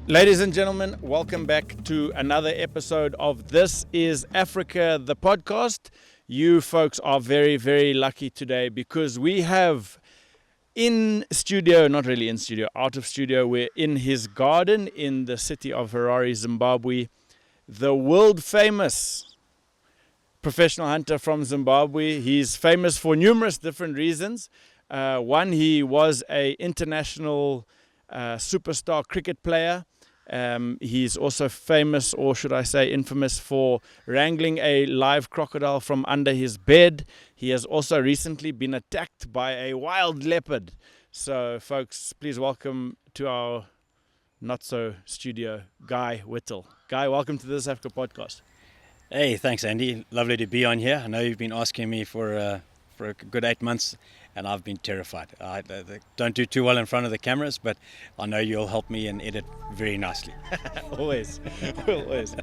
Ladies and gentlemen, welcome back to another episode of This is Africa, the podcast. You folks are very, very lucky today because we have in studio, not really in studio, out of studio, we're in his garden in the city of Harare, Zimbabwe, the world famous professional hunter from Zimbabwe. He's famous for numerous different reasons. One, he was an international superstar cricket player. He's also famous, or should I say infamous, for wrangling a live crocodile from under his bed. He has also recently been attacked by a wild leopard. So folks, please welcome to our not so studio, Guy Whittall. Guy, welcome to This Africa podcast. Hey, thanks Andy. Lovely to be on here. I know you've been asking me for a good 8 months, and I've been terrified. I don't do too well in front of the cameras, but I know you'll help me and edit very nicely. Always, always.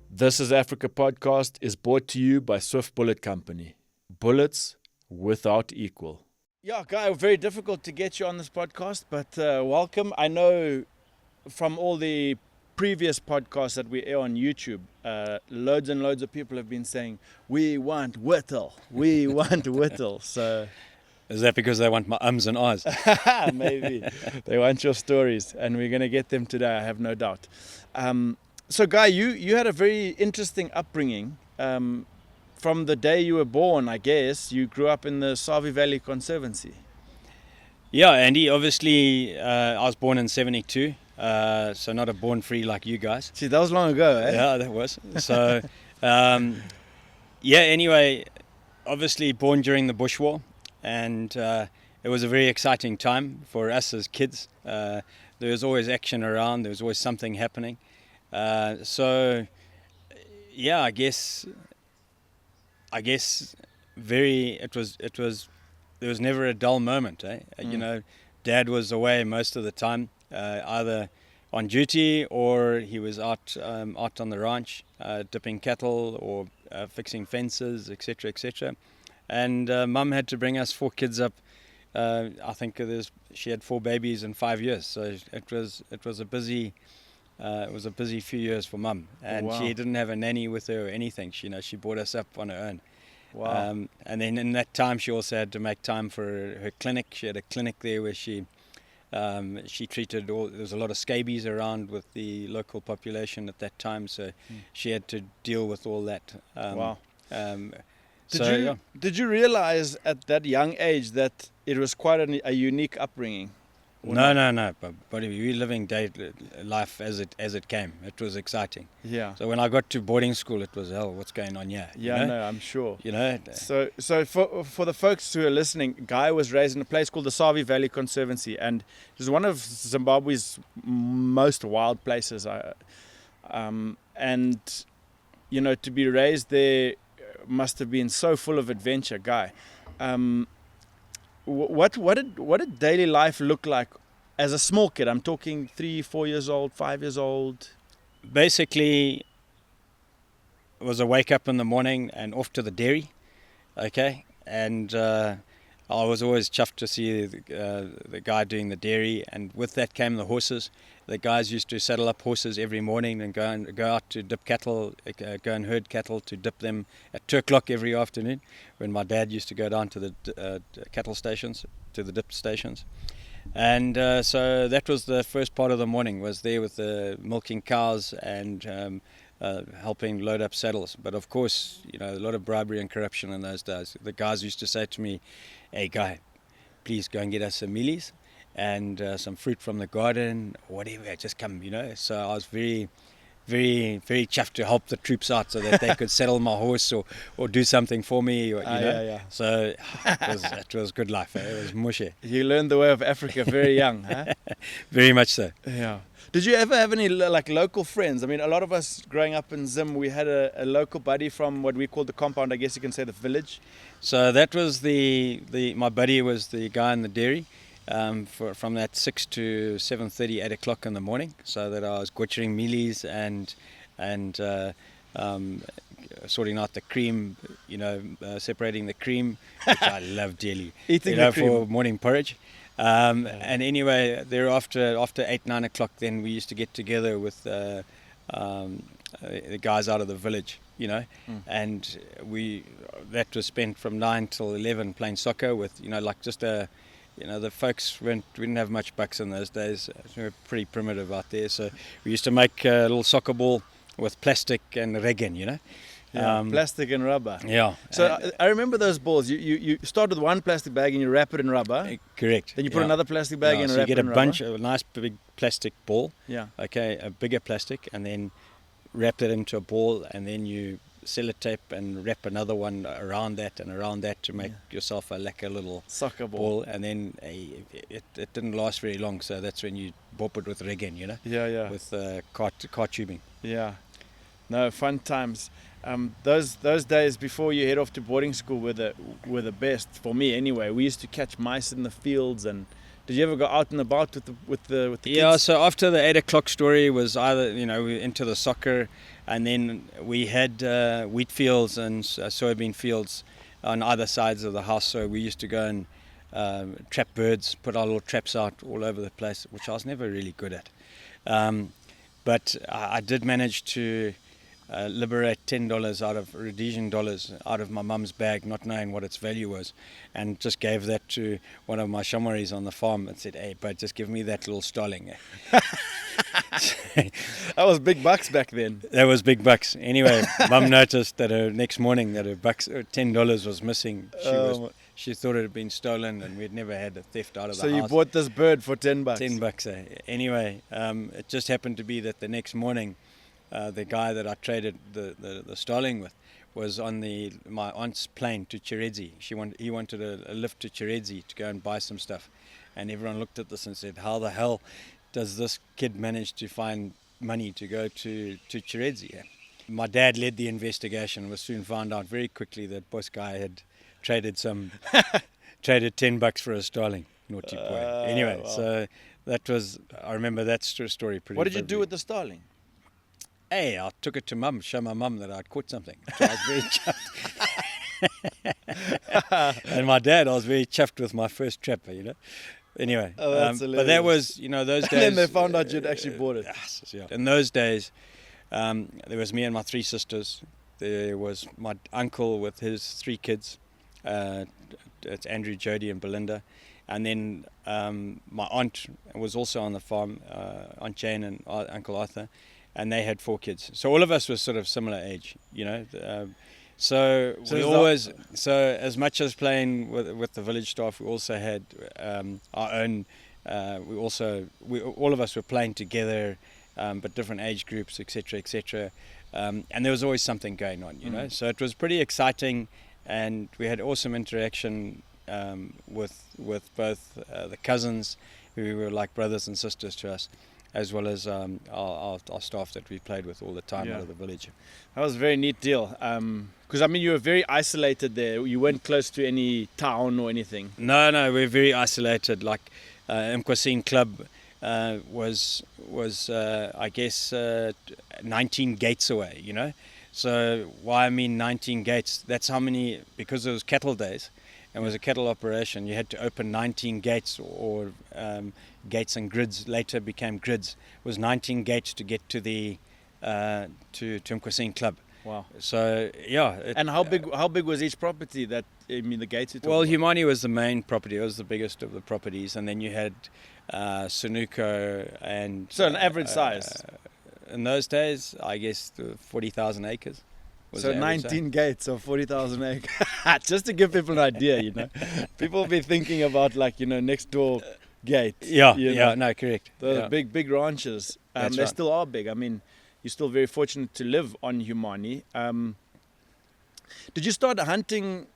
This is Africa podcast is brought to you by Swift Bullet Company. Bullets without equal. Yeah, Guy, very difficult to get you on this podcast, but welcome. I know from all the previous podcasts that we air on YouTube, loads and loads of people have been saying, we want Whittall, we want Whittall. So, is that because they want my ums and ahs? Maybe. They want your stories, and we're going to get them today, I have no doubt. So, Guy, you had a very interesting upbringing. From the day you were born, I guess, you grew up in the Savi Valley Conservancy. Yeah, Andy, obviously I was born in 72, so not a born free like you guys. See, that was long ago, eh? Yeah, that was. So, anyway, obviously born during the Bush War, and it was a very exciting time for us as kids. There was always action around, there was always something happening. I guess there was never a dull moment, eh? You know, Dad was away most of the time, either on duty or he was out on the ranch, dipping cattle or fixing fences, etc., etc. And Mum had to bring us 4 kids up. I think she had 4 babies in 5 years, so it was a busy. It was a busy few years for Mum, and wow. She didn't have a nanny with her or anything. She brought us up on her own. Wow. And then in that time, she also had to make time for her clinic. She had a clinic there where she treated there was a lot of scabies around with the local population at that time, so she had to deal with all that. Wow. Did you realize at that young age that it was quite a unique upbringing? No. But we were living life as it came. It was exciting. Yeah. So when I got to boarding school, it was hell. What's going on here? Yeah, no, I'm sure. You know. So for the folks who are listening, Guy was raised in a place called the Savi Valley Conservancy, and it is one of Zimbabwe's most wild places. And you know, to be raised there must have been so full of adventure, Guy. What did daily life look like as a small kid? I'm talking 3, 4 years old, 5 years old. Basically, it was a wake up in the morning and off to the dairy, okay? And I was always chuffed to see the guy doing the dairy, and with that came the horses. The guys used to saddle up horses every morning and go out to dip cattle, go and herd cattle to dip them at 2 o'clock every afternoon, when my dad used to go down to the cattle stations, to the dip stations. And so that was the first part of the morning, was there with the milking cows and helping load up saddles. But of course, you know, a lot of bribery and corruption in those days. The guys used to say to me, "Hey, Guy, please go and get us some mealies and some fruit from the garden, whatever, just come, So I was very, very, very chuffed to help the troops out so that they could saddle my horse or do something for me, Yeah. So it was good life. It was mushy. You learned the way of Africa very young, huh? Very much so. Yeah. Did you ever have any like local friends? I mean, a lot of us growing up in Zim, we had a local buddy from what we call the compound. I guess you can say the village. So that was my buddy was the guy in the dairy. From that 6 to 7:30, 8 o'clock in the morning, so that I was butchering mealies and sorting out the cream, separating the cream, which I love dearly. Eating the cream for morning porridge. And anyway, thereafter, after 8, 9 o'clock, then we used to get together with the guys out of the village, and that was spent from 9 till 11 playing soccer with, just a. The folks didn't have much bucks in those days. We were pretty primitive out there. So we used to make a little soccer ball with plastic and resin, plastic and rubber. Yeah. So I remember those balls. You start with one plastic bag and you wrap it in rubber. Correct. Then you put another plastic bag in and so wrap you it get in a rubber. bunch of a nice big plastic ball. Yeah. Okay, a bigger plastic, and then wrap it into a ball, and then you sellotape and wrap another one around that to make yourself a lacquer little soccer ball, and then it didn't last very long, so that's when you bop it with resin, with car tubing. Yeah, no, fun times. Those days before you head off to boarding school were the best for me anyway. We used to catch mice in the fields. And did you ever go out and about with the kids? Yeah, so after the 8 o'clock story was either we were into the soccer. And then we had wheat fields and soybean fields on either sides of the house. So we used to go and trap birds, put our little traps out all over the place, which I was never really good at. But I did manage to liberate $10 out of Rhodesian dollars out of my mum's bag, not knowing what its value was, and just gave that to one of my shamaris on the farm and said, "Hey, bud, just give me that little starling." That was big bucks back then. That was big bucks. Anyway, Mum noticed that next morning that her $10 was missing. She thought it had been stolen, and we'd never had a theft out of the house. So you bought this bird for $10? $10. Anyway, it just happened to be that the next morning, the guy that I traded the starling with was on my aunt's plane to Chiredzi. He wanted a lift to Chiredzi to go and buy some stuff, and everyone looked at this and said, "How the hell does this kid manage to find money to go to Chiredzi?" My dad led the investigation and was soon found out very quickly that boss guy had traded $10 for a starling. Naughty boy. Anyway, wow. So I remember that story pretty. What did you do vividly. with the starling? Hey, I took it to Mum, show my mum that I'd caught something. So I was very chuffed. And my dad, I was very chuffed with my first trapper, Anyway, but that was, those days. And then they found out you'd actually bought it. Yeah. In those days, there was me and my 3 sisters. There was my uncle with his 3 kids. It's Andrew, Jody, and Belinda. And then my aunt was also on the farm, Aunt Jane and Uncle Arthur. And they had 4 kids. So all of us were sort of similar age, So as much as playing with the village staff, we also had our own. All of us were playing together, but different age groups, etc., etc. And there was always something going on, So it was pretty exciting, and we had awesome interaction with both the cousins, who were like brothers and sisters to us, as well as our staff that we played with all the time out of the village. That was a very neat deal. Because, you were very isolated there. You weren't close to any town or anything. No, we're very isolated. Like, Mkwasini Club was I guess, 19 gates away, So why I mean 19 gates, that's how many, because it was cattle days, and it was a cattle operation, you had to open 19 gates, or gates and grids, later became grids. It was 19 gates to get to the to Mkwasini Club. Wow. So yeah. And how big was each property the gates you talked Well, about? Humani was the main property. It was the biggest of the properties, and then you had Sunuko and. So an average size. In those days, I guess 40,000 acres. So 19 gates of 40,000 acres. Just to give people an idea, People will be thinking about next door gate. Yeah, you yeah, know, no, correct. those Yeah. big ranches. That's They right. still are big. I mean, you're still very fortunate to live on Humani. Did you start hunting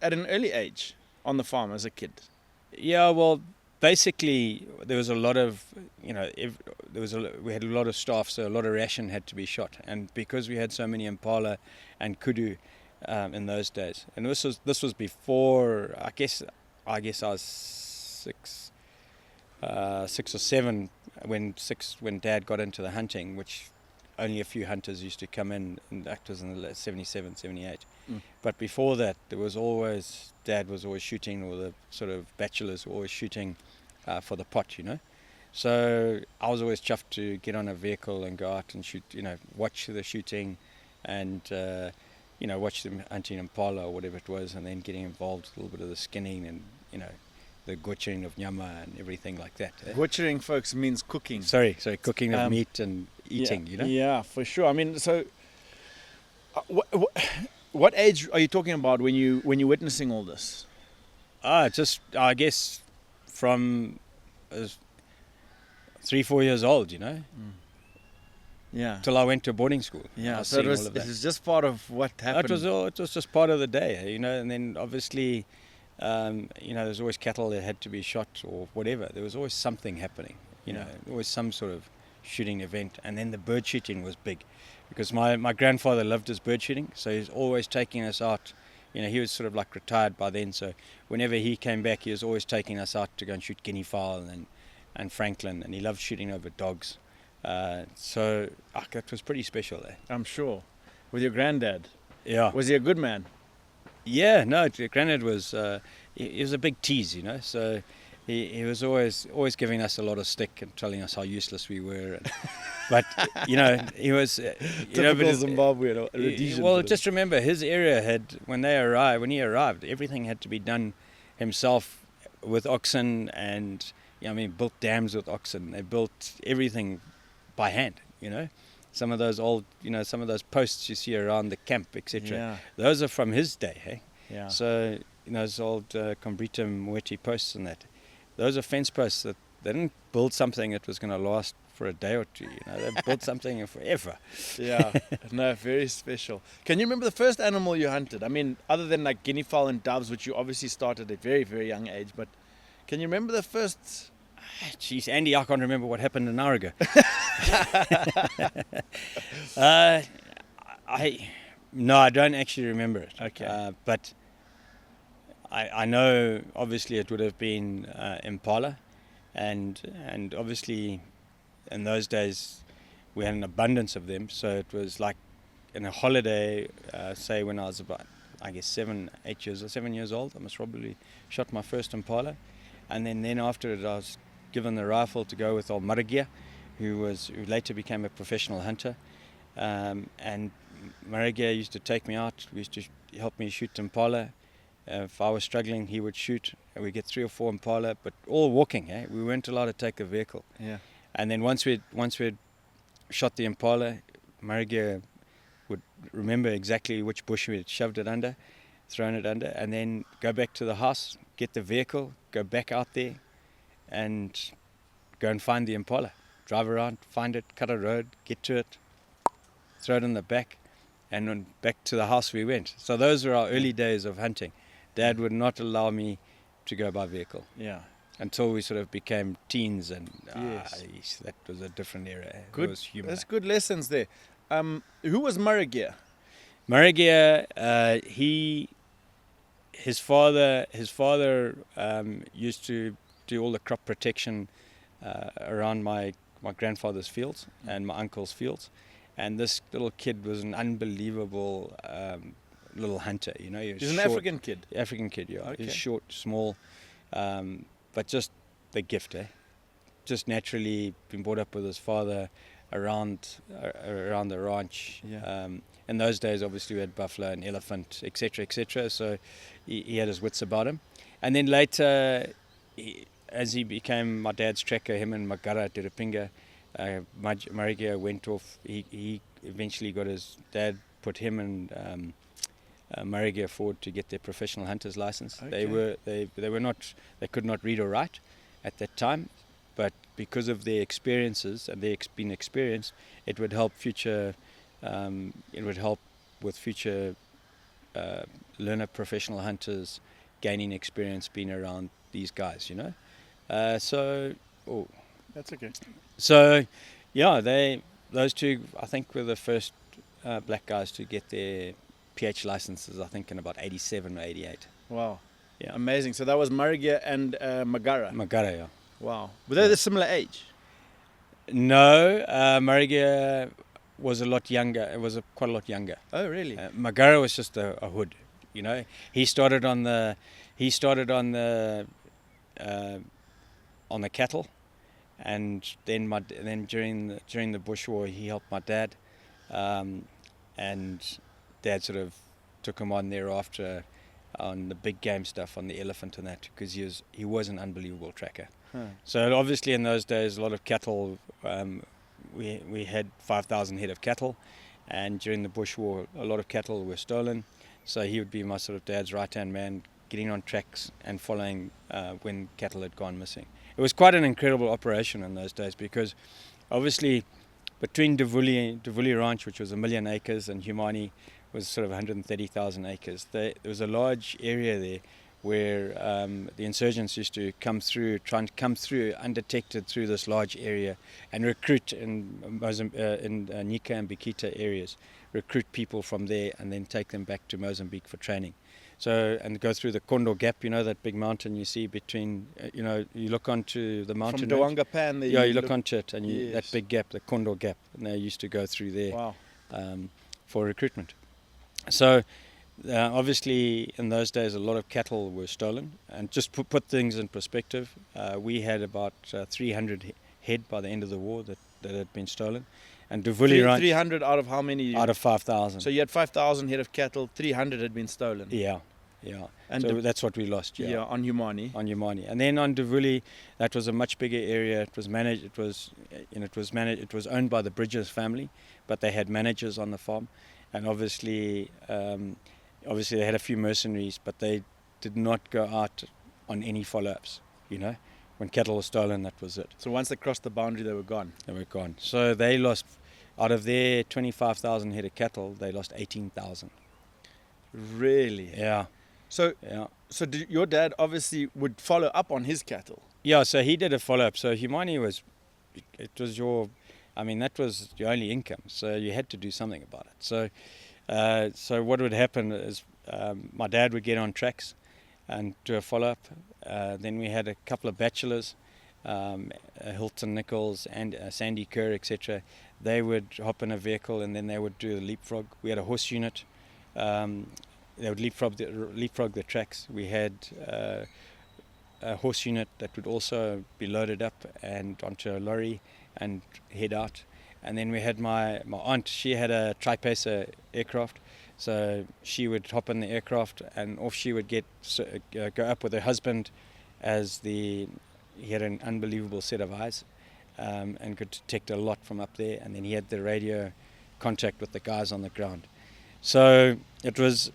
at an early age on the farm as a kid? Yeah, well, basically there was a lot of, we had a lot of staff, so a lot of ration had to be shot, and because we had so many impala and kudu in those days, and this was before I guess I was six or seven when Dad got into the hunting, which only a few hunters used to come in, and that was in the 77, 78. But before that, Dad was always shooting, or the sort of bachelors were always shooting for the pot, So I was always chuffed to get on a vehicle and go out and shoot, watch the shooting and, watch them hunting impala or whatever it was, and then getting involved with a little bit of the skinning and, the butchering of nyama and everything like that. Butchering, folks, means cooking. Sorry, cooking of meat and eating, Yeah, for sure. I mean, so what age are you talking about when you're witnessing all this? Just I guess from 3-4 years old, Yeah. till I went to boarding school. Yeah. I was So seeing it all of that. was just part of what happened. It was just part of the day, and then obviously, there's always cattle that had to be shot or whatever. There was always something happening, always some sort of shooting event. And then the bird shooting was big, because my grandfather loved his bird shooting, so he was always taking us out. He was sort of like retired by then, so whenever he came back, he was always taking us out to go and shoot guinea fowl and francolin, and he loved shooting over dogs. So it was pretty special there. I'm sure. With your granddad. Yeah. Was he a good man? Yeah, no, Granddad was, he was a big tease, so he was always giving us a lot of stick and telling us how useless we were. But, he was... Typical Zimbabwean. Well, just remember, his area when he arrived, everything had to be done himself with oxen, and, built dams with oxen. They built everything by hand, Some of those old, some of those posts you see around the camp, etc. Yeah. Those are from his day, hey? Yeah. So, those old Combrita Mweti posts and that. Those are fence posts that they didn't build something that was going to last for a day or two, They built something forever. Yeah. No, very special. Can you remember the first animal you hunted? I mean, other than like guinea fowl and doves, which you obviously started at very, very young age, but can you remember the first... Jeez, Andy, I can't remember what happened an hour ago. I don't actually remember it. Okay. But I know obviously it would have been impala, and obviously in those days we had an abundance of them. So it was like in a holiday, say when I was about, I guess 7 years old, I must probably shot my first impala, and then after it I was given the rifle to go with old Maragia, who later became a professional hunter, and Maragia used to take me out. We used to help me shoot impala. If I was struggling, he would shoot, and we'd get 3 or 4 impala, but all walking. We weren't allowed to take a vehicle. Yeah. And then once we'd shot the impala, Maragia would remember exactly which bush we had shoved it under, thrown it under, and then go back to the house, get the vehicle, go back out there, and go and find the impala. Drive around, find it, cut a road, get to it, throw it in the back, and then back to the house we went. So those were our early days of hunting. Dad would not allow me to go by vehicle. Yeah. Until we sort of became teens, and Yes. that was a different era. Good. It was human. That's good lessons there. Who was Maragia? Maragia, his father used to do all the crop protection around my grandfather's fields and my uncle's fields, and this little kid was an unbelievable little hunter. He was He's an short, African kid. African kid, yeah. Okay. He's short, small, but just the gift, just naturally been brought up with his father around the ranch. Yeah. In those days, obviously, we had buffalo and elephant, etc., etc. So he had his wits about him. And then later, as he became my dad's tracker, him and Magara Terapinga, Maragia went off. He eventually got his dad, put him and Maragia forward to get their professional hunter's license. Okay. They could not read or write, at that time, but because of their experiences and been experienced, it would help future. It would help with future learner professional hunters gaining experience being around these guys. That's okay. So, yeah, those two I think were the first black guys to get their PH licenses. I think in about 87 or 88. Wow. Yeah. Amazing. So that was Mariga and Magara. Magara, yeah. Wow. Were they the similar age? No, Mariga was a lot younger. It was quite a lot younger. Oh, really? Magara was just a hood. He started on the cattle, and then during the bush war he helped my dad, and Dad sort of took him on thereafter on the big game stuff, on the elephant and that, because he was an unbelievable tracker. So obviously in those days a lot of cattle. We had 5,000 head of cattle, and during the bush war a lot of cattle were stolen. So he would be my sort of dad's right-hand man, getting on tracks and following when cattle had gone missing. It was quite an incredible operation in those days, because obviously between Davuli Ranch, which was 1 million acres, and Humani was sort of 130,000 acres, there was a large area there where the insurgents used to try and come through undetected through this large area and recruit in Nika and Bikita areas, recruit people from there and then take them back to Mozambique for training. So, and go through the Kondo Gap, that big mountain you see between, you look onto the mountain. From Dawanga Pan. Yeah, you look onto it, and yes. That big gap, the Kondo Gap, and they used to go through there. Wow. For recruitment. So, obviously, in those days, a lot of cattle were stolen. And just put things in perspective, we had about 300 head by the end of the war that had been stolen. And Davuli Ranch... 300 out of how many? Out of 5,000. So you had 5,000 head of cattle, 300 had been stolen. Yeah. And so that's what we lost, yeah. On Humani. And then on Davuli, that was a much bigger area. It was managed, it was owned by the Bridges family, but they had managers on the farm. And obviously they had a few mercenaries, but they did not go out on any follow-ups, When cattle were stolen, that was it. So once they crossed the boundary, they were gone? They were gone. So they lost, out of their 25,000 head of cattle, they lost 18,000. Really? Yeah. So your dad obviously would follow up on his cattle? Yeah, so he did a follow-up. So Humani that was your only income. So you had to do something about it. So what would happen is my dad would get on tracks and do a follow-up. Then we had a couple of bachelors, Hilton Nichols and Sandy Kerr, etc. They would hop in a vehicle and then they would do a leapfrog. We had a horse unit. They would leapfrog the tracks. We had a horse unit that would also be loaded up and onto a lorry and head out. And then we had my aunt. She had a tripacer aircraft, so she would hop in the aircraft and off she would go up with her husband, he had an unbelievable set of eyes and could detect a lot from up there. And then he had the radio contact with the guys on the ground. So it was.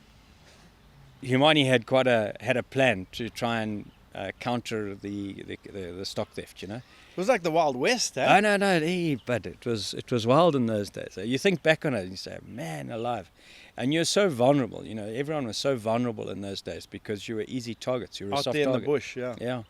Humani had a plan to try and counter the stock theft, It was like the Wild West, eh? No, but it was wild in those days. You think back on it and you say, man alive. And you're so vulnerable, everyone was so vulnerable in those days because you were easy targets. You were a soft target. Out there in the bush, yeah. Yeah.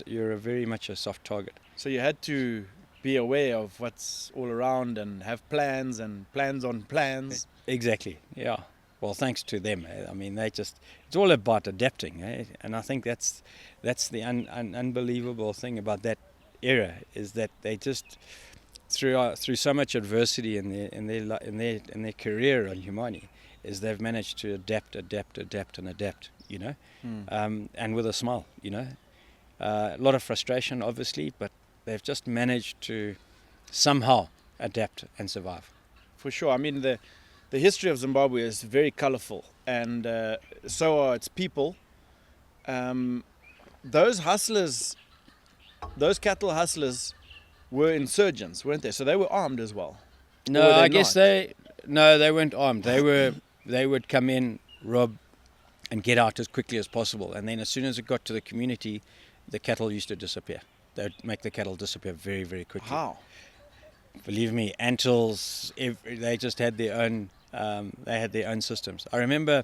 You're very much a soft target. So you had to be aware of what's all around and have plans and plans on plans. Exactly, yeah. Well, thanks to them. It's all about adapting. And I think that's the unbelievable thing about that era, is that they just, through so much adversity in their career on Humani, is they've managed to adapt, and with a smile, A lot of frustration, obviously, but they've just managed to somehow adapt and survive. For sure. The history of Zimbabwe is very colourful, and so are its people. Those cattle hustlers were insurgents, weren't they? So they were armed as well. No, I guess they weren't armed. They would come in, rob, and get out as quickly as possible. And then as soon as it got to the community, the cattle used to disappear. They'd make the cattle disappear very, very quickly. How? Believe me, Antils, they just had their own. They had their own systems. I remember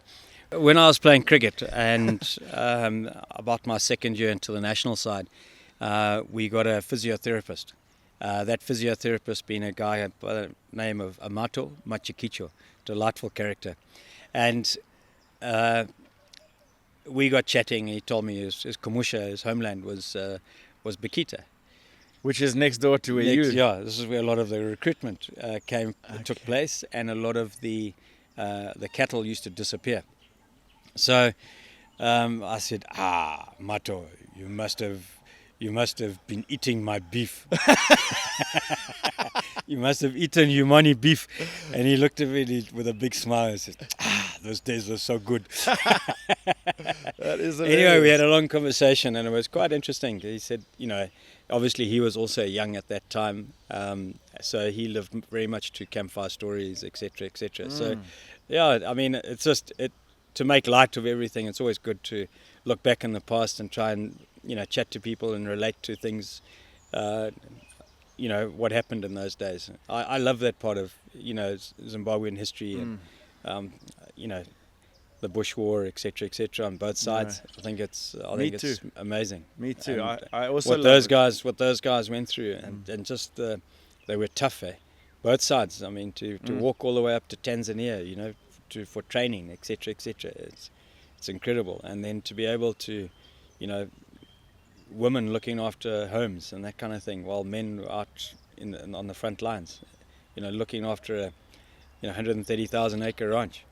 when I was playing cricket, and about my second year into the national side, we got a physiotherapist. That physiotherapist being a guy by the name of Amato Machikicho, delightful character, and we got chatting. He told me his Kumusha, his homeland was Bikita. Which is next door to where you... Yeah, this is where a lot of the recruitment took place, and a lot of the cattle used to disappear. So I said, Mato, you must have been eating my beef. You must have eaten Humani beef. And he looked at me with a big smile and said, those days were so good. That is anyway, we had a long conversation, and it was quite interesting. He said, obviously he was also young at that time, so he lived very much to campfire stories, etc., etc. So, yeah, I mean, it's just to make light of everything. It's always good to look back in the past and try and chat to people and relate to things. What happened in those days. I love that part of Zimbabwean history and the Bush War, etc., etc. on both sides. I think it's amazing. Me too. And I also what those guys went through, and just they were tough, both sides. I mean, to walk all the way up to Tanzania, for training, etc., etc. It's incredible, and then to be able to, women looking after homes and that kind of thing, while men were out on the front lines, looking after a 130,000 acre ranch.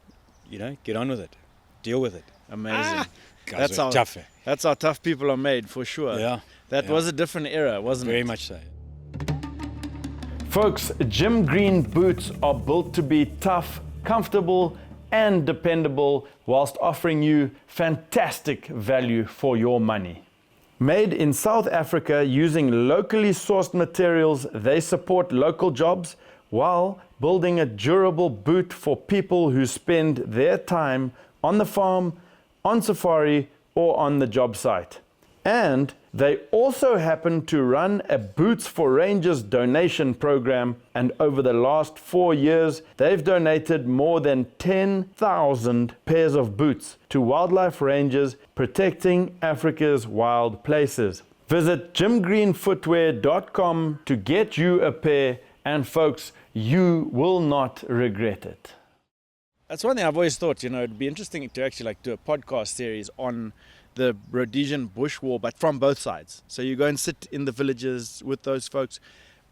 Get on with it, deal with it. Amazing. Guys are tough. That's how tough people are made, for sure. Yeah. That was a different era, wasn't Very it? much so. Folks, Jim Green boots are built to be tough, comfortable, and dependable, whilst offering you fantastic value for your money. Made in South Africa using locally sourced materials, they support local jobs while building a durable boot for people who spend their time on the farm, on safari, or on the job site. And they also happen to run a Boots for Rangers donation program, and over the last 4 years, they've donated more than 10,000 pairs of boots to wildlife rangers protecting Africa's wild places. Visit jimgreenfootwear.com to get you a pair, and folks, you will not regret it. That's one thing I've always thought, it'd be interesting to actually do a podcast series on the Rhodesian Bush War, but from both sides. So you go and sit in the villages with those folks,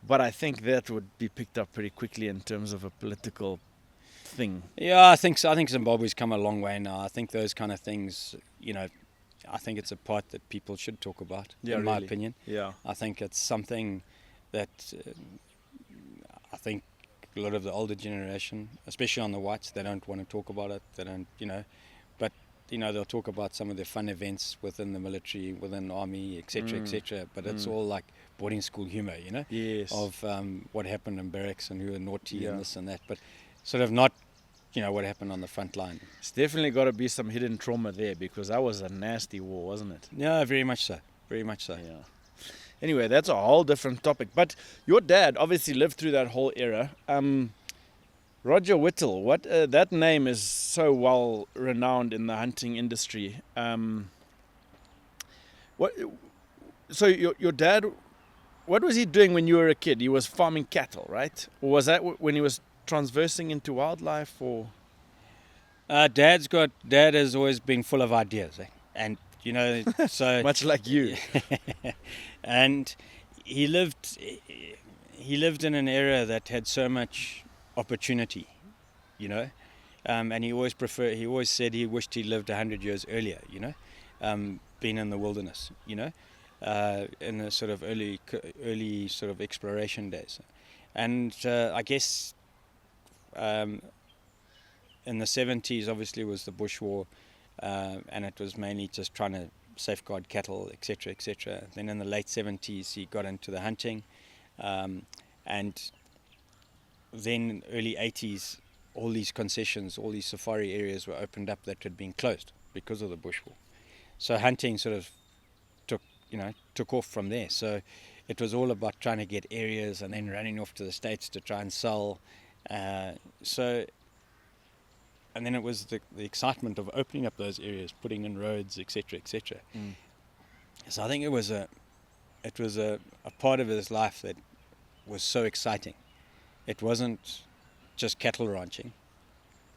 but I think that would be picked up pretty quickly in terms of a political thing. Yeah, I think so. I think Zimbabwe's come a long way now. I think those kind of things, I think it's a part that people should talk about, in my opinion. Yeah. I think it's something that I think a lot of the older generation, especially on the whites, they don't want to talk about it. They don't, but they'll talk about some of the fun events within the military, within the army, etc., etc. But it's all like boarding school humor, Yes. of what happened in barracks and who were naughty and this and that. But sort of not, what happened on the front line. It's definitely got to be some hidden trauma there, because that was a nasty war, wasn't it? Yeah, very much so. Very much so. Yeah. Anyway, that's a whole different topic. But your dad obviously lived through that whole era. Roger Whittall, that name is so well renowned in the hunting industry. So your dad, what was he doing when you were a kid? He was farming cattle, right? Or was that when he was transversing into wildlife? Or Dad has always been full of ideas, and so much like you. And he lived in an era that had so much opportunity, and he always said he wished he lived 100 years earlier, being in the wilderness, in the sort of early sort of exploration days. And I guess in the 70s obviously was the Bush War, and it was mainly just trying to safeguard cattle, etc., etc. Then in the late 70s he got into the hunting, and then early 80s, all these concessions, all these safari areas were opened up that had been closed because of the Bush War. So hunting sort of took took off from there. So it was all about trying to get areas and then running off to the States to try and sell. And then it was the excitement of opening up those areas, putting in roads, etc., etc. So I think it was a part of his life that was so exciting. It wasn't just cattle ranching.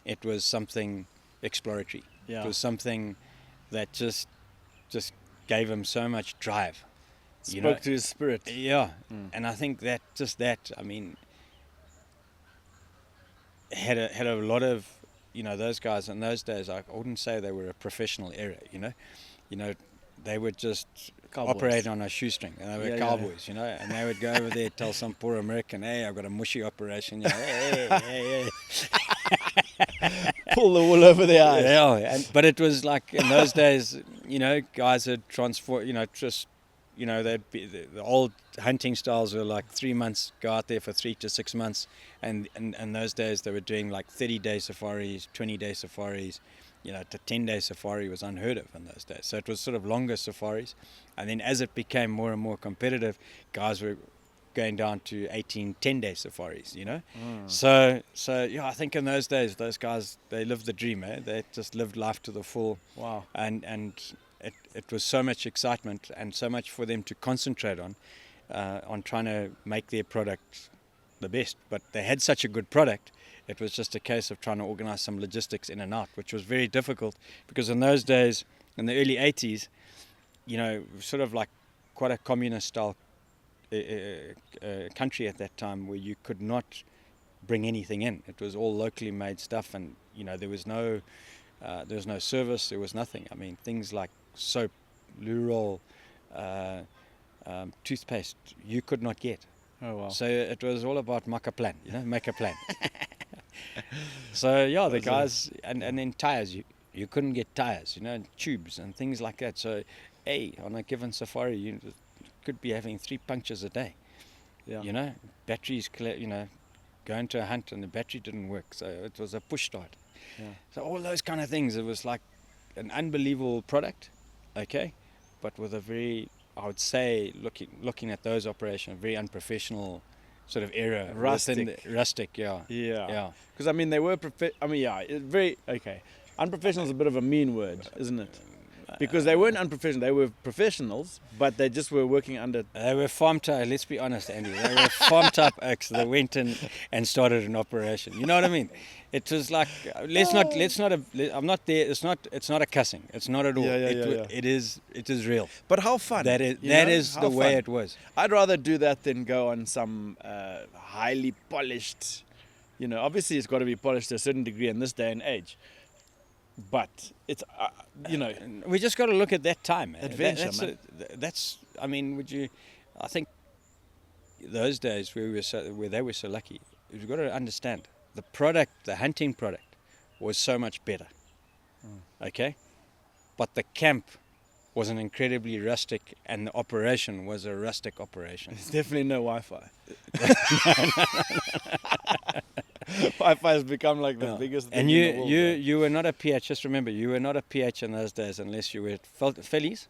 It was something exploratory. Yeah. It was something that just gave him so much drive. Spoke to his spirit. Yeah. And I think that I mean, had a lot of, those guys in those days, I wouldn't say they were a professional era, they would just operate on a shoestring, and they were cowboys, and they would go over there, tell some poor American, hey, I've got a mushy operation, hey. Pull the wool over their eyes. Yeah, but it was like in those days, guys had transformed, they'd be, the old hunting styles were like 3 months, go out there for 3 to 6 months, and those days they were doing like 30-day safaris, 20-day safaris. The 10-day safari was unheard of in those days. So it was sort of longer safaris. And then as it became more and more competitive, guys were going down to 18, 10-day safaris, So I think in those days, those guys, they lived the dream, eh? They just lived life to the full. Wow. And it was so much excitement and so much for them to concentrate on trying to make their product the best. But they had such a good product. It was just a case of trying to organize some logistics in and out, which was very difficult because in those days, in the early 80s, sort of like quite a communist style country at that time where you could not bring anything in. It was all locally made stuff, and there was no service, there was nothing. I mean, things like soap, loo roll, toothpaste, you could not get. Oh wow! So it was all about make a plan. So yeah, the guys, and then tires, you couldn't get tires, and tubes and things like that. So on a given safari, you could be having 3 punctures a day. Yeah. Batteries, going to a hunt and the battery didn't work, so it was a push start. Yeah. So all those kind of things, it was like an unbelievable product, but with a very, I would say, looking at those operations, very unprofessional sort of era. Rustic, yeah. Because I mean, they were very okay. Unprofessional is a bit of a mean word, isn't it? Because they weren't unprofessional, they were professionals, but they just were working under. They were farm type. Let's be honest, Andy. They were farm type oaks that went in and started an operation. You know what I mean? It was like let's not. I'm not there. It's not a cussing. It's not at all. It is real. But how fun? That is the way it was. I'd rather do that than go on some highly polished. Obviously it's got to be polished to a certain degree in this day and age. But it's we just got to look at that time. Adventure, man. I mean, I think those days where they were so lucky, you've got to understand the product, the hunting product, was so much better. Okay, but the camp was an incredibly rustic, and the operation was a rustic operation. There's definitely no Wi-Fi. Wi-Fi has become like the biggest thing and in the world. You were not a PH. Just remember, you were not a PH in those days unless you were fillies.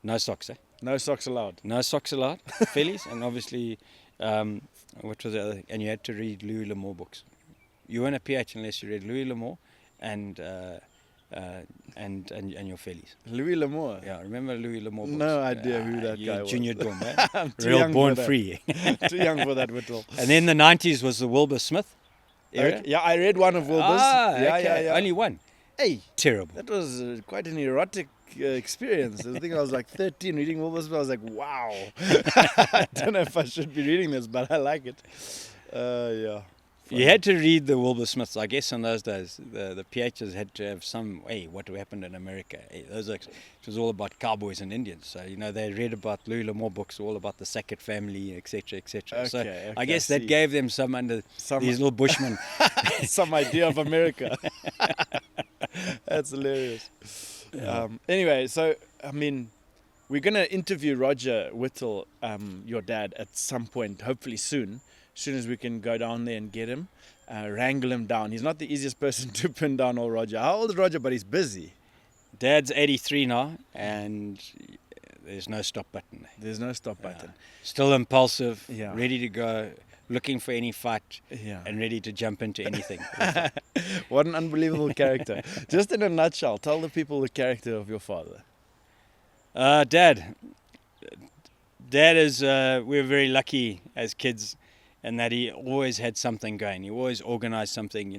No socks, eh? No socks allowed. No socks allowed. Fillies, and obviously, what was the other thing? And you had to read Louis L'Amour books. You weren't a PH unless you read Louis L'Amour and your fillies. Louis L'Amour. Yeah, remember Louis L'Amour books? No idea who that guy was. Junior Dom, eh? I'm too Real young born for that. free. Too young for that, Whittall. And then the 90s was the Wilbur Smith era. Okay. Yeah, I read one of Wilbur's. Yeah. Only one. Hey, terrible. That was quite an erotic experience. I think I was like 13 reading Wilbur's. I was like, wow. I don't know if I should be reading this, but I like it. Yeah. You had to read the Wilbur Smiths, I guess. In those days, the PHs had to have some. Hey, what happened in America? Hey, it was all about cowboys and Indians. So they read about Louis L'Amour books, all about the Sackett family, etc., etc. Okay, so I guess that gave them some these little bushmen some idea of America. That's hilarious. Yeah. Anyway, so I mean, we're gonna interview Roger Whittall, your dad, at some point, hopefully soon. As soon as we can go down there and get him, wrangle him down. He's not the easiest person to pin down, old Roger. How old is Roger? But he's busy. Dad's 83 now, and there's no stop button. There's no stop button. Still impulsive, Yeah. ready to go, looking for any fight, Yeah. and ready to jump into anything. What an unbelievable character. Just in a nutshell, tell the people the character of your father. Dad is, we were very lucky as kids in that he always had something going. He always organized something,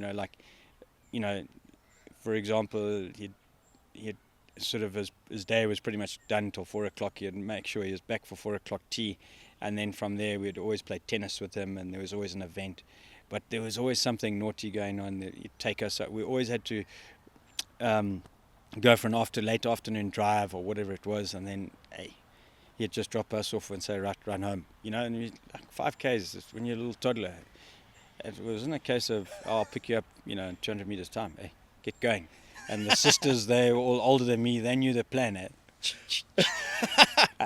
for example, he'd sort of, his day was pretty much done till 4 o'clock. He'd make sure he was back for 4 o'clock tea. And then from there, we'd always play tennis with him, and there was always an event. But there was always something naughty going on that he'd take us out. We always had to go for an late afternoon drive or whatever it was, and then, hey, he'd just drop us off and say, right, run home. And we, like 5Ks when you're a little toddler. It wasn't a case of, I'll pick you up, in 200 meters time. Hey, get going. And the sisters, they were all older than me. They knew the plan.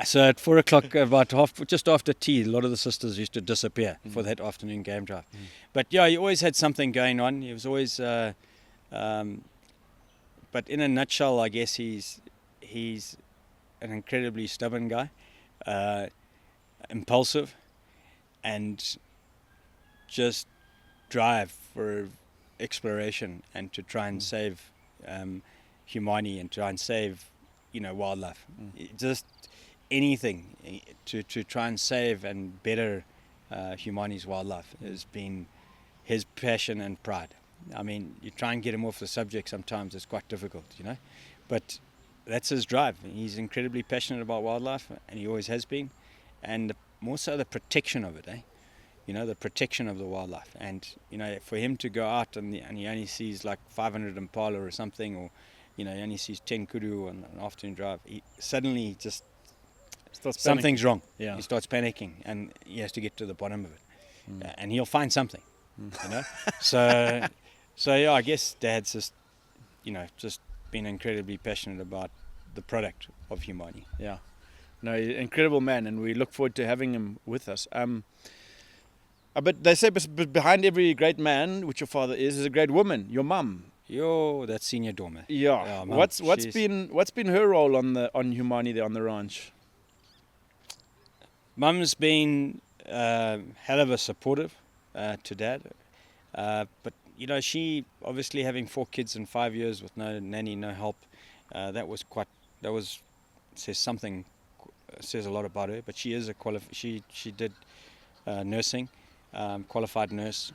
So at 4 o'clock, just after tea, a lot of the sisters used to disappear for that afternoon game drive. But yeah, he always had something going on. He was always, but in a nutshell, I guess he's an incredibly stubborn guy, impulsive, and just drive for exploration and to try and save humanity and try and save wildlife. Just anything to try and save and better humanity's wildlife has been his passion and pride. I mean, you try and get him off the subject sometimes, it's quite difficult, but that's his drive. He's incredibly passionate about wildlife, and he always has been, and more so the protection of it, the protection of the wildlife. And for him to go out and he only sees like 500 impala or something, or he only sees 10 kudu on an afternoon drive, suddenly just something's wrong. Yeah. He starts panicking, and he has to get to the bottom of it, and he'll find something. So yeah, I guess Dad's just been incredibly passionate about the product of humanity. Yeah. No, incredible man, and we look forward to having him with us. But they say behind every great man, which your father is a great woman, your mum. Yo, that's Senior Dormer. Yeah. What's been her role on Humani there on the ranch? Mum's been hell of a supportive to Dad, but she obviously having 4 kids in 5 years with no nanny, no help, says a lot about her. But she is she did nursing, qualified nurse.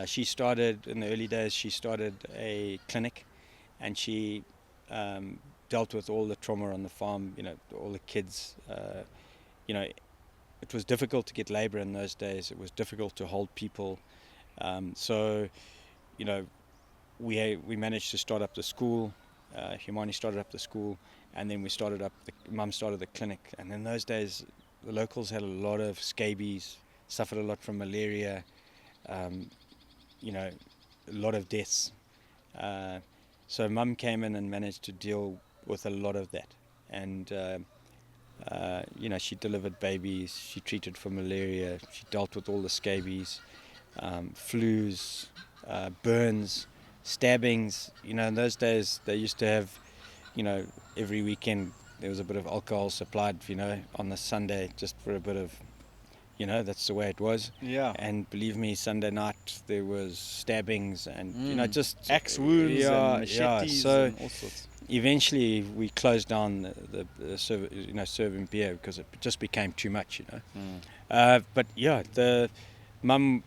She started in the early days. She started a clinic, and she dealt with all the trauma on the farm. All the kids. It was difficult to get labor in those days. It was difficult to hold people. So we managed to start up the school. Humani started up the school, and then Mum started the clinic. And in those days, the locals had a lot of scabies, suffered a lot from malaria, a lot of deaths. So Mum came in and managed to deal with a lot of that. And she delivered babies, she treated for malaria, she dealt with all the scabies, flus, burns, stabbings. In those days they used to have, every weekend there was a bit of alcohol supplied, on the Sunday, just for a bit of, that's the way it was. Yeah. And believe me, Sunday night there was stabbings and, just axe wounds and machetes so and all sorts. Eventually we closed down the serving beer because it just became too much, But yeah, the Mum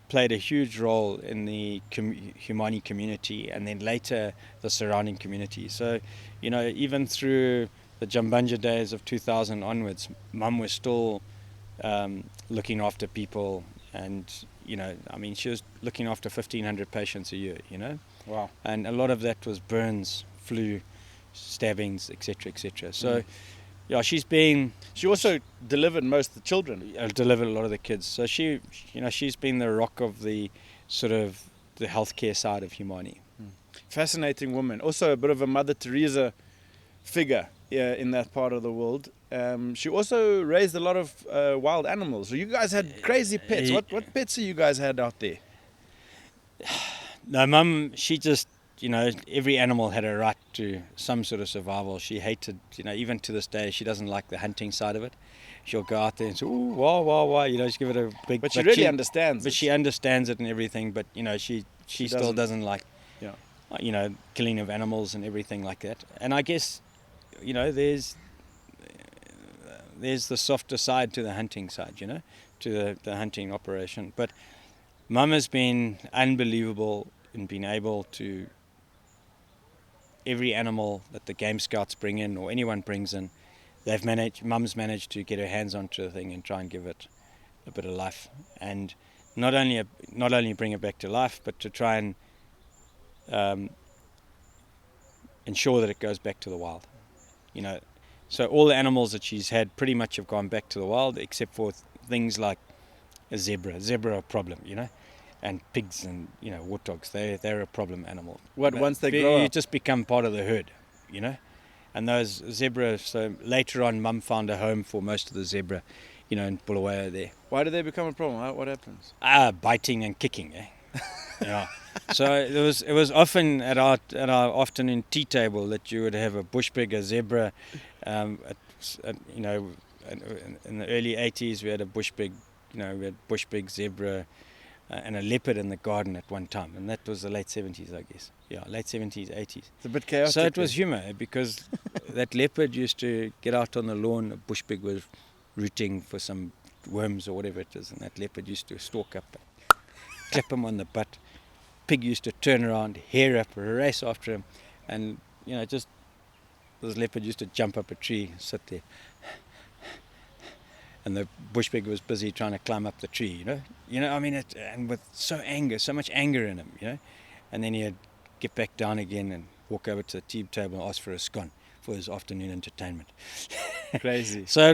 played a huge role in the Humani community, and then later the surrounding community. So, even through the Jambanja days of 2000 onwards, Mum was still looking after people, and she was looking after 1,500 patients a year. Wow. And a lot of that was burns, flu, stabbings, etc. So yeah, she also delivered most of the children. Delivered a lot of the kids. So she's been the rock of the sort of the healthcare side of Humani. Fascinating woman. Also a bit of a Mother Teresa figure in that part of the world. She also raised a lot of wild animals. So you guys had crazy pets. What pets have you guys had out there? No, Mum, she just every animal had a right to some sort of survival. She hated, even to this day, she doesn't like the hunting side of it. She'll go out there and say, ooh, wah, wah, wah, just give it a big... But she really understands But it. she understands it and everything, but, she still doesn't like, killing of animals and everything like that. And I guess, there's the softer side to the hunting side, to the hunting operation. But Mum has been unbelievable in being able to... Every animal that the Game Scouts bring in or anyone brings in, Mum's managed to get her hands onto the thing and try and give it a bit of life, and not only bring it back to life, but to try and ensure that it goes back to the wild. So all the animals that she's had pretty much have gone back to the wild, except for things like a zebra. Zebra are a problem, and pigs and warthogs. They're a problem animal. Once they grow up? You just become part of the herd, And those zebra, so later on, Mum found a home for most of the zebra, in Bulawayo there. Why do they become a problem? What happens? Biting and kicking, Yeah. So it was often at our afternoon tea table that you would have a bush pig, a zebra. In the early 80s we had a bush pig, we had bush pig, zebra, and a leopard in the garden at one time, and that was the late 70s, I guess. Yeah, late 70s, 80s. It's a bit chaotic. So it was humour, because that leopard used to get out on the lawn, a bush pig was rooting for some worms or whatever it is, and that leopard used to stalk up and clap him on the butt. Pig used to turn around, hair up, race after him, and this leopard used to jump up a tree, sit there, and the bush pig was busy trying to climb up the tree, and with so much anger in him, and then he'd get back down again and walk over to the tea table and ask for a scone for his afternoon entertainment. Crazy. So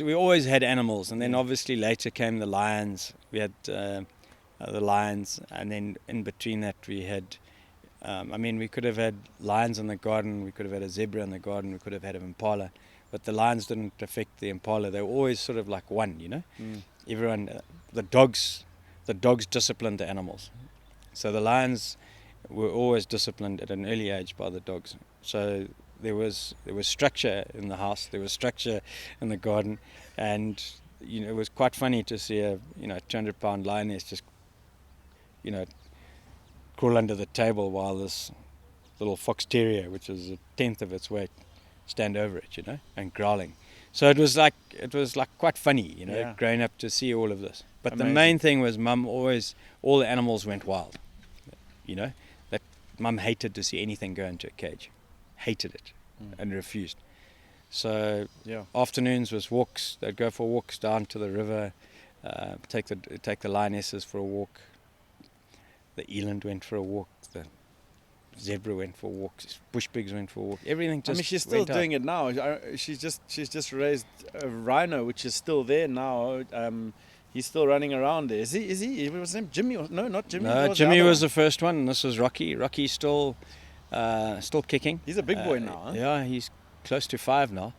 we always had animals, and then obviously later came the lions. We had the lions, and then in between that we had, we could have had lions in the garden, we could have had a zebra in the garden, we could have had an impala, but the lions didn't affect the impala. They were always sort of like one, Everyone, the dogs disciplined the animals. So the lions were always disciplined at an early age by the dogs. So there was structure in the house, there was structure in the garden, and it was quite funny to see a 200-pound lioness just crawl under the table while this little fox terrier, which is a tenth of its weight, stand over it, and growling. So it was like quite funny, growing up to see all of this. But Amazing. The main thing was Mum all the animals went wild, that Mum hated to see anything go into a cage, hated it, and refused. So afternoons was walks. They'd go for walks down to the river, take the lionesses for a walk. The eland went for a walk. The zebra went for walks. Bush pigs went for a walk. Everything just. She's still doing it now. She's just raised a rhino, which is still there now. He's still running around there. Is he? What was his name? Jimmy? No, not Jimmy. No, Jimmy was the first one, and this was Rocky. Rocky's still kicking. He's a big boy now. Huh? Yeah, he's close to 5 now.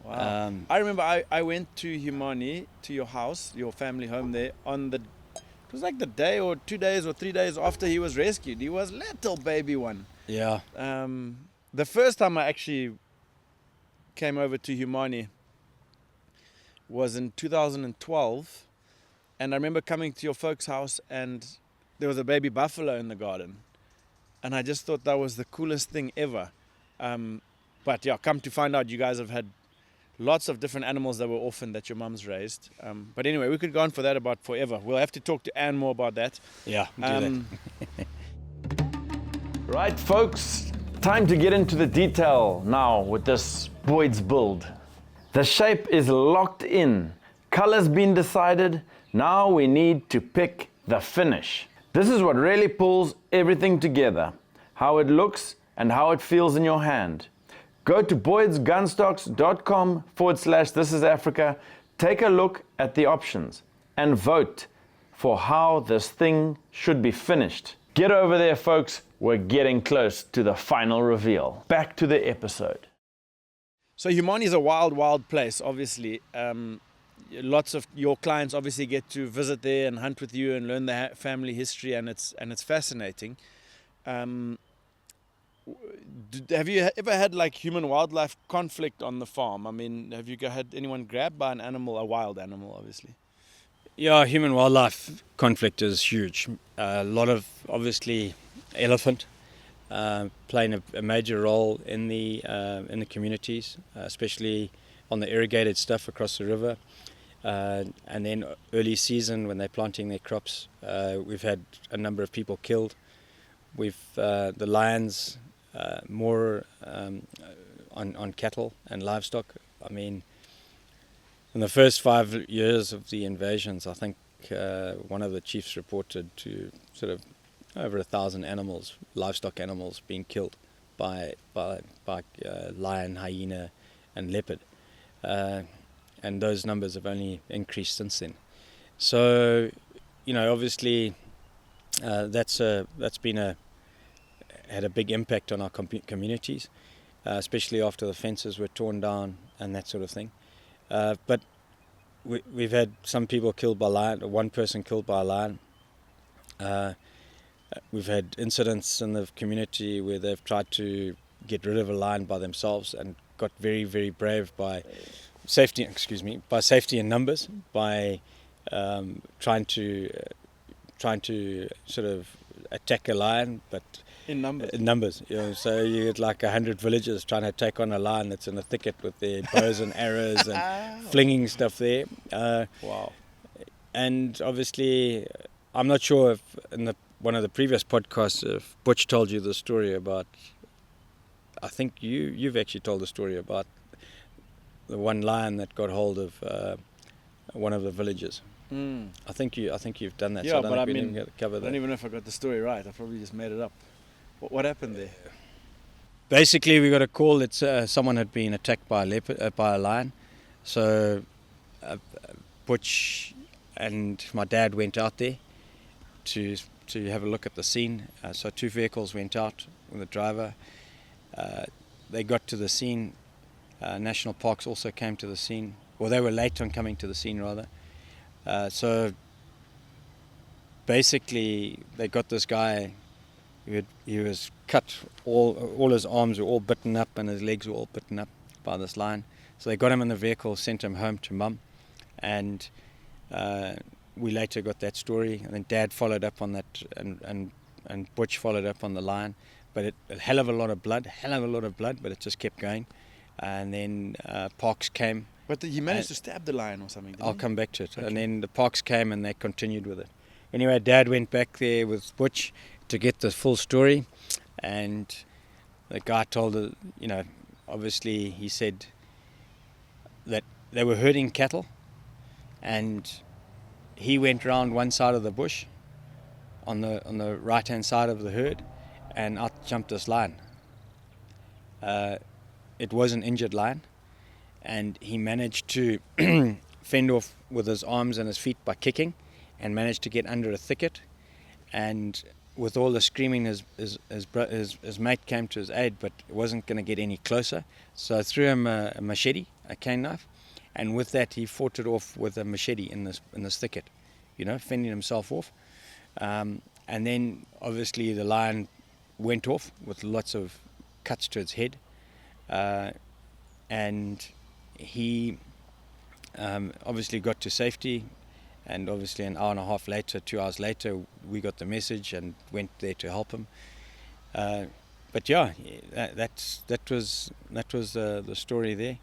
Wow. I remember I went to Humani, to your house, your family home there, it was like the day or 2 days or 3 days after he was rescued. He was little baby one. Yeah. The first time I actually came over to Humani was in 2012, and I remember coming to your folks' house, and there was a baby buffalo in the garden, and I just thought that was the coolest thing ever. But yeah, come to find out, you guys have had lots of different animals that were orphaned that your mum's raised. But anyway, we could go on for that about forever. We'll have to talk to Anne more about that. Yeah, do that. Right, folks, time to get into the detail now with this Boyd's build. The shape is locked in. Color's been decided. Now we need to pick the finish. This is what really pulls everything together. How it looks and how it feels in your hand. Go to boydsgunstocks.com/thisisafrica, take a look at the options, and vote for how this thing should be finished. Get over there, folks. We're getting close to the final reveal. Back to the episode. So Humani is a wild, wild place, obviously. Lots of your clients obviously get to visit there and hunt with you and learn the family history, and it's fascinating. have you ever had like human-wildlife conflict on the farm? I mean, have you had anyone grabbed by an animal, a wild animal, obviously? Yeah, human wildlife conflict is huge. A lot of obviously elephant playing a major role in the communities, especially on the irrigated stuff across the river. And then early season when they're planting their crops, we've had a number of people killed. We've the lions more on cattle and livestock. I mean, in the first 5 years of the invasions, I think one of the chiefs reported to sort of over 1,000 animals, livestock animals, being killed by lion, hyena, and leopard, and those numbers have only increased since then. So, obviously, that's had a big impact on our communities, especially after the fences were torn down and that sort of thing. But we've had some people killed by lion, one person killed by a lion. We've had incidents in the community where they've tried to get rid of a lion by themselves and got very, very brave by safety in numbers, by trying to sort of attack a lion, but in numbers. So you get like 100 villagers trying to take on a lion that's in a thicket with their bows and arrows and flinging stuff there. Wow. And obviously, I'm not sure if in one of the previous podcasts, if Butch told you the story about, I think you've actually told the story about the one lion that got hold of one of the villagers. I think you've done that. Yeah, so I don't but think we didn't get to cover I that. don't even know if I got the story right. I probably just made it up. What happened there? Basically, we got a call that someone had been attacked by a lion. So Butch and my dad went out there to have a look at the scene. So 2 vehicles went out with a driver. They got to the scene. National Parks also came to the scene. Well, they were late on coming to the scene, rather. So basically, they got this guy. He was cut. All his arms were all bitten up, and his legs were all bitten up by this lion. So they got him in the vehicle, sent him home to Mum, and we later got that story. And then Dad followed up on that, and Butch followed up on the lion. But a hell of a lot of blood, but it just kept going. And then Parks came. But he managed to stab the lion or something, didn't I'll he? come back to it. Okay. And then the Parks came and they continued with it. Anyway, Dad went back there with Butch to get the full story. And the guy told her, obviously he said that they were herding cattle. And he went round one side of the bush on the right-hand side of the herd, and out jumped this lion. It was an injured lion, and he managed to fend off with his arms and his feet by kicking, and managed to get under a thicket. And with all the screaming, his mate came to his aid, but wasn't going to get any closer. So I threw him a machete, a cane knife, and with that he fought it off with a machete in this thicket, fending himself off. And then obviously the lion went off with lots of cuts to its head, and he obviously got to safety. And obviously an hour and a half later, 2 hours later, we got the message and went there to help him. But yeah, that was the story there.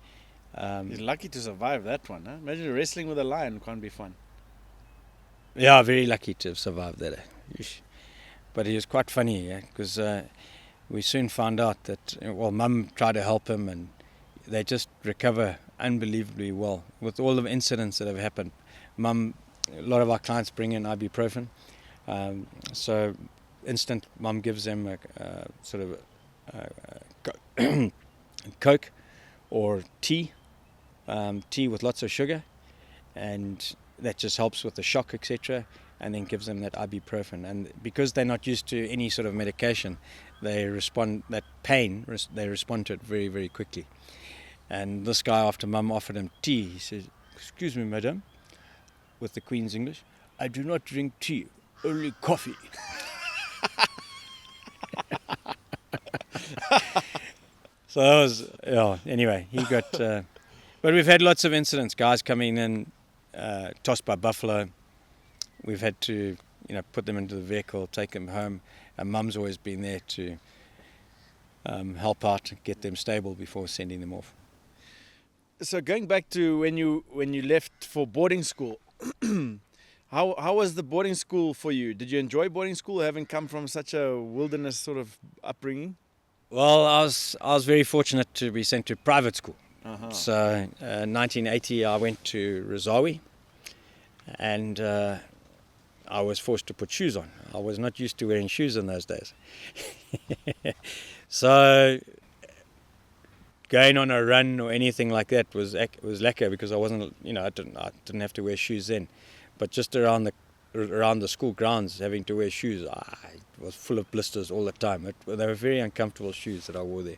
He's lucky to survive that one, huh? Imagine wrestling with a lion can't be fun. Yeah, very lucky to have survived that. But he was quite funny, because we soon found out that, Mum tried to help him, and they just recover unbelievably well with all the incidents that have happened. A lot of our clients bring in ibuprofen, so instant Mum gives them a sort of Coke or tea with lots of sugar, and that just helps with the shock, etc., and then gives them that ibuprofen. And because they're not used to any sort of medication, they respond to it very, very quickly. And this guy, after Mum offered him tea, he says, "Excuse me, madam," with the Queen's English, "I do not drink tea, only coffee." So that was, anyway, he got, but we've had lots of incidents, guys coming in, tossed by buffalo. We've had to, put them into the vehicle, take them home, and Mum's always been there to help out, get them stable before sending them off. So going back to when you left for boarding school, how was the boarding school for you? Did you enjoy boarding school, having come from such a wilderness sort of upbringing? Well, I was very fortunate to be sent to private school. Uh-huh. So, 1980, I went to Rosawi, and I was forced to put shoes on. I was not used to wearing shoes in those days. So, going on a run or anything like that was lekker, because I wasn't, I didn't have to wear shoes then. But just around the school grounds, having to wear shoes, I was full of blisters all the time. They were very uncomfortable shoes that I wore there.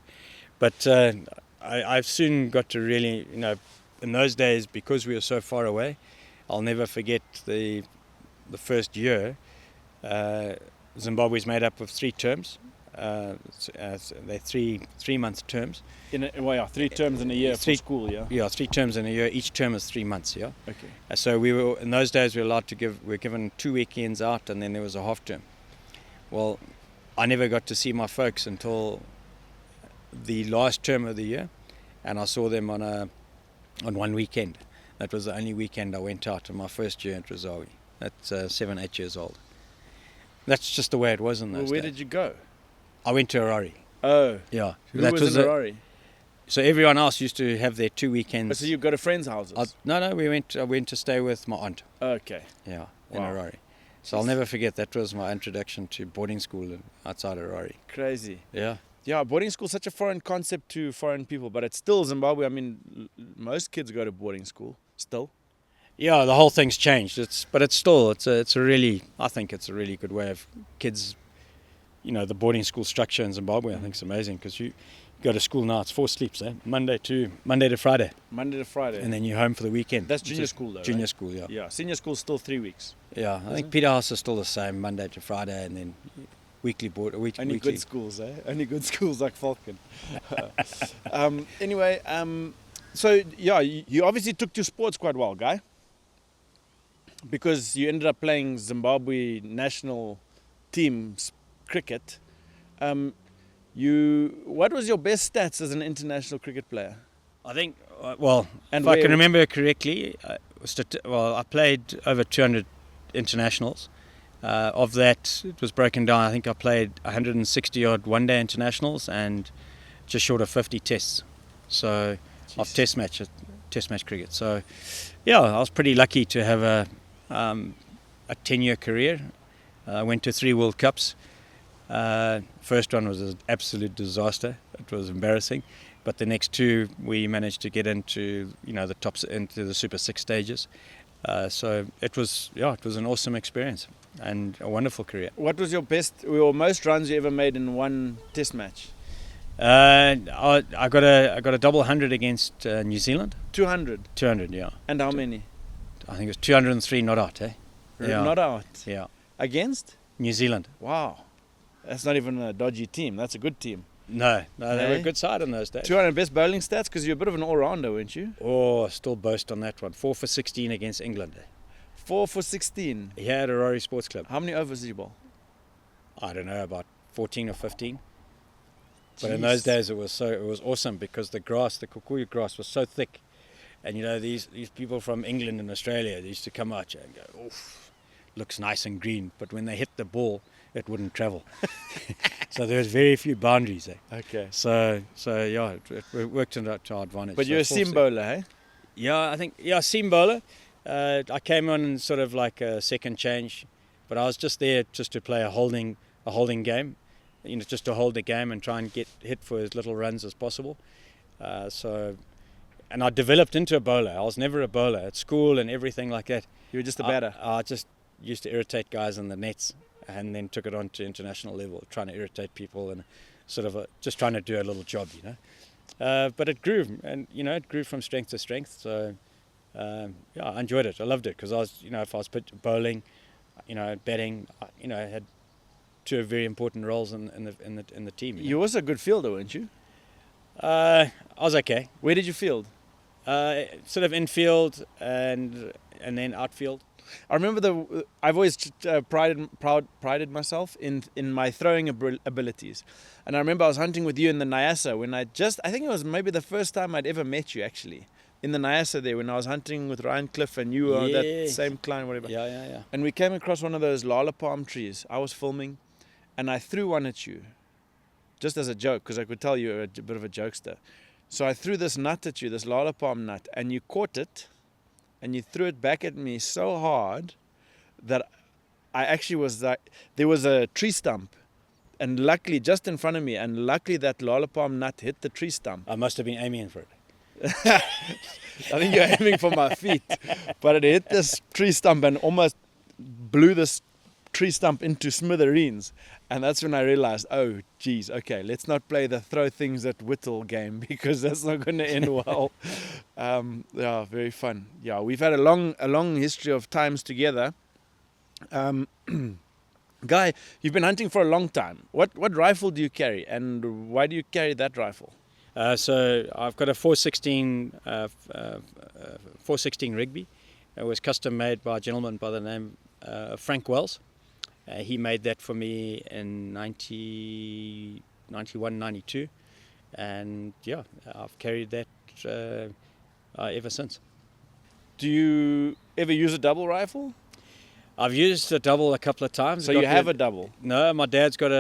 But I soon got to really, in those days, because we were so far away, I'll never forget the first year. Zimbabwe's made up of 3 terms. They're 3-month terms. 3 terms in a year for school, yeah? Yeah, 3 terms in a year. Each term is 3 months, yeah? Okay. So we were, in those days, we were given 2 weekends out, and then there was a half term. Well, I never got to see my folks until the last term of the year, and I saw them on one weekend. That was the only weekend I went out in my first year at Rosawi. That's 7-8 years old. That's just the way it was in those days. Where did you go? I went to Harare. Oh. Yeah. Who was in Harare? So everyone else used to have their 2 weekends. So you go to friends' houses? No, I went to stay with my aunt. Okay. Yeah, in Harare. So I'll never forget, that was my introduction to boarding school outside Harare. Crazy. Yeah. Yeah, boarding school is such a foreign concept to foreign people, but it's still Zimbabwe. I mean, most kids go to boarding school still. Yeah, the whole thing's changed. But it's still, I think it's a really good way of kids. The boarding school structure in Zimbabwe, I think, is amazing, because you go to school now, it's 4 sleeps, Monday to Friday. Monday to Friday. And then you're home for the weekend. That's junior school, though. Junior right? school, yeah. Yeah, senior school is still 3 weeks. Yeah, I think Peterhouse is still the same, Monday to Friday, and then weekly board. Only good schools, Only good schools like Falcon. Anyway, so yeah, you obviously took to sports quite well, Guy, because you ended up playing Zimbabwe national team's cricket. What was your best stats as an international cricket player? I think, if I can remember correctly, I played over 200 internationals. Of that, it was broken down. I think I played 160 odd one-day internationals and just short of 50 tests. So, of test match cricket. So, yeah, I was pretty lucky to have a 10-year career. I went to 3 World Cups. First one was an absolute disaster. It was embarrassing, but the next 2 we managed to get into the tops, into the Super 6 stages. So it was an awesome experience and a wonderful career. What was your most runs you ever made in one test match? I got a double 100 against New Zealand. 200. 200, yeah. And how many? I think it was 203 not out, Yeah. Not out. Yeah. Against New Zealand. Wow. That's not even a dodgy team. That's a good team. No, they were a good side in those days. 200 best bowling stats, because you're a bit of an all-rounder, weren't you? Oh, I still boast on that one. 4 for 16 against England. 4 for 16? Here at Harare Sports Club. How many overs did you bowl? I don't know, about 14 or 15. But in those days it was awesome, because the Kikuyu grass was so thick. And these people from England and Australia, they used to come out and go, oof, looks nice and green. But when they hit the ball, it wouldn't travel. So there was very few boundaries. Okay. So yeah, it worked to our advantage. But you're a seam bowler, hey? Yeah, seam bowler. I came on sort of like a second change, but I was just there just to play a holding game, just to hold the game and try and get hit for as little runs as possible. And I developed into a bowler. I was never a bowler at school and everything like that. You were just a batter. I just used to irritate guys in the nets, and then took it on to international level, trying to irritate people and sort of just trying to do a little job, But it grew, and it grew from strength to strength. So I enjoyed it. I loved it, because I was, if I was bowling, batting, I had to have very important roles in the team. You was a good fielder, weren't you? I was okay. Where did you field? Sort of infield and then outfield. I remember I've always prided myself in my throwing abilities, and I remember I was hunting with you in the Nyasa when I think it was maybe the first time I'd ever met you actually in the Nyasa there when I was hunting with Ryan Cliff and you were that same client whatever. Yeah. And we came across one of those lala palm trees. I was filming, and I threw one at you, just as a joke because I could tell you were a bit of a jokester. So I threw this nut at you, this lala palm nut, and you caught it. And you threw it back at me so hard that I actually was like, there was a tree stump, and luckily just in front of me, and luckily that lollipalm nut hit the tree stump. I must have been aiming for it. I think you're aiming for my feet, but it hit this tree stump and almost blew this tree stump into smithereens. And that's when I realized, oh, geez, okay, let's not play the throw things at Whittall game because that's not going to end well. Yeah, very fun. Yeah, we've had a long history of times together. Guy, you've been hunting for a long time. What rifle do you carry, and why do you carry that rifle? So I've got a 416 Rigby. It was custom made by a gentleman by the name of Frank Wells. He made that for me in 91, 92. And yeah, I've carried that ever since. Do you ever use a double rifle? I've used a double a couple of times. So you have a double? No, my dad's got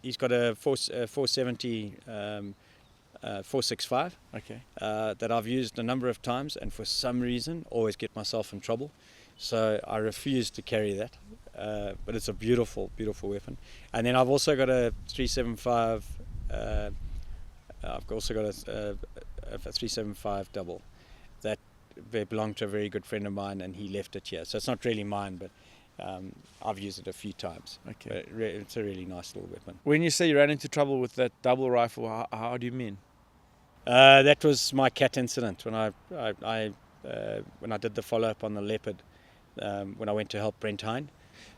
he's got a 470 465 okay. that I've used a number of times, and for some reason always get myself in trouble. So I refuse to carry that, but it's a beautiful, beautiful weapon. And then I've also got a 375. I've also got a 375 double that belonged to a very good friend of mine, and he left it here. So it's not really mine, but I've used it a few times. Okay. But it's a really nice little weapon. When you say you ran into trouble with that double rifle, how do you mean? That was my cat incident when I did the follow up on the leopard. When I went to help Brent Hine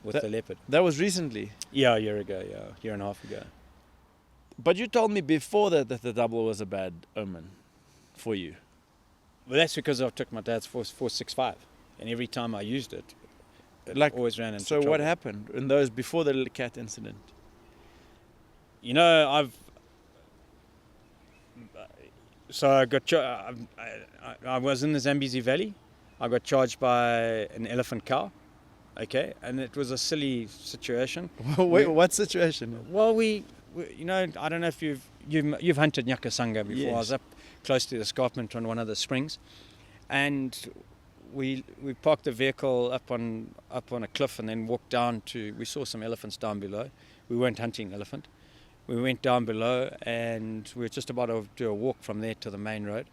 with the leopard. That was recently? Yeah, a year and a half ago. But you told me before that the double was a bad omen for you. Well, that's because I took my dad's 465, and every time I used it, always ran into trouble. So what happened in those before the cat incident? You know, I got I was in the Zambezi Valley. I got charged by an elephant cow, okay, and it was a silly situation. Wait, what situation? Well, we you know, I don't know if you've hunted Nyakasanga before. Yes. I was up close to the escarpment on one of the springs, and we parked the vehicle up on a cliff and then walked down to. We saw some elephants down below. We weren't hunting elephant. We went down below and we were just about to do a walk from there to the main road,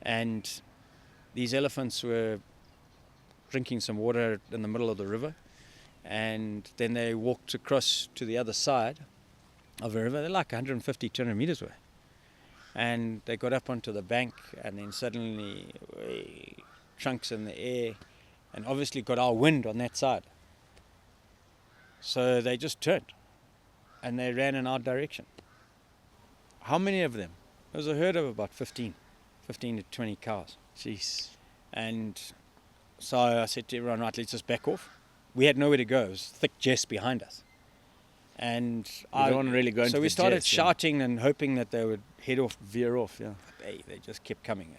and these elephants were drinking some water in the middle of the river, and then they walked across to the other side of the river. They're like 150, 200 meters away. And they got up onto the bank, and then suddenly chunks in the air, and obviously got our wind on that side. So they just turned, and they ran in our direction. How many of them? There was a herd of about 15 to 20 cows. Jeez. And so I said to everyone, right, let's just back off. We had nowhere to go. It was thick jess behind us. And I don't want to really go into so we the started jess, shouting and hoping that they would head off. Veer off, yeah. They just kept coming.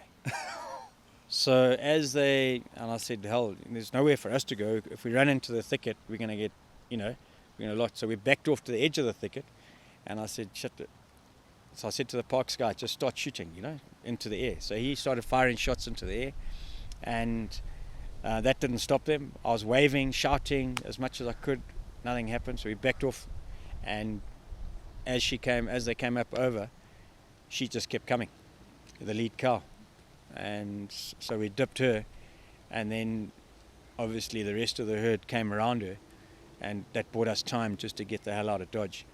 So as and I said, hell, there's nowhere for us to go. If we run into the thicket, we're going to get, we're going to lost. So we backed off to the edge of the thicket, and I said, shit. So I said to the parks guy, just start shooting, into the air. So he started firing shots into the air, and that didn't stop them. I was waving, shouting as much as I could. Nothing happened. So we backed off, and as they came up over, she just kept coming, the lead cow. And so we dipped her, and then obviously the rest of the herd came around her, and that bought us time just to get the hell out of Dodge.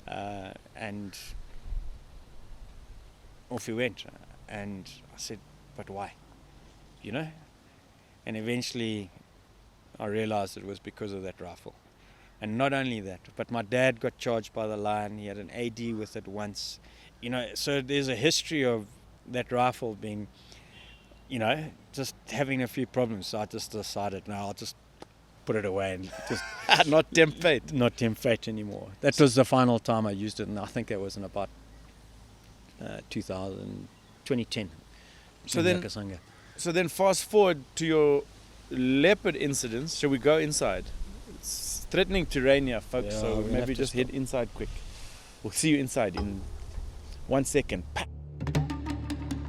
And off we went. And I said, but why? And eventually I realized it was because of that rifle. And not only that, but my dad got charged by the lion. He had an AD with it once. So there's a history of that rifle being, just having a few problems. So I just decided, no, I'll just put it away and just Not tempt fate. not tempt fate anymore. That was the final time I used it, and I think that was in about 2010. So in then, Nakasanga. so then fast forward to your leopard incidents. Shall we go inside? It's threatening terrain here, folks, Yeah, so we'll have maybe to just head stop. inside quick. We'll see you inside in 1 second. Pa-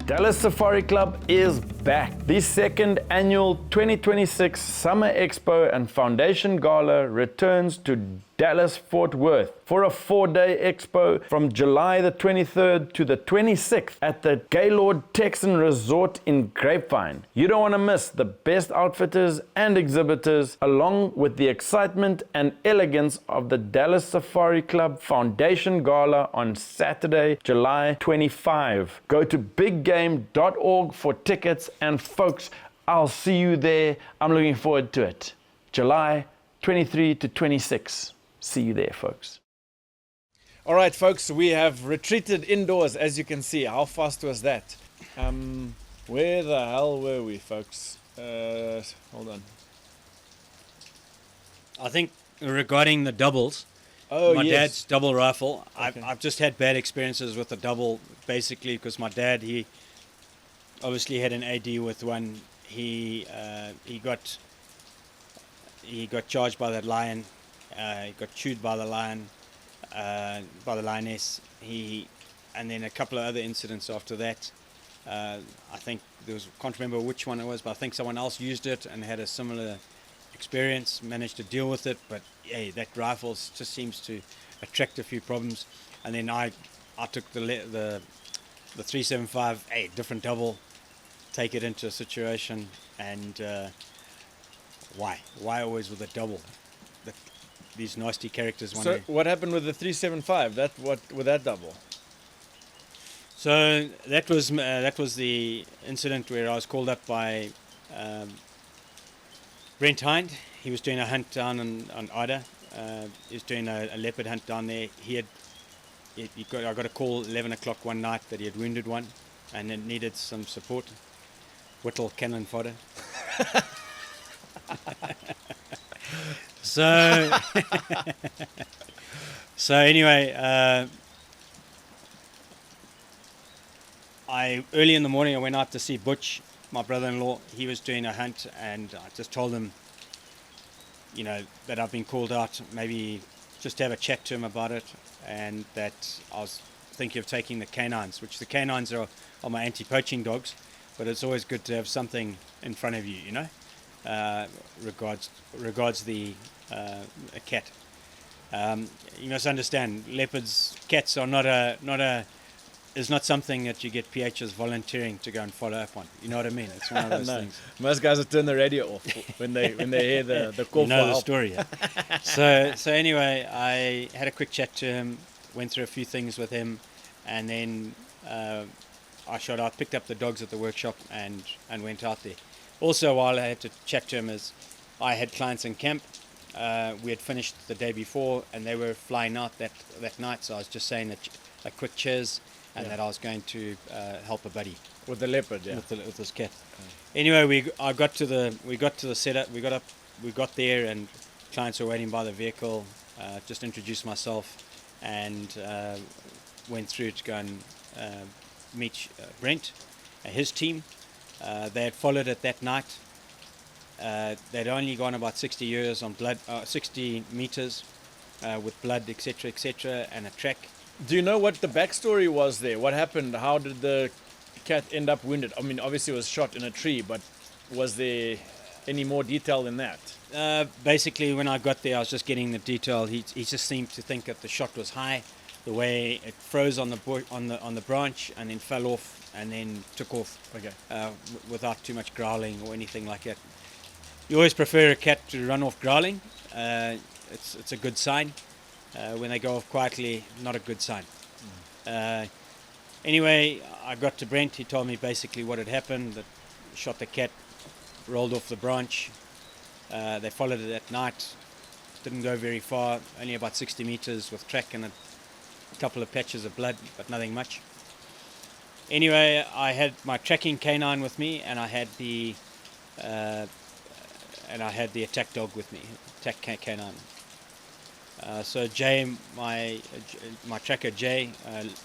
Dallas Safari Club is back. The second annual 2026 Summer Expo and Foundation Gala returns to Dallas Fort Worth for a 4-day expo from July the 23rd to the 26th at the Gaylord Texan Resort in Grapevine. You don't want to miss the best outfitters and exhibitors, along with the excitement and elegance of the Dallas Safari Club Foundation Gala on Saturday, July 25. Go to biggame.org for tickets, and folks, I'll see you there. I'm looking forward to it. July 23 to 26. See you there, folks. All right, folks, we have retreated indoors, as you can see. How fast was that? Where the hell were we, folks? Hold on. I think regarding the doubles, Oh, my yes. dad's double rifle, Okay. I've just had bad experiences with the double, basically, because my dad, he obviously had an AD with one. He got charged by that lion. He got chewed by the lion, by the lioness. And then a couple of other incidents after that. I think can't remember which one it was, but I think someone else used it and had a similar experience, managed to deal with it. But yeah, that rifle just seems to attract a few problems. And then I took the 375, different double, take it into a situation, and why always with a double? These nasty characters. So what happened with the 375? With that double? So that was the incident where I was called up by Brent Hind. He was doing a hunt down on Ida. He was doing a leopard hunt down there. I got a call 11 o'clock one night that he had wounded one and it needed some support. Whittall cannon fodder. So anyway, early in the morning I went out to see Butch, my brother-in-law. He was doing a hunt, and I just told him, that I've been called out, maybe just have a chat to him about it, and that I was thinking of taking the canines, which the canines are my anti-poaching dogs, but it's always good to have something in front of you, regards the a cat. You must understand, cats are is not something that you get PHs volunteering to go and follow up on. You know what I mean? It's one of those things. Most guys will turn the radio off when they hear the call You know for the help. story. Yeah? So anyway, I had a quick chat to him, went through a few things with him, and then I shot out, picked up the dogs at the workshop, and went out there. Also, while I had to chat to him, is I had clients in camp. We had finished the day before, and they were flying out that night. So I was just saying a quick cheers, and that I was going to help a buddy With the leopard, yeah. with this cat. Anyway, we got to the setup. We got there, and clients were waiting by the vehicle. Just introduced myself, and went through to go and meet Brent and his team. They had followed it that night. They'd only gone about 60 years on blood, 60 meters with blood, etc., and a track. Do you know what the backstory was there? What happened? How did the cat end up wounded? I mean, obviously it was shot in a tree, but was there any more detail than that? Basically, when I got there, I was just getting the detail. He just seemed to think that the shot was high, the way it froze on the branch and then fell off and then took off. Okay. Without too much growling or anything like that. You always prefer a cat to run off growling. It's a good sign. When they go off quietly, not a good sign. Anyway, I got to Brent. He told me basically what had happened. That shot the cat, rolled off the branch. They followed it at night. didn't go very far, only about 60 meters with track and a couple of patches of blood, but nothing much. Anyway, I had my tracking canine with me, and I had the attack dog with me, attack canine. So Jay, my tracker Jay,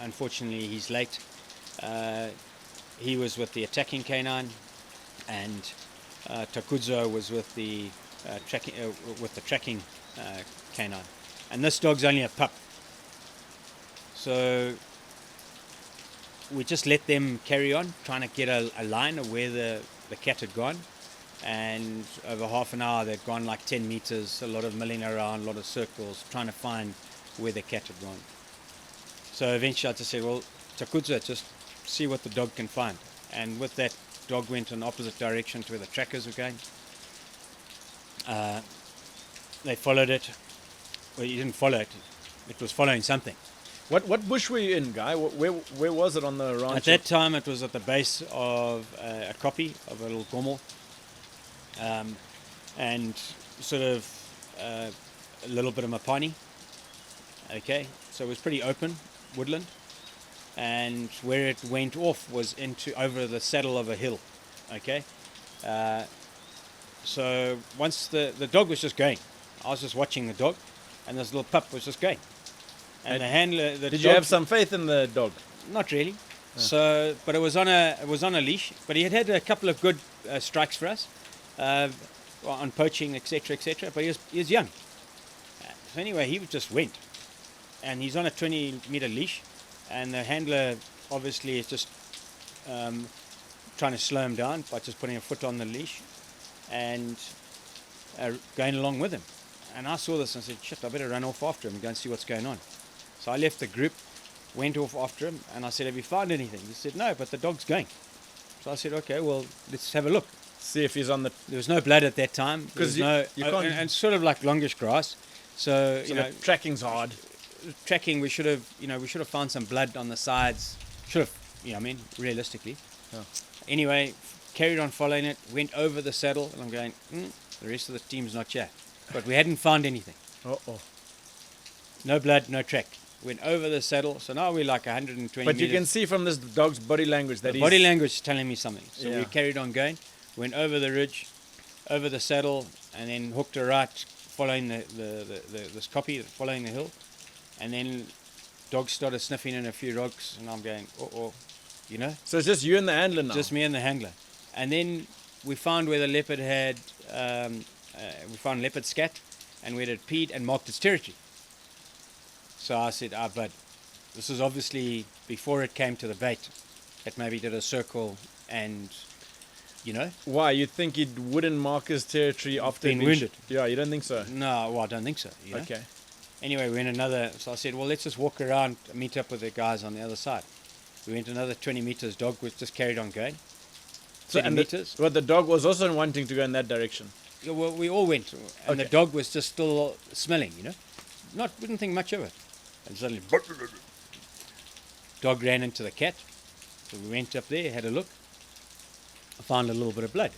unfortunately he's late. He was with the attacking canine, and Takudzo was with the tracking canine. And this dog's only a pup, so we just let them carry on, trying to get a line of where the cat had gone. And over half an hour they'd gone like 10 meters, a lot of milling around, a lot of circles, trying to find where the cat had gone. So eventually I just said, well, Takudzo, just see what the dog can find. And with that, dog went in the opposite direction to where the trackers were going. They followed it. Well, you didn't follow it. It was following something. What bush were you in, Guy? Where was it on the ranch? At that time, it was at the base of a kopje of a little gommel, and sort of a little bit of mapani. Okay, so it was pretty open woodland, and where it went off was over the saddle of a hill. Okay, so once the dog was just going, I was just watching the dog, and this little pup was just going. And the handler. Did you have some faith in the dog? Not really. So, but it was on a leash. But he had a couple of good strikes for us, on poaching, etc., etc. But he was young. So anyway, he just went, and he's on a 20-meter leash, and the handler obviously is just trying to slow him down by just putting a foot on the leash and going along with him. And I saw this and said, shit, I better run off after him and go and see what's going on. So I left the group, went off after him, and I said, have you found anything? He said, no, but the dog's going. So I said, okay, well, let's have a look. See if he's on the... There was no blood at that time. Because you can't... And sort of like longish grass. So tracking's hard. Tracking, we should have found some blood on the sides. Should have, realistically. Yeah. Anyway, carried on following it, went over the saddle, and I'm going, the rest of the team's not here. But we hadn't found anything. Uh-oh. No blood, no track. Went over the saddle, so now we're like 120 But meters. you can see from this dog's body language that the body language is telling me something. So Yeah. we carried on going, went over the ridge, over the saddle, and then hooked a right, following this kopje, following the hill, and then dogs started sniffing in a few rocks, and I'm going, So it's just you and the handler now? Just me and the handler. And then we found where the leopard had, we found leopard scat, and where it had peed and marked its territory. So I said, bud, this is obviously before it came to the bait. It maybe did a circle and, Why? You think he wouldn't mark his territory after being wounded? Yeah, you don't think so? No, well, I don't think so. Okay. Anyway, we went so I said, well, let's just walk around, meet up with the guys on the other side. We went another 20 meters, dog was just carried on going. 20 meters. But the dog was also wanting to go in that direction? Yeah, well, we all went, and the dog was just still smelling, wouldn't think much of it. And suddenly, dog ran into the cat. So we went up there, had a look. I found a little bit of blood.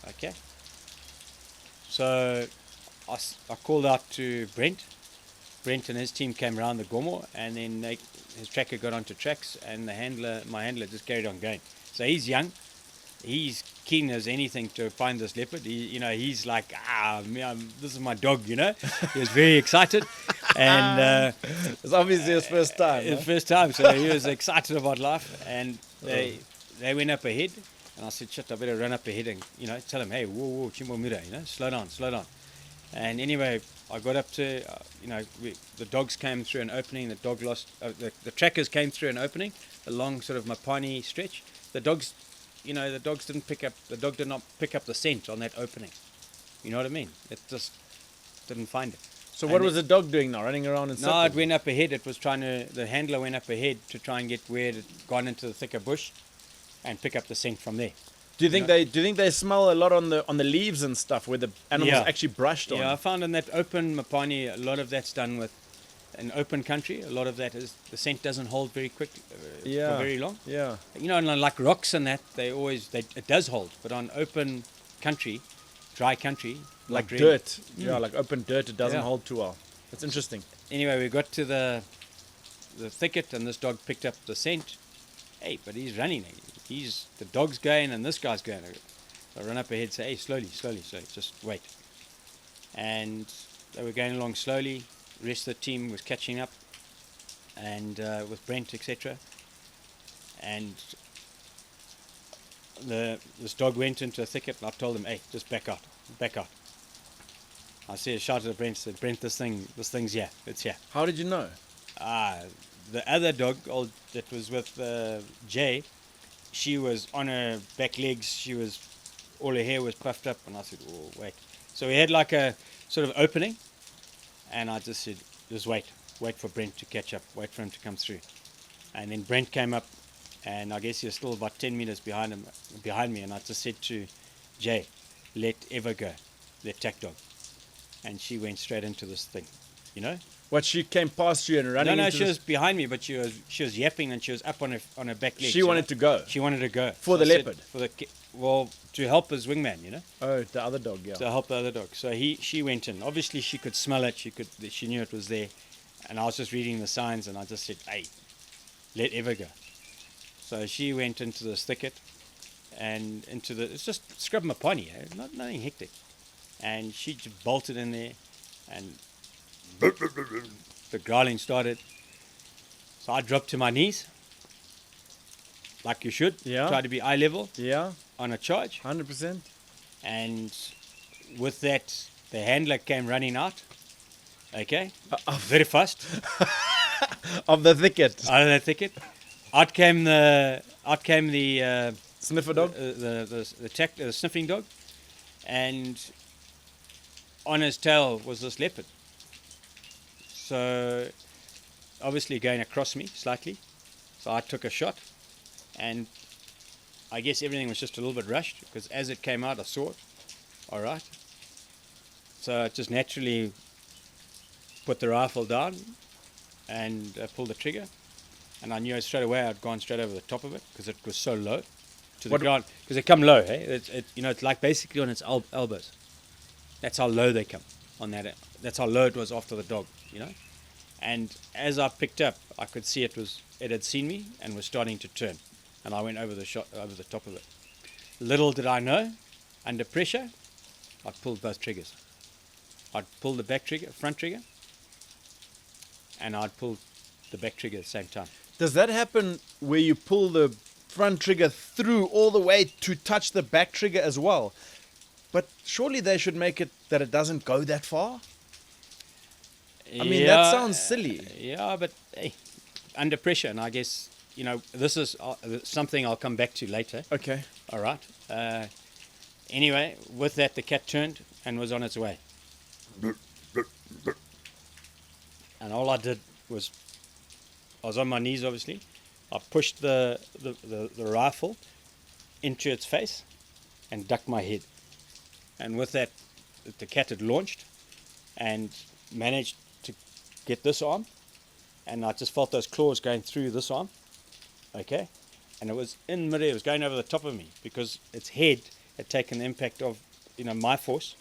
Okay. So I called out to Brent. Brent and his team came around the gomo, and then his tracker got onto tracks, and my handler just carried on going. So he's young. He's keen as anything to find this leopard. He's like, this is my dog, He was very excited. And it's obviously his first time. His first time, so he was excited about life. And they went up ahead, and I said, shit, I better run up ahead and, tell him, hey, whoa, chimbo mira, slow down. And anyway, I got up to, the dogs came through an opening. The trackers came through an opening, a long sort of mapani stretch. The dog did not pick up the scent on that opening. You know what I mean? It just didn't find it. So what was the dog doing now? Running around in circles? No, it went up ahead. The handler went up ahead to try and get where it had gone into the thicker bush and pick up the scent from there. Do you think they smell a lot on the leaves and stuff where the animals actually brushed on? Yeah, I found in that open mapani, a lot of that's done with an open country. A lot of that is the scent doesn't hold very quick for very long. Yeah. And like rocks and that, it does hold, but on open country, dry country. Like not really. dirt. Yeah, like open dirt. It doesn't Yeah. hold too well. That's interesting. Anyway, we got to the thicket, and this dog picked up the scent. Hey, but he's running. The dog's going, and this guy's going. So I run up ahead, say, hey, slowly, just wait. And they were going along slowly. The rest of the team was catching up, and with Brent, etc. And this dog went into a thicket, and I told him, hey, just back out. I shouted at Brent, said, Brent, this thing's here, it's here. How did you know? The other dog, that was with Jay, she was on her back legs, all her hair was puffed up, and I said, oh, wait. So we had like a sort of opening, and I just said, just wait for Brent to catch up, wait for him to come through. And then Brent came up, and I guess he was still about 10 meters behind me, and I just said to Jay, let Eva go, the attack dog. And she went straight into this thing, you know? What, she came past you and running No, into she was behind me, but she was yapping, and she was up on her back legs. She wanted to go. She wanted to go. For the leopard? To help his wingman, you know? Oh, the other dog, yeah. To help the other dog. So she went in. Obviously, she could smell it. She knew it was there. And I was just reading the signs, and I just said, hey, let Eva go. So she went into this thicket, and it's just scrub mapani, nothing hectic. And she just bolted in there, and the growling started. So I dropped to my knees, like you should. Yeah. Try to be eye level. Yeah. On a charge. 100%. And with that, the handler came running out. Okay. Very fast. Of the thicket. Out of the thicket. Out came the Sniffer dog? the sniffing dog, and on his tail was this leopard. So obviously going across me slightly. So I took a shot, and I guess everything was just a little bit rushed, because as it came out I saw it. All right. So I just naturally put the rifle down and pulled the trigger. And I knew straight away I'd gone straight over the top of it, because it was so low to the ground. Because they come low, hey? It's like basically on its elbows. That's how low they come on that. That's how low it was after the dog, you know. And as I picked up, I could see it had seen me and was starting to turn. And I went over the top of it. Little did I know, under pressure, I pulled both triggers. I'd pull the front trigger, and I'd pull the back trigger at the same time. Does that happen where you pull the front trigger through all the way to touch the back trigger as well? But surely they should make it that it doesn't go that far? I mean, that sounds silly. Yeah, but hey, under pressure, and I guess, this is something I'll come back to later. Okay. All right. Anyway, with that, the cat turned and was on its way. And all I did was, I was on my knees, obviously. I pushed the rifle into its face and ducked my head. And with that, the cat had launched and managed to get this arm. And I just felt those claws going through this arm. Okay? And it was in midair. It was going over the top of me, because its head had taken the impact of, my force.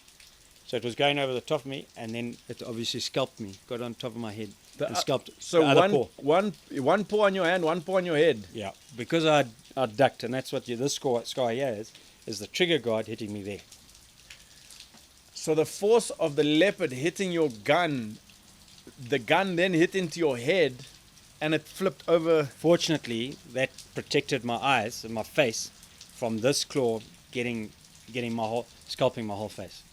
So it was going over the top of me, and then it obviously scalped me, got on top of my head, and scalped So the other paw. one paw on your hand, one paw on your head. Yeah, because I ducked, and that's what this scar here is the trigger guard hitting me there. So the force of the leopard hitting your gun, the gun then hit into your head, and it flipped over. Fortunately, that protected my eyes and my face from this claw getting scalping my whole face.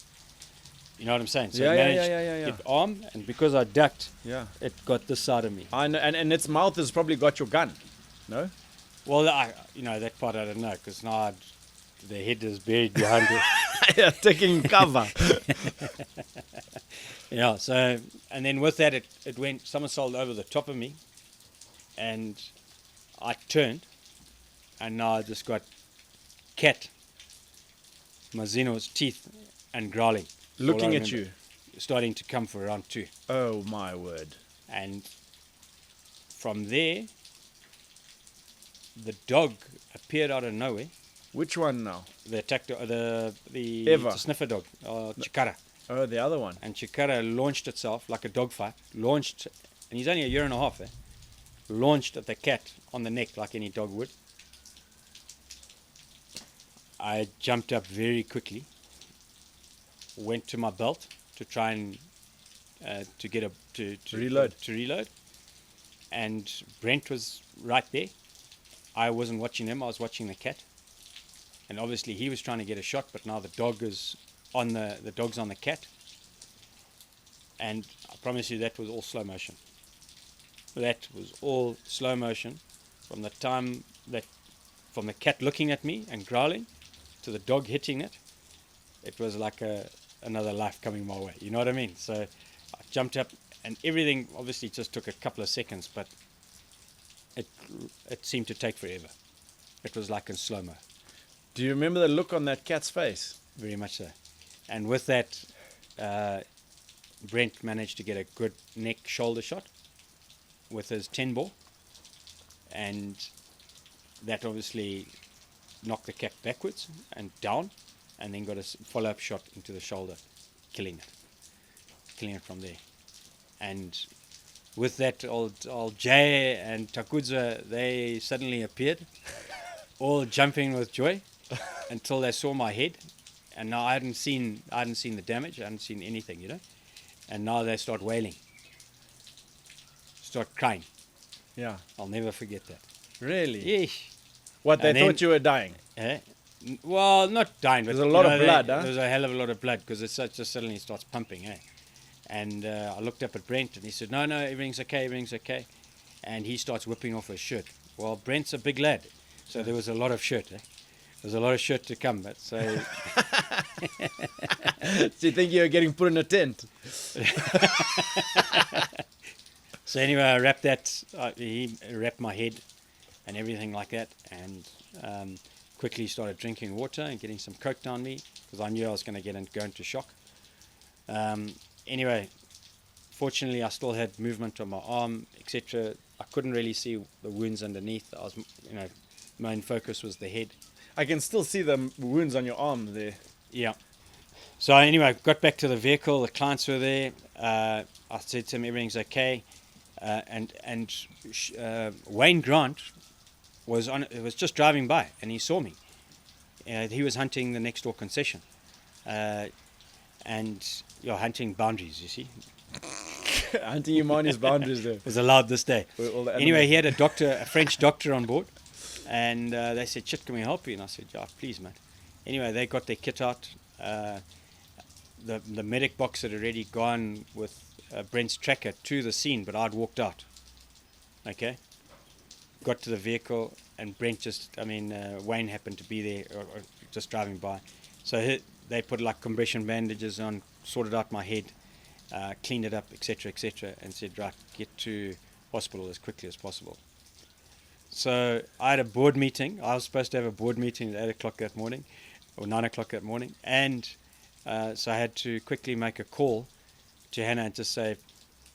You know what I'm saying? So it managed to get arm, and because I ducked, it got this side of me. I know, and its mouth has probably got your gun, no? Well, that part I don't know, because now the head is buried behind it. Yeah, taking cover. Yeah, so, and then with that, it went somersault over the top of me, and I turned, and now I just got cat, Mazino's teeth, and growling. Looking at you. Starting to come for round 2. Oh, my word. And from there, the dog appeared out of nowhere Which one now? The attack the Eva. sniffer dog, Chikara. Oh, the other one. And Chikara launched itself like a dogfight. Launched, and he's only a year and a half. Launched at the cat on the neck like any dog would. I jumped up very quickly. Went to my belt to try and to get to reload. And Brent was right there. I wasn't watching him. I was watching the cat. And obviously he was trying to get a shot, but now the dog is on the dog's on the cat. And I promise you that was all slow motion. That was all slow motion from the time from the cat looking at me and growling to the dog hitting it. It was like another life coming my way. You know what I mean? So I jumped up and everything obviously just took a couple of seconds, but it seemed to take forever. It was like in slow-mo. Do you remember the look on that cat's face? Very much so. And with that, Brent managed to get a good neck shoulder shot with his 10 bore, and that obviously knocked the cat backwards and down, and then got a follow-up shot into the shoulder, killing it from there. And with that, old Jay and Takudza, they suddenly appeared, all jumping with joy, until they saw my head. And now I hadn't seen the damage, I hadn't seen anything, you know. And now they start wailing, start crying. Yeah. I'll never forget that. Really? Yeesh. What, they thought you were dying? Well, not dying, but there's a lot of blood, huh? There's a hell of a lot of blood because it just suddenly starts pumping, And I looked up at Brent and he said, no, everything's okay. And he starts whipping off his shirt. Well, Brent's a big lad, so there was a lot of shirt. There's a lot of shirt to come, but so... So you think you were getting put in a tent? So anyway, I wrapped that, he wrapped my head and everything like that, and quickly started drinking water and getting some coke down me, because I knew I was going to go into shock. Anyway, fortunately I still had movement on my arm, etc. I couldn't really see the wounds underneath. My main focus was the head. I can still see the wounds on your arm there. Yeah. So anyway, got back to the vehicle. The clients were there. I said to him, everything's okay. And Wayne Grant was just driving by, and he saw me. He was hunting the next door concession, and hunting boundaries. You see, hunting Imani's boundaries there was allowed this day. Anyway, he had a French doctor on board. And they said, "Chit, can we help you?" And I said, "Yeah, please, mate." Anyway, they got their kit out. The medic box had already gone with Brent's tracker to the scene, but I'd walked out. Okay. Got to the vehicle, and Brent Wayne happened to be there, or just driving by. So they put like compression bandages on, sorted out my head, cleaned it up, etc., and said, "Right, get to hospital as quickly as possible." So I had a board meeting. I was supposed to have a board meeting at 8 o'clock that morning, or 9 o'clock that morning. And so I had to quickly make a call to Hannah and just say,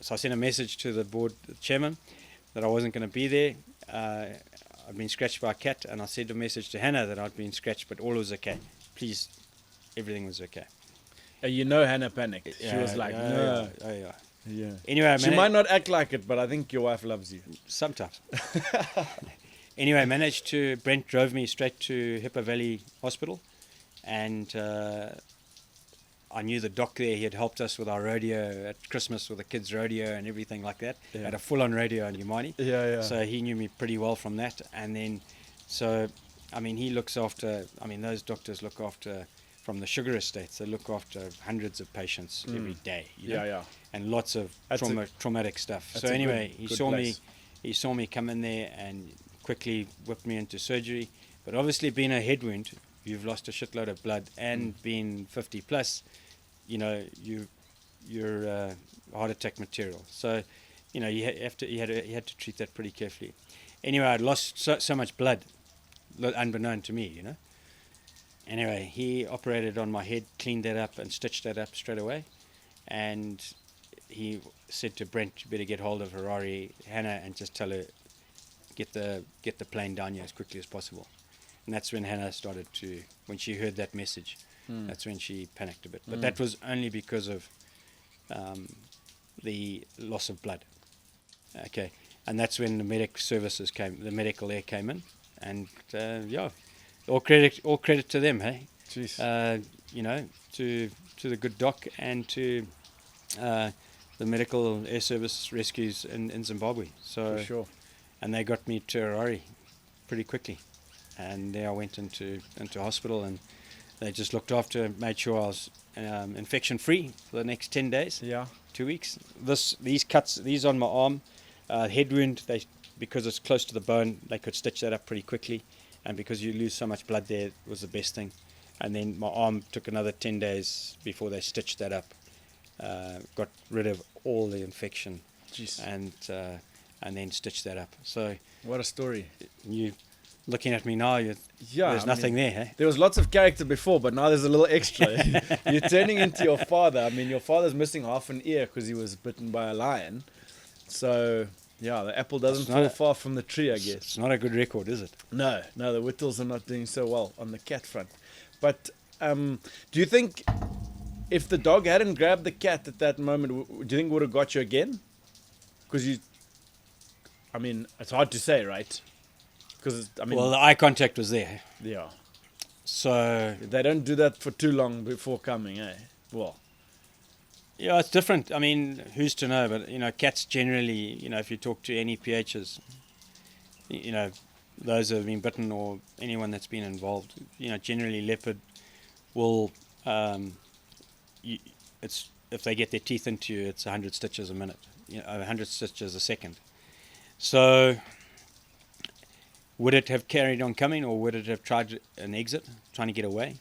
so I sent a message to the board chairman that I wasn't going to be there. I'd been scratched by a cat, and I sent a message to Hannah that I'd been scratched, but all was okay. Please, everything was okay. Hannah panicked. She was like, no. Yeah. Anyway, she might not act like it, but I think your wife loves you. Sometimes. Anyway, Brent drove me straight to Hippo Valley Hospital, and I knew the doc there. He had helped us with our rodeo at Christmas, with the kids' rodeo and everything like that. Yeah. Had a full-on rodeo in Umani. Yeah. So he knew me pretty well from that. And then, he looks after, those doctors look after, from the sugar estates, they look after hundreds of patients every day. You know? Yeah. And lots of traumatic stuff. So anyway, he saw me come in there and quickly whipped me into surgery. But obviously, being a head wound, you've lost a shitload of blood, and being 50 plus, you're heart attack material. So, he had to treat that pretty carefully. Anyway, I'd lost so much blood, unbeknown to me, Anyway, he operated on my head, cleaned that up, and stitched that up straight away. And he said to Brent, "You better get hold of Hannah, and just tell her get the plane down here as quickly as possible." And that's when Hannah started to, when she heard that message, that's when she panicked a bit. But Mm. that was only because of the loss of blood. Okay, and that's when the the medical air came in, and all credit to them, hey. Jeez. You know, to the good doc and to the medical air service rescues in Zimbabwe. So, For sure. and they got me to Harare pretty quickly, and there I went into hospital, and they just looked after, made sure I was infection free for the next 10 days. Yeah. 2 weeks. These cuts, these on my arm, head wound, because it's close to the bone, they could stitch that up pretty quickly, and because you lose so much blood there, it was the best thing. And then my arm took another 10 days before they stitched that up, got rid of all the infection. Jeez. And then stitched that up. So What a story. you looking at me now, Yeah. there's nothing there, hey? There was lots of character before, but now there's a little extra. You're turning into your father. I mean, your father's missing half an ear because he was bitten by a lion. So, yeah, the apple doesn't fall far from the tree, I guess. It's not a good record, is it? No, the Whittles are not doing so well on the cat front. But do you think if the dog hadn't grabbed the cat at that moment, do you think it would have got you again? Because it's hard to say, right? Because Well, the eye contact was there. yeah, So, they don't do that for too long before coming, eh? Well, yeah, it's different. I mean, who's to know? But, cats generally, if you talk to any PHs, those who have been bitten or anyone that's been involved, generally leopard will, if they get their teeth into you, it's 100 stitches a minute, 100 stitches a second. So, would it have carried on coming, or would it have tried an exit, trying to get away?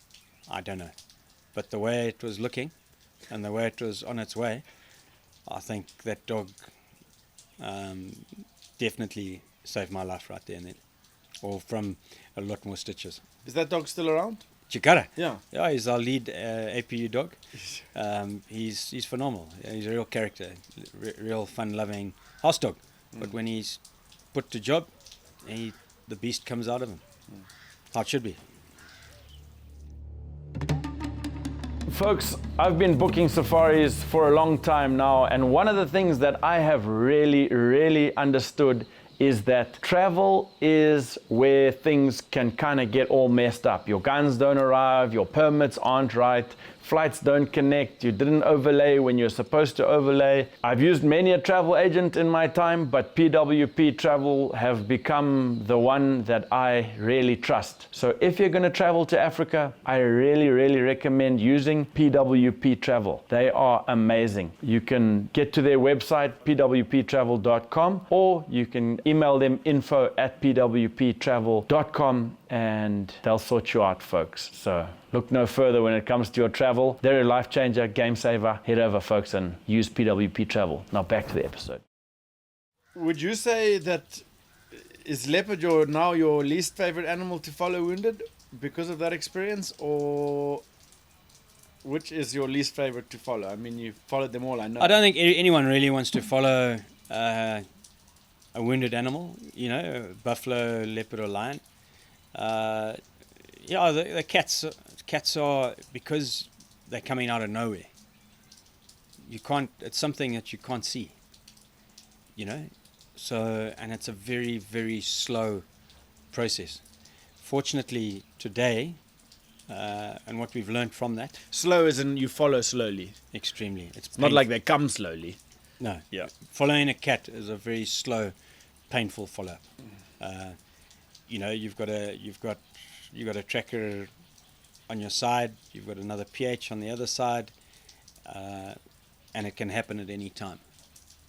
I don't know. But the way it was looking, and the way it was on its way, I think that dog definitely saved my life right there and then, or from a lot more stitches. is that dog still around? Chikara. Yeah. Yeah, he's our lead APU dog. He's phenomenal. He's a real character, real fun-loving house dog. But when he's put to job, the beast comes out of him. How it should be. Folks, I've been booking safaris for a long time now, and one of the things that I have really, really understood is that travel is where things can kind of get all messed up. Your guns don't arrive, your permits aren't right, flights don't connect, you didn't overlay when you're supposed to overlay. I've used many a travel agent in my time, but PWP Travel have become the one that I really trust. So if you're going to travel to Africa, I really, really recommend using PWP Travel. They are amazing. You can get to their website, pwptravel.com, or you can email them info@pwptravel.com, and they'll sort you out, folks. So look no further when it comes to your travel. They're a life changer, game saver. Head over, folks, and use PWP Travel. Now back to the episode. Would you say that is leopard now your least favorite animal to follow wounded because of that experience, or which is your least favorite to follow? I mean, you've followed them all, I know. I don't think anyone really wants to follow a wounded animal, a buffalo, leopard, or lion. The cats are, because they're coming out of nowhere. It's something that you can't see, So, and it's a very, very slow process. Fortunately, today, and what we've learned from that. Slow as in you follow slowly. Extremely. It's not like they come slowly. No. Yeah. Following a cat is a very slow, painful follow-up. You've got a tracker on your side, you've got another PH on the other side, and it can happen at any time.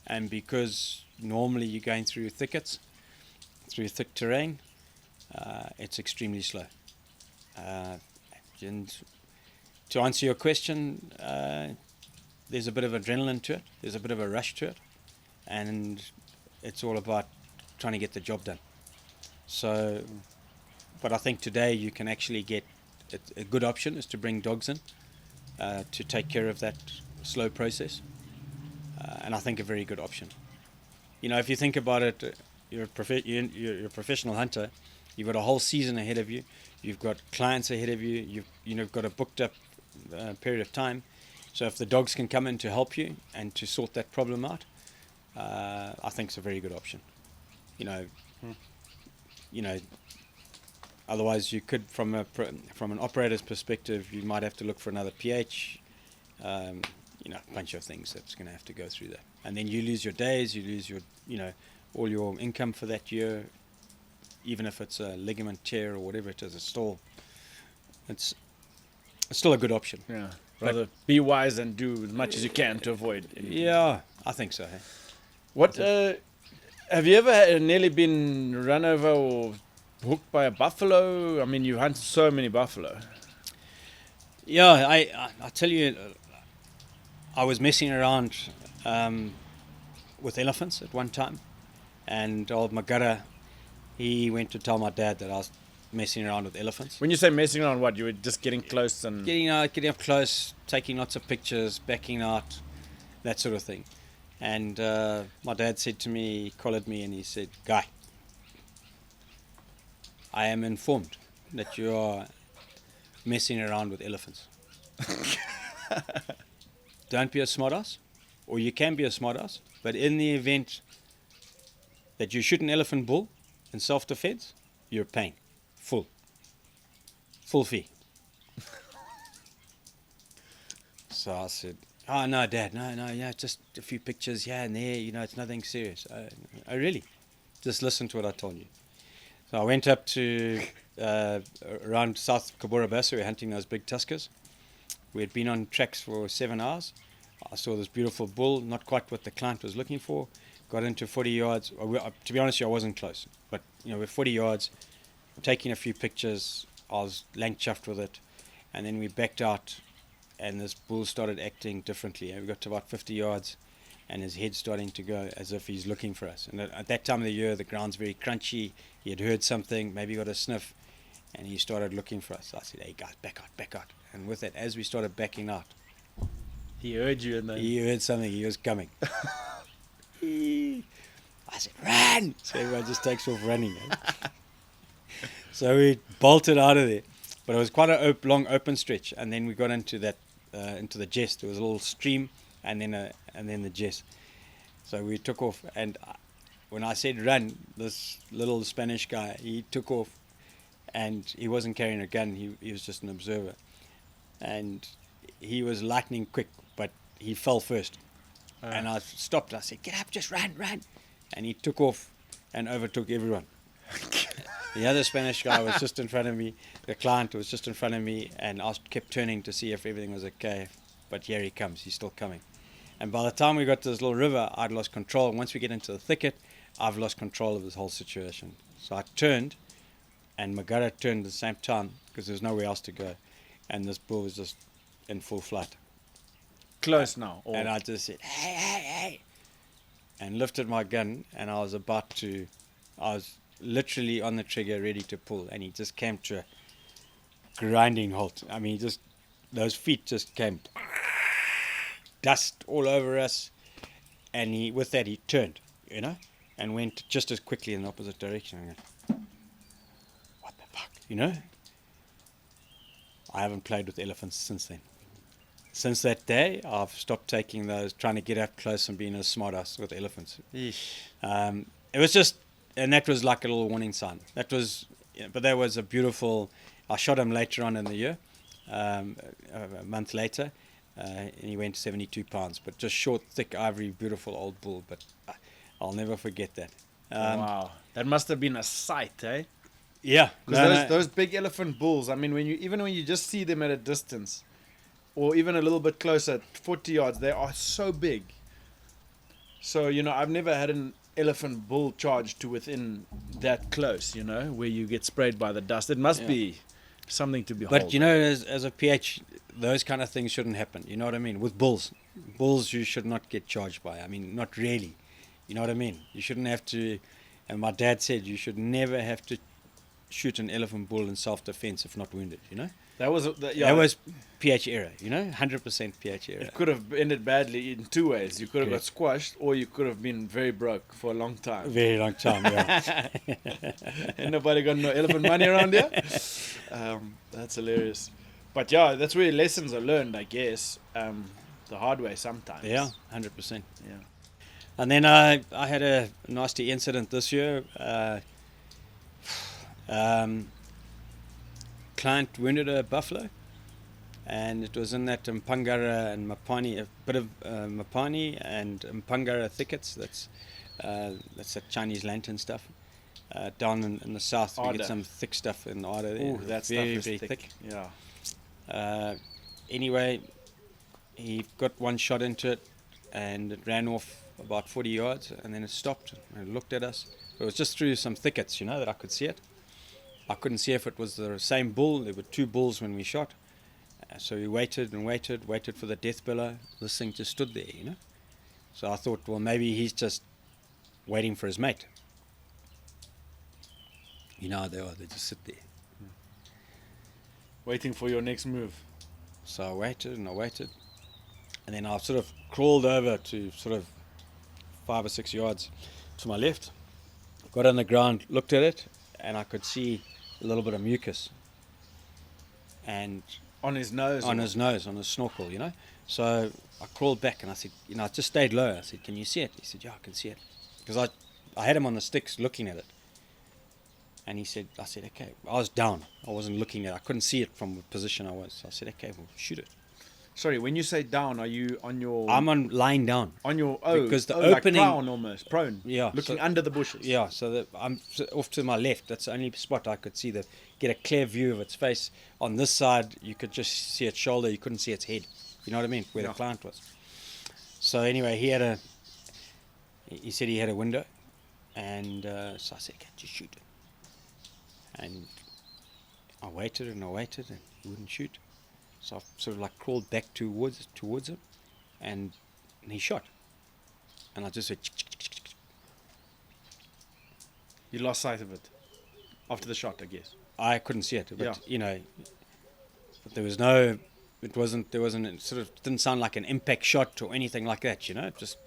And because normally you're going through thickets, through thick terrain, it's extremely slow. And to answer your question, there's a bit of adrenaline to it, there's a bit of a rush to it, and it's all about trying to get the job done. So, but I think today you can actually get a good option is to bring dogs in to take care of that slow process, and I think a very good option. If you think about it, you're a professional hunter. You've got a whole season ahead of you. you've got clients ahead of you, you've got a booked up period of time. So if the dogs can come in to help you and to sort that problem out, I think it's a very good option. You know, otherwise you could, from an operator's perspective, you might have to look for another PH. A bunch of things that's going to have to go through that, and then you lose your days, you lose your, all your income for that year, even if it's a ligament tear or whatever it is. It's still a good option. Yeah. Rather be wise and do as much as you can to avoid anything. Yeah, I think so. Hey? What have you ever nearly been run over or hooked by a buffalo? I mean, you hunted so many buffalo. Yeah, I tell you, I was messing around with elephants at one time, and old Magara, he went to tell my dad that I was messing around with elephants. When you say messing around, what, you were just getting close and getting up close, taking lots of pictures, backing out, that sort of thing. And my dad said to me, he collared me and he said, "Guy, I am informed that you are messing around with elephants. Don't be a smartass, or you can be a smartass, but in the event that you shoot an elephant bull in self-defense, you're paying full fee." So I said, "Oh no, Dad, no, yeah, just a few pictures here and there, it's nothing serious." I really, just listen to what I told you. So I went up to around South Kaborabasa, we were hunting those big tuskers. We had been on tracks for 7 hours. I saw this beautiful bull, not quite what the client was looking for. Got into 40 yards. To be honest with you, I wasn't close. But, we're 40 yards, taking a few pictures. I was lank chuffed with it. And then we backed out, and this bull started acting differently. And we got to about 50 yards, and his head's starting to go as if he's looking for us. And at that time of the year, the ground's very crunchy. He had heard something, maybe got a sniff, and he started looking for us. I said, "Hey guys, back out." And with that, as we started backing out, he heard you, and then he heard something. He was coming. I said, "Run!" So everyone just takes off running. So we bolted out of there, but it was quite a long open stretch. And then we got into that, into the Jess. There was a little stream, and then the Jess. So we took off, and when I said run, this little Spanish guy, he took off, and he wasn't carrying a gun. He was just an observer, and he was lightning quick, but he fell first. And I stopped. I said, "Get up, just run." And he took off and overtook everyone. The other Spanish guy was just in front of me. The client was just in front of me, and I kept turning to see if everything was okay. But here he comes. He's still coming. And by the time we got to this little river, I'd lost control. Once we get into the thicket, I've lost control of this whole situation. So I turned, and Magara turned at the same time, because there was nowhere else to go. And this bull was just in full flight. Close now. And I just said, hey, and lifted my gun, and I was literally on the trigger, ready to pull, and he just came to a grinding halt. I mean, those feet just came, dust all over us, and with that he turned, and went just as quickly in the opposite direction. I went, what the fuck, I haven't played with elephants since then. Since that day, I've stopped taking those, trying to get up close and being a smartass with elephants. It was just, and that was like a little warning sign. But that was a beautiful. I shot him later on in the year, a month later, and he went 72 pounds. But just short, thick, ivory, beautiful old bull. But I'll never forget that. Wow, that must have been a sight, eh? Yeah, because those big elephant bulls. I mean, when you just see them at a distance, or even a little bit closer, at 40 yards, they are so big. So I've never had an elephant bull charge to within that close, where you get sprayed by the dust. It must be something to behold. But as a PH, those kind of things shouldn't happen. You know what I mean? With bulls you should not get charged by. I mean, not really. You know what I mean? You shouldn't have to. And my dad said you should never have to shoot an elephant bull in self-defense if not wounded. That was pH error, 100% pH error. It could have ended badly in two ways. You could have got squashed, or you could have been very broke for a long time. Very long time, yeah. Ain't nobody got no elephant money around here. That's hilarious. But yeah, that's where lessons are learned, I guess. The hard way sometimes. Yeah, 100%. Yeah. And then I had a nasty incident this year. Client wounded a buffalo, and it was in that Mpangara and Mapani, a bit of Mapani and Mpangara thickets. That's the Chinese lantern stuff. Down in the south, we get some thick stuff in the Arda. Ooh, that very, stuff is very thick. Yeah. Anyway, he got one shot into it, and it ran off about 40 yards, and then it stopped and looked at us. It was just through some thickets, that I could see it. I couldn't see if it was the same bull. There were two bulls when we shot. So we waited and waited for the death bellow. This thing just stood there, So I thought, well, maybe he's just waiting for his mate. They are. They just sit there. Waiting for your next move. So I waited. And then I sort of crawled over to sort of 5 or 6 yards to my left. Got on the ground, looked at it, and I could see a little bit of mucus. And on his nose? On his snorkel, So I crawled back and I said, I just stayed low. I said, can you see it? He said, yeah, I can see it. Because I had him on the sticks looking at it. And I said, okay. I was down. I wasn't looking at it. I couldn't see it from the position I was. So I said, okay, well, shoot it. Sorry, when you say down, are you on your... I'm lying down. On your... because the opening... like prone almost. Prone. Yeah. Looking under the bushes. Yeah, so I'm off to my left. That's the only spot I could see get a clear view of its face. On this side, you could just see its shoulder. You couldn't see its head. You know what I mean? Where the client was. So anyway, he said he had a window. And so I said, okay, just shoot it. And I waited and he wouldn't shoot. So I sort of like crawled back towards him, and he shot. And I just said, You lost sight of it after the shot, I guess. I couldn't see it, but but there wasn't, it sort of didn't sound like an impact shot or anything like that, just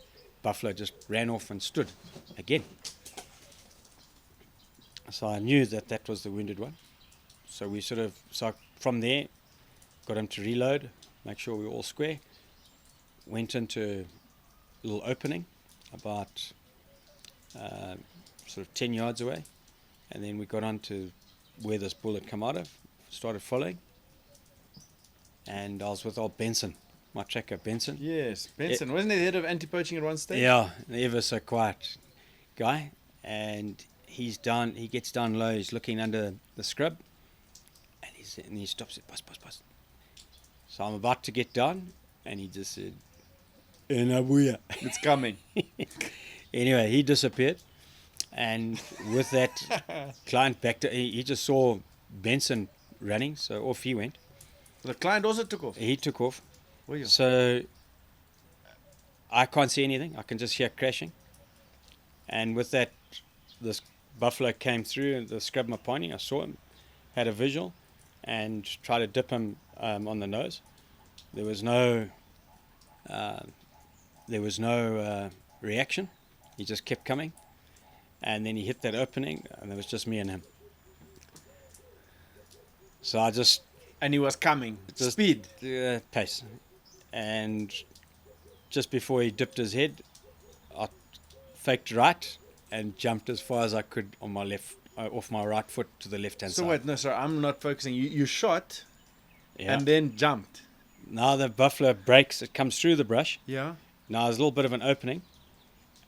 buffalo just ran off and stood again. So I knew that was the wounded one. So from there, got him to reload, make sure we were all square. Went into a little opening about sort of 10 yards away. And then we got on to where this bull had come out of, started following. And I was with old Benson, my tracker Benson. Yes, Benson. Wasn't he the head of anti-poaching at one stage? Yeah, ever so quiet guy. And he gets down low, he's looking under the scrub. And he stops it, bus. So I'm about to get down, and he just said, "Enabuya." It's coming. Anyway, he disappeared, and with that client he just saw Benson running, so off he went. The client also took off? He took off. Oh, yeah. So I can't see anything. I can just hear crashing. And with that, this buffalo came through, and the scrub Mapani, I saw him, had a visual, and tried to dip him on the nose. There was no reaction. He just kept coming, and then he hit that opening, and there was just me and him. So and he was coming. Speed. Pace. And just before he dipped his head, I faked right and jumped as far as I could on my left, off my right foot to the left-hand side. So wait, no, sorry, I'm not focusing. You shot and then jumped. Now the buffalo breaks, it comes through the brush. Yeah. Now there's a little bit of an opening,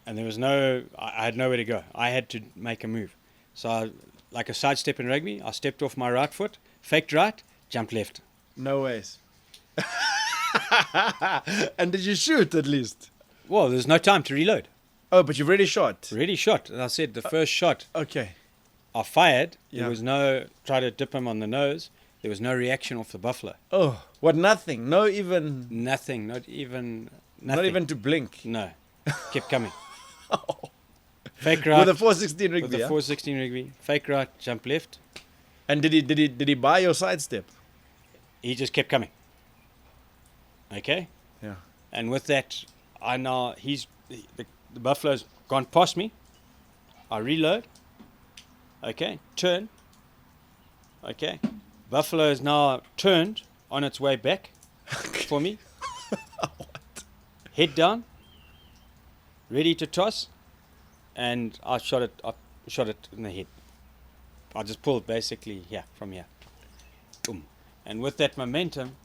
and I had nowhere to go. I had to make a move. So like a sidestep in rugby, I stepped off my right foot, faked right, jumped left. No ways. And did you shoot at least? Well, there's no time to reload. Oh, but you've already shot. Already shot. And I said the first shot. Okay. I fired. Yeah. There was no try to dip him on the nose. There was no reaction off the buffalo. Oh, what? Nothing. No, even. Nothing. Not even. Nothing. Not even to blink. No. Kept coming. Fake right. With a 416 rugby. With a 416 rugby. Fake right. Jump left. And did he buy your sidestep? He just kept coming. Okay. Yeah. And with that, the buffalo's gone past me. I reload. Okay. Turn. Okay. Buffalo is now turned on its way back for me. Head down. Ready to toss. And I shot it in the head. I just pulled basically from here. Boom. And with that momentum,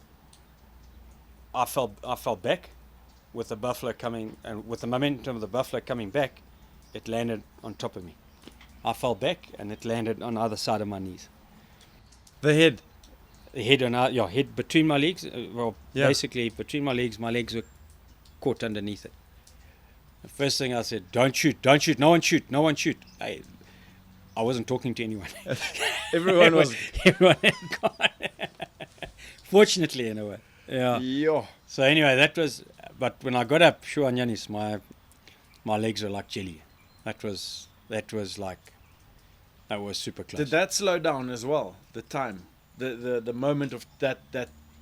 I fell back with the buffalo coming, and with the momentum of the buffalo coming back, it landed on top of me. I fell back and it landed on the other side of my knees. The head. The head head between my legs. Basically between my legs were caught underneath it. The first thing I said, don't shoot, no one shoot. I wasn't talking to anyone. Everyone had gone. Fortunately, in a way. Yeah. Yo. So anyway, but when I got up, sure, Anyanis, my legs were like jelly. That was super close. Did that slow down as well? The time, the moment of that.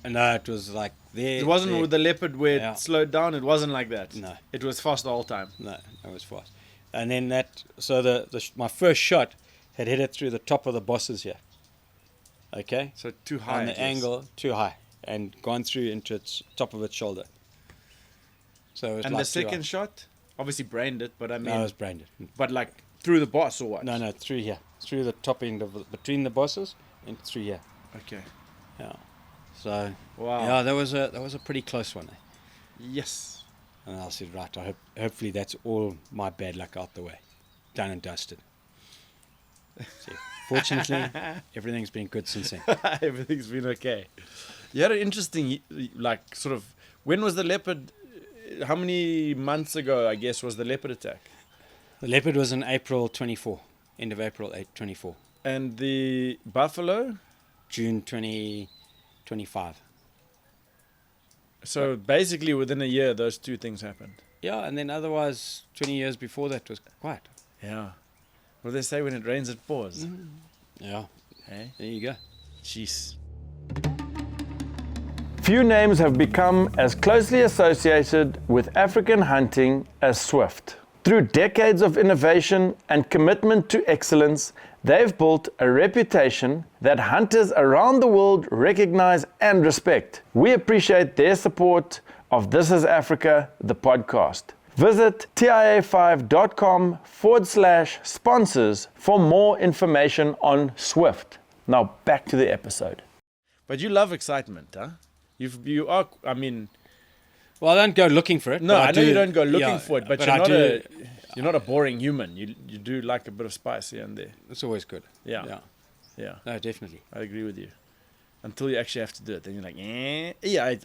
No, it was like there. It wasn't with the leopard where Yeah. it slowed down. It wasn't like that. No. It was fast the whole time. No, it was fast. And then my first shot had hit it through the top of the bosses here. Okay. So too high. On the angle, too high, and gone through into its top of its shoulder. So it was And like the second shot, obviously brained it, but I mean, no, it was brained. but like through the boss or what? No, through here, through the top end between the bosses and through here. Okay. Yeah. So Wow. yeah, that was a pretty close one. Yes. And I said, right, hopefully that's all my bad luck out the way, done and dusted. So, fortunately, everything's been good since then. Everything's been okay. You had an interesting, like, sort of. When was the leopard? How many months ago, I guess, was the leopard attack? The leopard was in April 24, end of April 24. And the buffalo? June 2025. So basically, within a year, those two things happened. Yeah, and then otherwise, 20 years before that was quiet. Yeah. What do they say? When it rains, it pours. Yeah. Hey? There you go. Jeez. Few names have become as closely associated with African hunting as Swift. Through decades of innovation and commitment to excellence, they've built a reputation that hunters around the world recognize and respect. We appreciate their support of This Is Africa, the podcast. Visit tia5.com/sponsors for more information on Swift. Now back to the episode. But you love excitement, huh? You are, I mean... Well, I don't go looking for it. No, I know you don't go looking for it, but you're not a boring human. You do like a bit of spice here and there. It's always good. Yeah. No, definitely. I agree with you. Until you actually have to do it, then you're like, eh. Yeah,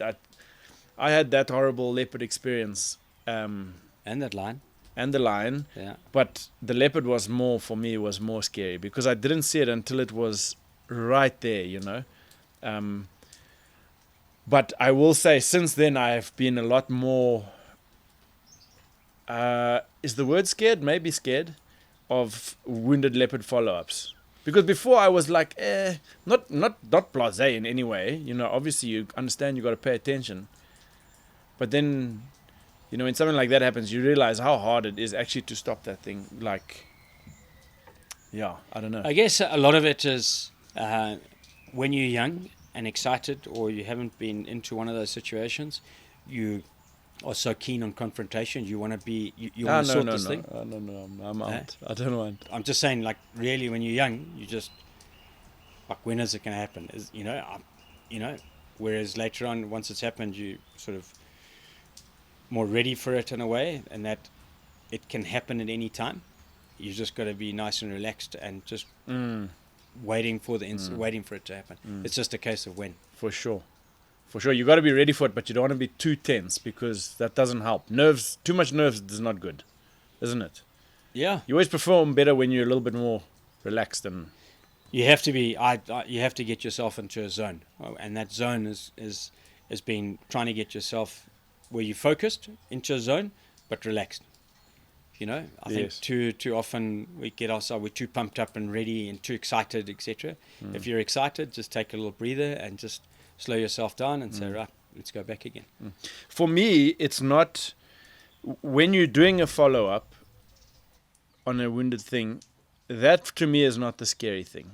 I had that horrible leopard experience. And that line. And the lion. Yeah. But the leopard was more scary because I didn't see it until it was right there, you know. But I will say since then I've been a lot more, is the word scared? Maybe scared of wounded leopard follow-ups. Because before I was like, not blasé in any way. You know, obviously you understand you got to pay attention. But then, you know, when something like that happens, you realize how hard it is actually to stop that thing. Like, yeah, I don't know. I guess a lot of it is when you're young and excited, or you haven't been into one of those situations, you are so keen on confrontation. You want to be, you want to sort this thing. No, I'm out. I don't want. I'm just saying, like, really, when you're young, you just, like, when is it going to happen? Whereas later on, once it's happened, you sort of more ready for it in a way, and that it can happen at any time. You just got to be nice and relaxed and just waiting for waiting for it to happen. It's just a case of when. For sure. You got to be ready for it, but you don't want to be too tense because that doesn't help. Too much nerves is not good, isn't it? Yeah. You always perform better when you're a little bit more relaxed and. You have to be. You have to get yourself into a zone, and that zone is been trying to get yourself where you're focused into a zone, but relaxed. You know, I think too often we get ourselves, we're too pumped up and ready and too excited, etc. If you're excited, just take a little breather and just slow yourself down and say, right, let's go back again. For me, it's not when you're doing a follow-up on a wounded thing, that to me is not the scary thing.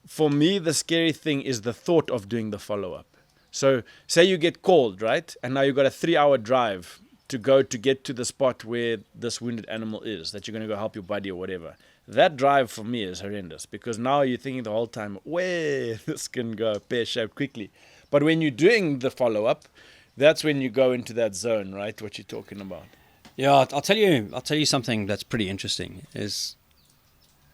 For me, the scary thing is the thought of doing the follow-up. So say you get called, right? And now you've got a 3-hour drive to get to the spot where this wounded animal is, that you're going to go help your buddy or whatever. That drive for me is horrendous, because now you're thinking the whole time, where this can go pear-shaped quickly. But when you're doing the follow-up, that's when you go into that zone, right? What you're talking about. Yeah, I'll tell you something that's pretty interesting. Is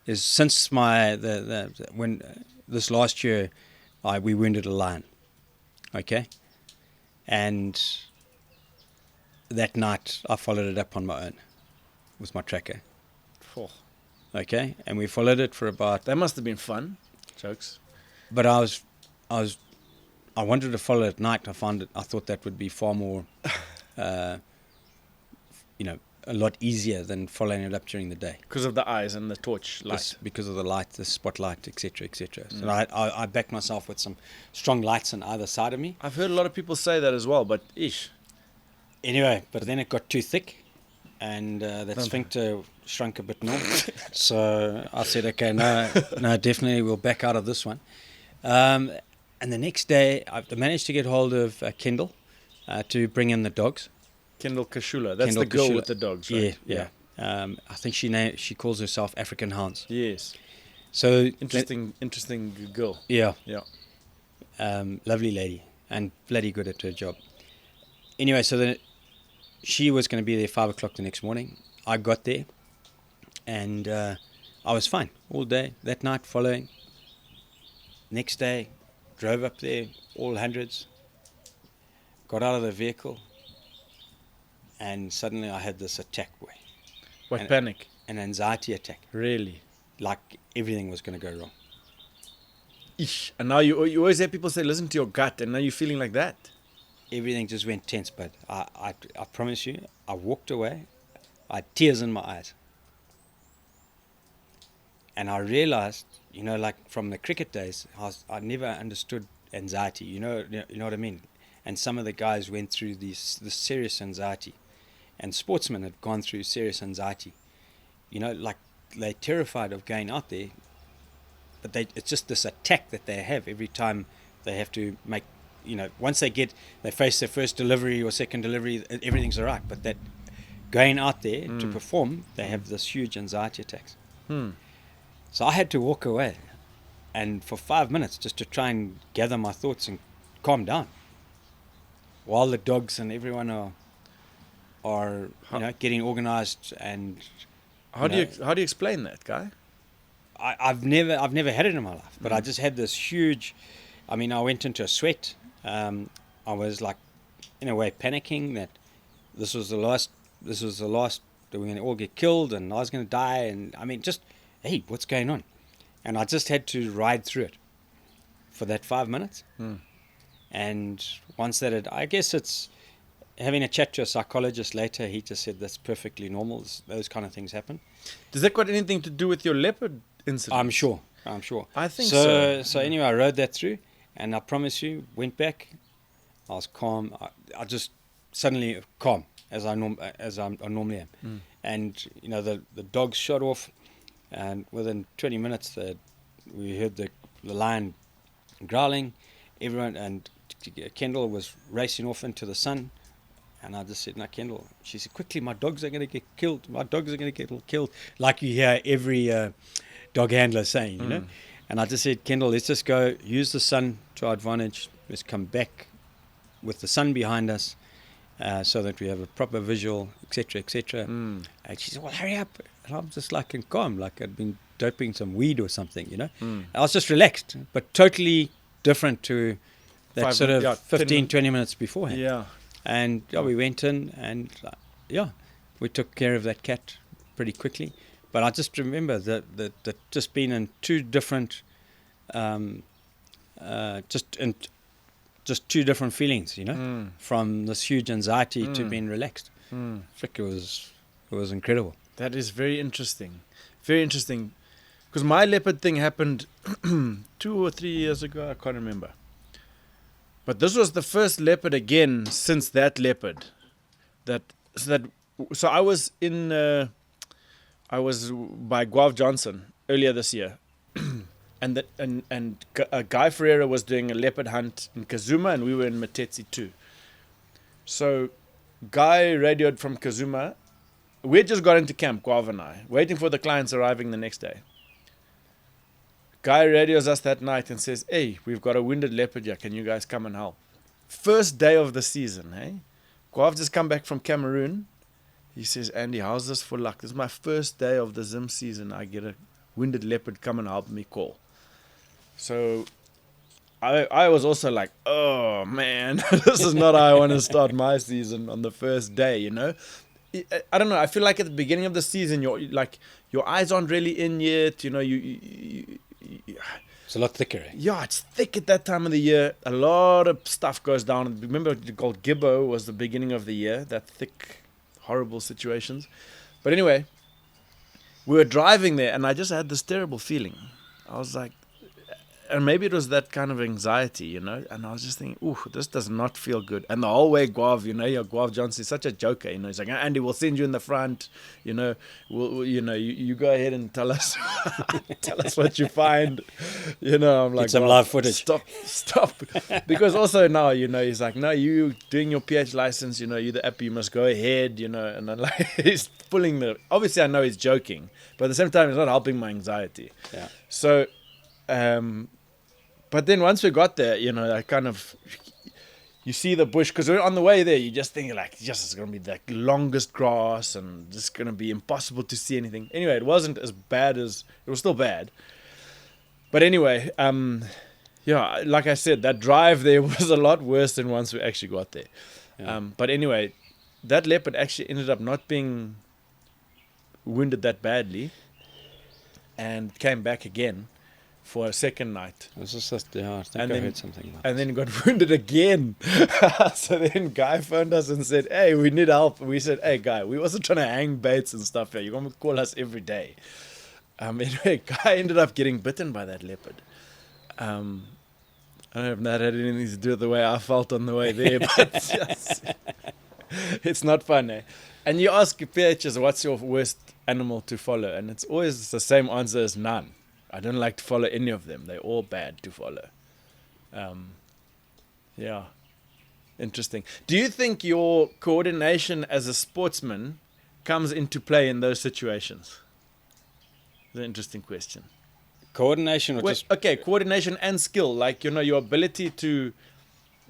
since when this last year, we wounded a lion, okay, and that night I followed it up on my own with my tracker, okay, and we followed it for about. That must have been fun. Jokes. But I wanted to follow it at night. I thought that would be far more, a lot easier than following it up during the day. Because of the eyes and the torch light. Just because of the light, the spotlight, etc., etc. So I backed myself with some strong lights on either side of me. I've heard a lot of people say that as well, but ish. Anyway, but then it got too thick, and that sphincter shrunk a bit more. So I said, okay, no, definitely we'll back out of this one. And the next day, I managed to get hold of Kendall to bring in the dogs. Kendall Kashula. That's the girl with the dogs, right? Yeah. I think she calls herself African Hounds. Yes. So interesting girl. Yeah. Yeah. Lovely lady and bloody good at her job. Anyway, so then she was going to be there 5 o'clock the next morning. I got there, and I was fine all day. That night following. Next day, drove up there, all hundreds. Got out of the vehicle. And suddenly I had this attack, boy. What, panic? An anxiety attack. Really? Like everything was going to go wrong. Ish. And now you always hear people say, listen to your gut, and now you're feeling like that. Everything just went tense, but I promise you, I walked away. I had tears in my eyes. And I realized, like from the cricket days, I never understood anxiety. You know what I mean? And some of the guys went through this serious anxiety. And sportsmen have gone through serious anxiety. Like they're terrified of going out there. But it's just this attack that they have every time they have to make, once they face their first delivery or second delivery, everything's all right. But that going out there to perform, they have this huge anxiety attacks. So I had to walk away. And for 5 minutes just to try and gather my thoughts and calm down. While the dogs and everyone are getting organized. And how do you explain that, Guy? I've never had it in my life, but I just had this huge. I went into a sweat. I was like, in a way, panicking that this was the last that we're going to all get killed and I was going to die, and hey, what's going on? And I just had to ride through it for that 5 minutes. And once that I guess it's having a chat to a psychologist later, he just said that's perfectly normal. Those kind of things happen. Does that got anything to do with your leopard incident? I'm sure. I think so. So anyway, I rode that through, and I promise you, went back. I was calm. I just suddenly calm as I normally am. And the dogs shot off, and within 20 minutes, we heard the lion growling. Everyone and Kendall was racing off into the sun, and I just said, "No, Kendall." She said, "Quickly, my dogs are going to get killed. My dogs are going to get killed." Like you hear every dog handler saying, And I just said, "Kendall, let's just go use the sun to our advantage. Let's come back with the sun behind us, so that we have a proper visual, etc., etc." And she said, "Well, hurry up." And I'm just like calm, like I'd been doping some weed or something, I was just relaxed, but totally different to that sort of 15, 20 minutes beforehand. Yeah. And we went in and we took care of that cat pretty quickly. But I just remember that just being in two different, just two different feelings, from this huge anxiety to being relaxed. Frick, it was incredible. That is very interesting. Very interesting. Because my leopard thing happened 2 or 3 years ago, I can't remember. But this was the first leopard again since that leopard. So I was I was by Guav Johnson earlier this year, and Guy Ferreira was doing a leopard hunt in Kazuma, and we were in Matezi too. So Guy radioed from Kazuma. We had just got into camp, Guav and I, waiting for the clients arriving the next day. Guy radios us that night and says, "Hey, we've got a wounded leopard here. Can you guys come and help?" First day of the season, hey? Guav just come back from Cameroon. He says, "Andy, how's this for luck? This is my first day of the Zim season. I get a wounded leopard come and help me call." So I was also like, "Oh, man, this is not how I want to start my season on the first day, you know?" I don't know. I feel like at the beginning of the season, your eyes aren't really in yet. You know, It's a lot thicker. Yeah, it's thick at that time of the year. A lot of stuff goes down. Remember, called Gibbo was the beginning of the year. That thick, horrible situations. But anyway, we were driving there, and I just had this terrible feeling. I was like, and maybe it was that kind of anxiety, you know. And I was just thinking, ooh, this does not feel good. And the whole way, Guav, you know, Guav Johnson is such a joker, you know. He's like, "Andy, we'll send you in the front, you know. You go ahead and tell us, tell us what you find, you know." I'm like, get some live footage. Stop, because also now, you know, he's like, "No, you doing your PH license, you know, you the app, you must go ahead, you know." And then like he's pulling the. Obviously, I know he's joking, but at the same time, he's not helping my anxiety. Yeah. So, but then once we got there, you know, I kind of, you see the bush, because we're on the way there, you just think like, yes, it's going to be the longest grass and it's going to be impossible to see anything. Anyway, it wasn't as bad as, it was still bad. But anyway, yeah, like I said, that drive there was a lot worse than once we actually got there. Yeah. But anyway, that leopard actually ended up not being wounded that badly and came back again for a second night. It was just, I think I heard something about and then got wounded again. So then Guy phoned us and said, "Hey, we need help." We said, "Hey, Guy, we wasn't trying to hang baits and stuff here. You're going to call us every day." Anyway, Guy ended up getting bitten by that leopard. I don't know if that had anything to do with the way I felt on the way there, but it's not fun, eh? And you ask PHs, what's your worst animal to follow? And it's always the same answer as none. I don't like to follow any of them. They're all bad to follow. Yeah. Interesting. Do you think your coordination as a sportsman comes into play in those situations? It's an interesting question. Coordination or just... Okay, coordination and skill. Like, you know, your ability to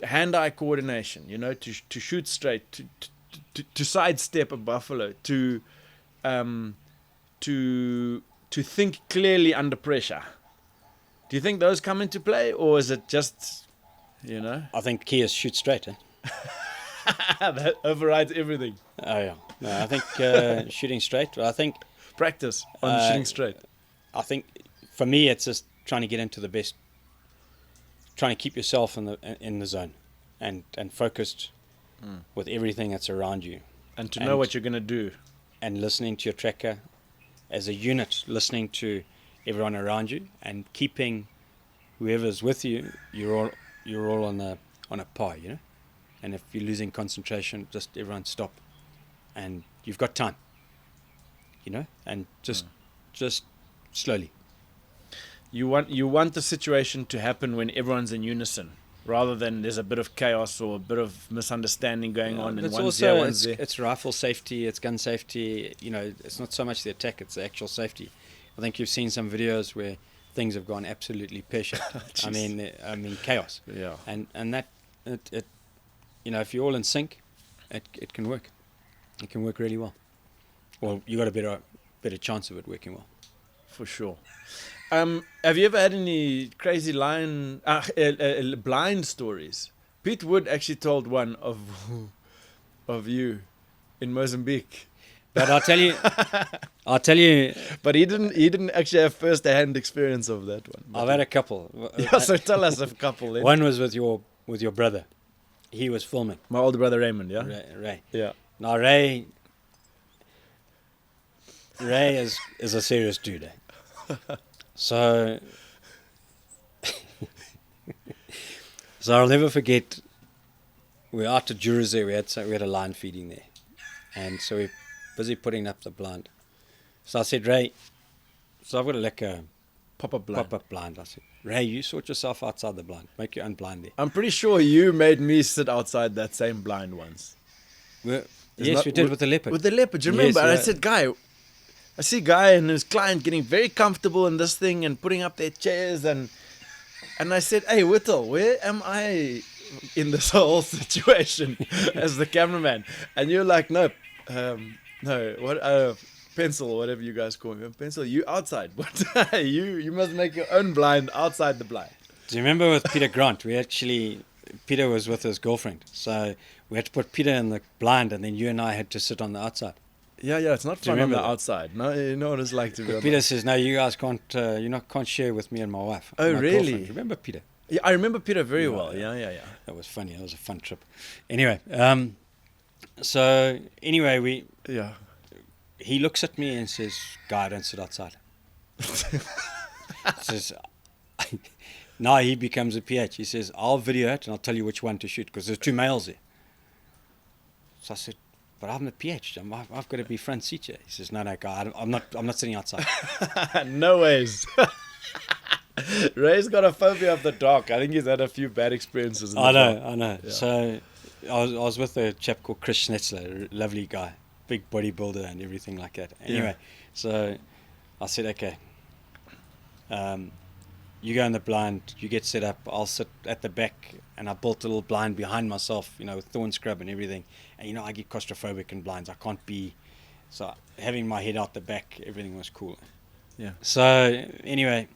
hand-eye coordination, you know, to shoot straight, to sidestep a buffalo, to think clearly under pressure. Do you think those come into play, or is it just, you know? I think the key is shoot straight. That overrides everything. Oh yeah. No, I think shooting straight. I think practice on shooting straight. I think for me, it's just trying to get into the best, trying to keep yourself in the zone, and focused with everything that's around you, and to know what you're going to do, and listening to your tracker as a unit, listening to everyone around you, and keeping whoever's with you, you're all on a par, you know. And if you're losing concentration, just everyone stop, and you've got time, you know, and just slowly. You want the situation to happen when everyone's in unison, rather than there's a bit of chaos or a bit of misunderstanding going on, and one's there, one's there. It's rifle safety, it's gun safety. You know, it's not so much the attack; it's the actual safety. I think you've seen some videos where things have gone absolutely pear-shaped. I mean chaos. Yeah. And that it you know, if you're all in sync, it can work. It can work really well. Well, you got a better chance of it working well. For sure. Have you ever had any crazy blind stories? Pete Wood actually told one of you in Mozambique. But I'll tell you. But he didn't actually have first-hand experience of that one. I've had a couple. Yeah, so tell us a couple. Then. One was with your brother. He was filming. My older brother Raymond, yeah? Ray. Yeah. Now Ray is a serious dude. So So I'll never forget, we were out to Jurazé, we had a lion feeding there. And so we're busy putting up the blind. So I said, Ray, so I've got like a Pop-up blind. I said, Ray, you sort yourself outside the blind. Make your own blind there. I'm pretty sure you made me sit outside that same blind once. Yes, we did with the leopard. With the leopard, do you remember? Yes, And I yeah. said, Guy, I see Guy and his client getting very comfortable in this thing and putting up their chairs and I said, hey, Whittall, where am I in this whole situation as the cameraman? And you're like, no, pencil, whatever you guys call me. Pencil, you outside. What? you must make your own blind outside the blind. Do you remember with Peter Grant, Peter was with his girlfriend. So we had to put Peter in the blind and then you and I had to sit on the outside. Yeah, it's not Do you fun on the remember that? outside. No, you know what it's like to be on Peter says, no, you guys can't share with me and my wife. Oh, my really? girlfriend. Remember Peter? Yeah, I remember Peter very Yeah, well. yeah. Yeah. That was funny. That was a fun trip. Anyway, so anyway, Yeah. he looks at me and says, Guy, don't sit outside. Says, now he becomes a PH. He says, I'll video it and I'll tell you which one to shoot because there's 2 males there. So I said, but I'm the PH. I've got to be front seat here. He says, no, Guy, I'm not sitting outside. No ways. Ray's got a phobia of the dark. I think he's had a few bad experiences in the dark. I know. Yeah. So I was with a chap called Chris Schnetzler, a lovely guy, big bodybuilder and everything like that. Anyway, So I said, okay, you go in the blind, you get set up, I'll sit at the back, and I built a little blind behind myself, with thorn scrub and everything. And I get claustrophobic in blinds. I can't be, so having my head out the back, everything was cool. Yeah. So anyway,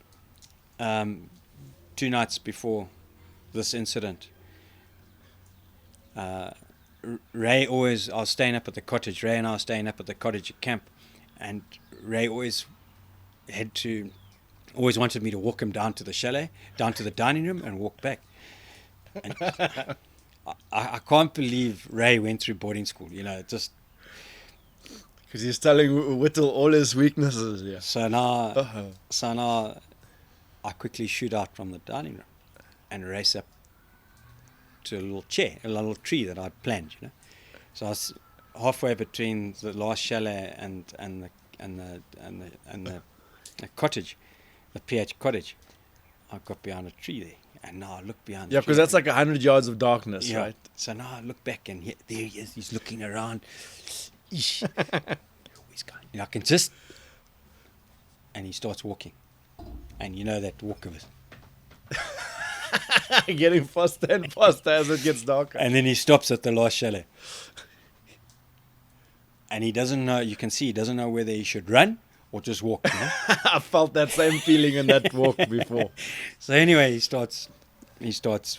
2 nights before this incident, Ray I was staying up at the cottage. Ray and I were staying up at the cottage at camp, and Ray always wanted me to walk him down to the chalet, down to the dining room, and walk back. And I can't believe Ray went through boarding school. Just Because he's telling Whittle all his weaknesses. Yeah. so now I quickly shoot out from the dining room and race up to a little tree that I'd planned. So I was halfway between the last chalet and the cottage, the PH cottage. I got behind a tree there, and now I look behind. Yeah, the tree. because that's like 100 yards of darkness, Yeah. right? So now I look back, and there he is. He's looking around. Eesh. Where's Guy? I can just, and he starts walking, and that walk of it. Getting faster and faster as it gets darker. And then he stops at the last chalet. And he doesn't know, you can see he doesn't know whether he should run or just walk. I felt that same feeling in that walk before. So anyway, he starts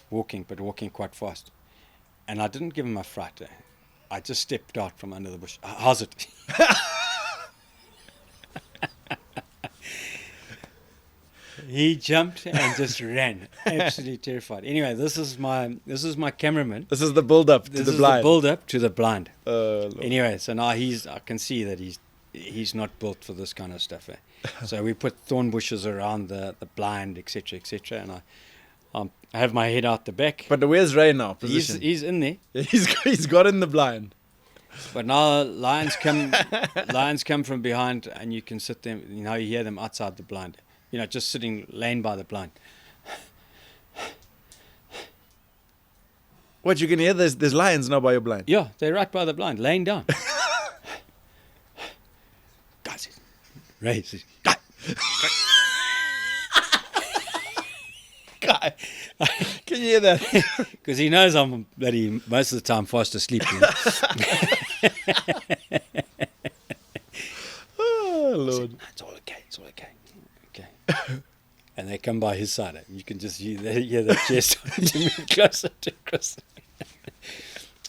walking, but walking quite fast. And I didn't give him a fright. I just stepped out from under the bush. How's it? He jumped and just ran, absolutely terrified. Anyway, this is my cameraman. This is the build-up to This the is blind. the build-up to the blind. Lord. Anyway, so now I can see that he's not built for this kind of stuff. So we put thorn bushes around the blind, etc., and I have my head out the back. But where's Ray now? Position. He's in there. He's got in the blind. But now lions come from behind, and you can sit them. You hear them outside the blind. Just laying by the blind. What, you can hear there's lions now by your blind? Yeah, they're right by the blind, laying down. Guys, Ray says, Guy. Guy. Can you hear that? Because he knows I'm bloody most of the time fast asleep. Oh, Lord. No, it's all okay. Okay. And they come by his side. And you can just hear the chair starting to move closer to Chris.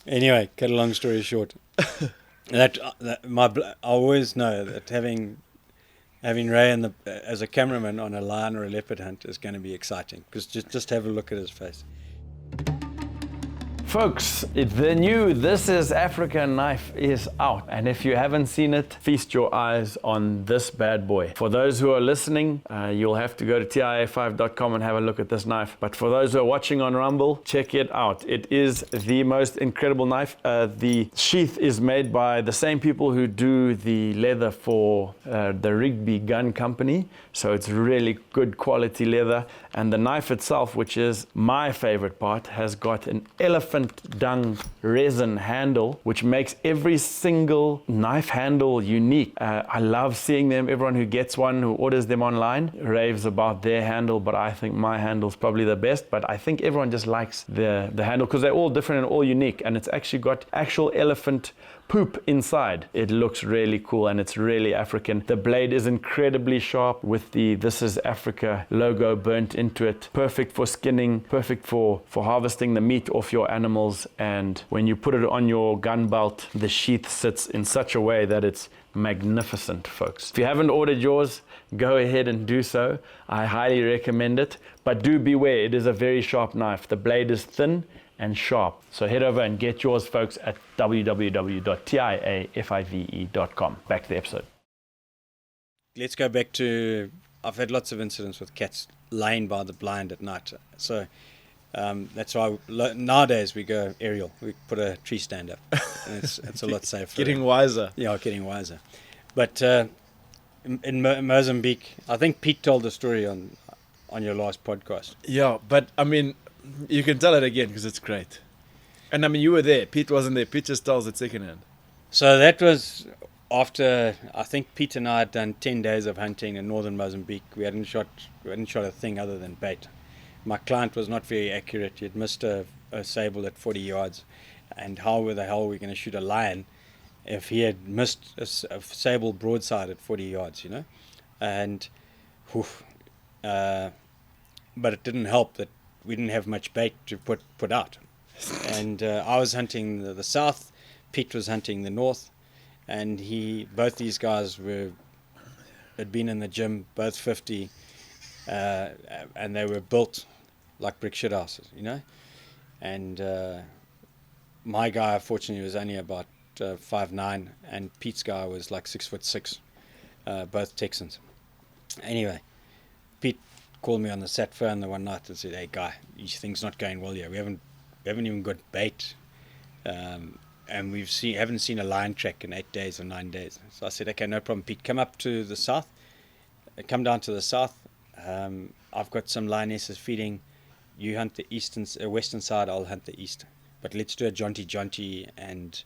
Anyway, cut a long story short. I always know that having Ray as a cameraman on a lion or a leopard hunt is going to be exciting, because just have a look at his face. Folks, the new This Is Africa knife is out, and if you haven't seen it, feast your eyes on this bad boy. For those who are listening, you'll have to go to TIA5.com and have a look at this knife. But for those who are watching on Rumble, check it out. It is the most incredible knife. The sheath is made by the same people who do the leather for the Rigby Gun Company, so it's really good quality leather. And the knife itself, which is my favorite part, has got an elephant dung resin handle, which makes every single knife handle unique. I love seeing them. Everyone who gets one, who orders them online, raves about their handle, but I think my handle's probably the best. But I think everyone just likes the handle because they're all different and all unique, and it's actually got actual elephant poop inside. It looks really cool and it's really African. The blade is incredibly sharp with the This Is Africa logo burnt into it. Perfect for skinning, perfect for harvesting the meat off your animals. And when you put it on your gun belt, the sheath sits in such a way that it's magnificent, folks. If you haven't ordered yours, go ahead and do so. I highly recommend it, but do beware, it is a very sharp knife. The blade is thin and sharp. So head over and get yours, folks, at www.tiafive.com. Back to the episode. Let's go back to, I've had lots of incidents with cats lying by the blind at night. So that's why nowadays we go aerial. We put a tree stand up. And it's a lot safer. Getting wiser. Yeah, getting wiser. But in Mozambique, I think Pete told the story on your last podcast. Yeah, but I mean, you can tell it again because it's great. And I mean, you were there. Pete wasn't there. Pete just tells it secondhand. So that was after, I think Pete and I had done 10 days of hunting in northern Mozambique. We hadn't shot a thing other than bait. My client was not very accurate. He had missed a sable at 40 yards. And how the hell were we going to shoot a lion if he had missed a sable broadside at 40 yards, you know? And, but it didn't help that we didn't have much bait to put out. And I was hunting the south, Pete was hunting the north, and both these guys had been in the gym, both 50, and they were built like brick shit houses, you know. And my guy, fortunately, was only about 5'9", and Pete's guy was like 6'6", both Texans. Anyway, Pete called me on the sat phone the one night and said, "Hey, Guy, things not going well here. We haven't even got bait, and haven't seen a lion track in 8 days or 9 days." So I said, "Okay, no problem, Pete. Come up to the south. Come down to the south. I've got some lionesses feeding. You hunt the western side. I'll hunt the east. But let's do a jaunty, and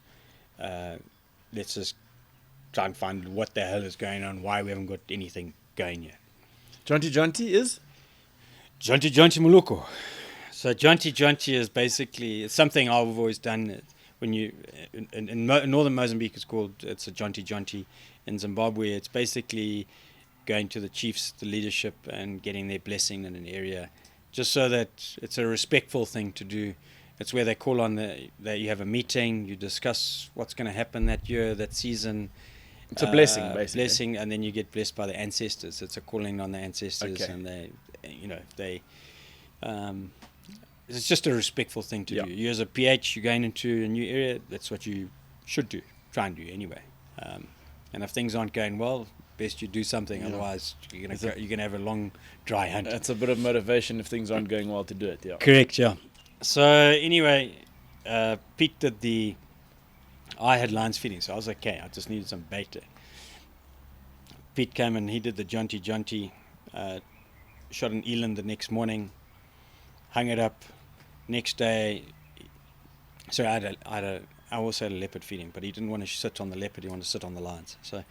let's just try and find what the hell is going on. Why we haven't got anything going yet." Jaunty is? Jaunty Muluko. So jaunty is basically, it's something I've always done. When you in northern Mozambique, it's a jaunty. In Zimbabwe, it's basically going to the chiefs, the leadership, and getting their blessing in an area, just so that it's a respectful thing to do. It's where they call on that you have a meeting, you discuss what's going to happen that year, that season. It's a blessing, basically. Blessing, and then you get blessed by the ancestors. It's a calling on the ancestors, okay. And it's just a respectful thing to do. You as a PH, you're going into a new area. That's what you should do. Try and do anyway. And if things aren't going well, best you do something. Otherwise, you're gonna have a long, dry hunt. That's a bit of motivation if things aren't going well to do it. Yeah. Correct. Yeah. So anyway, Pete did I had lions feeding, so I was okay. I just needed some bait. Pete came and he did the jaunty. Shot an eland the next morning, hung it up. Next day, sorry, I also had a leopard feeding, but he didn't want to sit on the leopard. He wanted to sit on the lions. So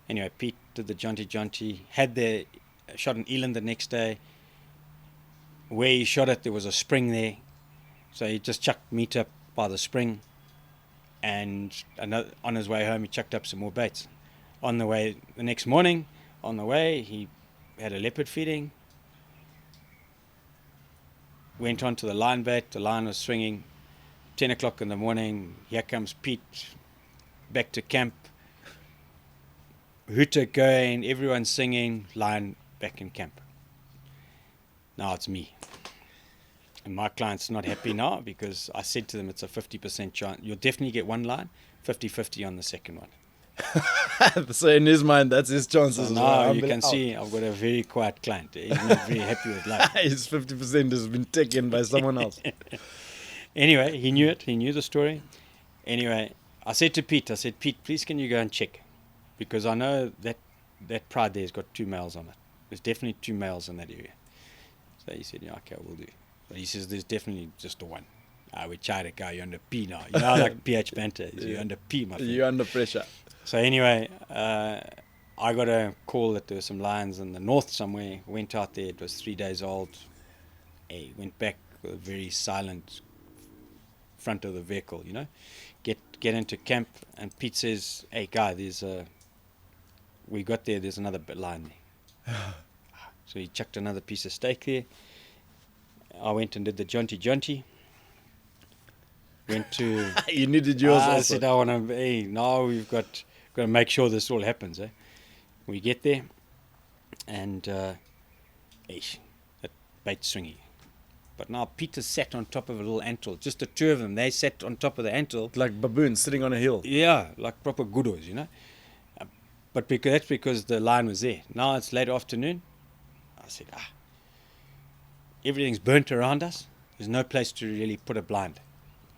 anyway, Pete did the jaunty. Shot an eland the next day. Where he shot it, there was a spring there, so he just chucked meat up by the spring. And on his way home, he chucked up some more baits. The next morning, he had a leopard feeding. Went on to the lion bait. The lion was swinging. 10 o'clock in the morning, here comes Pete back to camp. Hooter going, everyone singing, lion back in camp. Now it's me. And my client's not happy now because I said to them it's a 50% chance. You'll definitely get one line, 50-50 on the second one. So in his mind, that's his chances. So now you can see I've got a very quiet client. He's not very happy with life. His 50% has been taken by someone else. Anyway, he knew it. He knew the story. Anyway, I said to Pete, Pete, please can you go and check? Because I know that pride there's got 2 males on it. There's definitely 2 males in that area. So he said, yeah, okay, we'll do. But he says, there's definitely just the one. We tried it, Guy, you're under P now. You know, like PH banter. You're under P, my friend. You're under pressure. So anyway, I got a call that there were some lions in the north somewhere. Went out there. It was 3 days old. Went back with a very silent front of the vehicle, you know. Get into camp, and Pete says, hey, Guy, we got there, there's another lion there. So he chucked another piece of steak there. I went and did the jaunty. Went to... You needed yours also. I said, I want to... Hey, now we've got to make sure this all happens. We get there, and that bait's swingy. But now Peter sat on top of a little antle. Just the 2 of them. They sat on top of the antle. Like baboons sitting on a hill. Yeah, like proper goodos, you know. But that's because the lion was there. Now it's late afternoon. I said, everything's burnt around us. There's no place to really put a blind.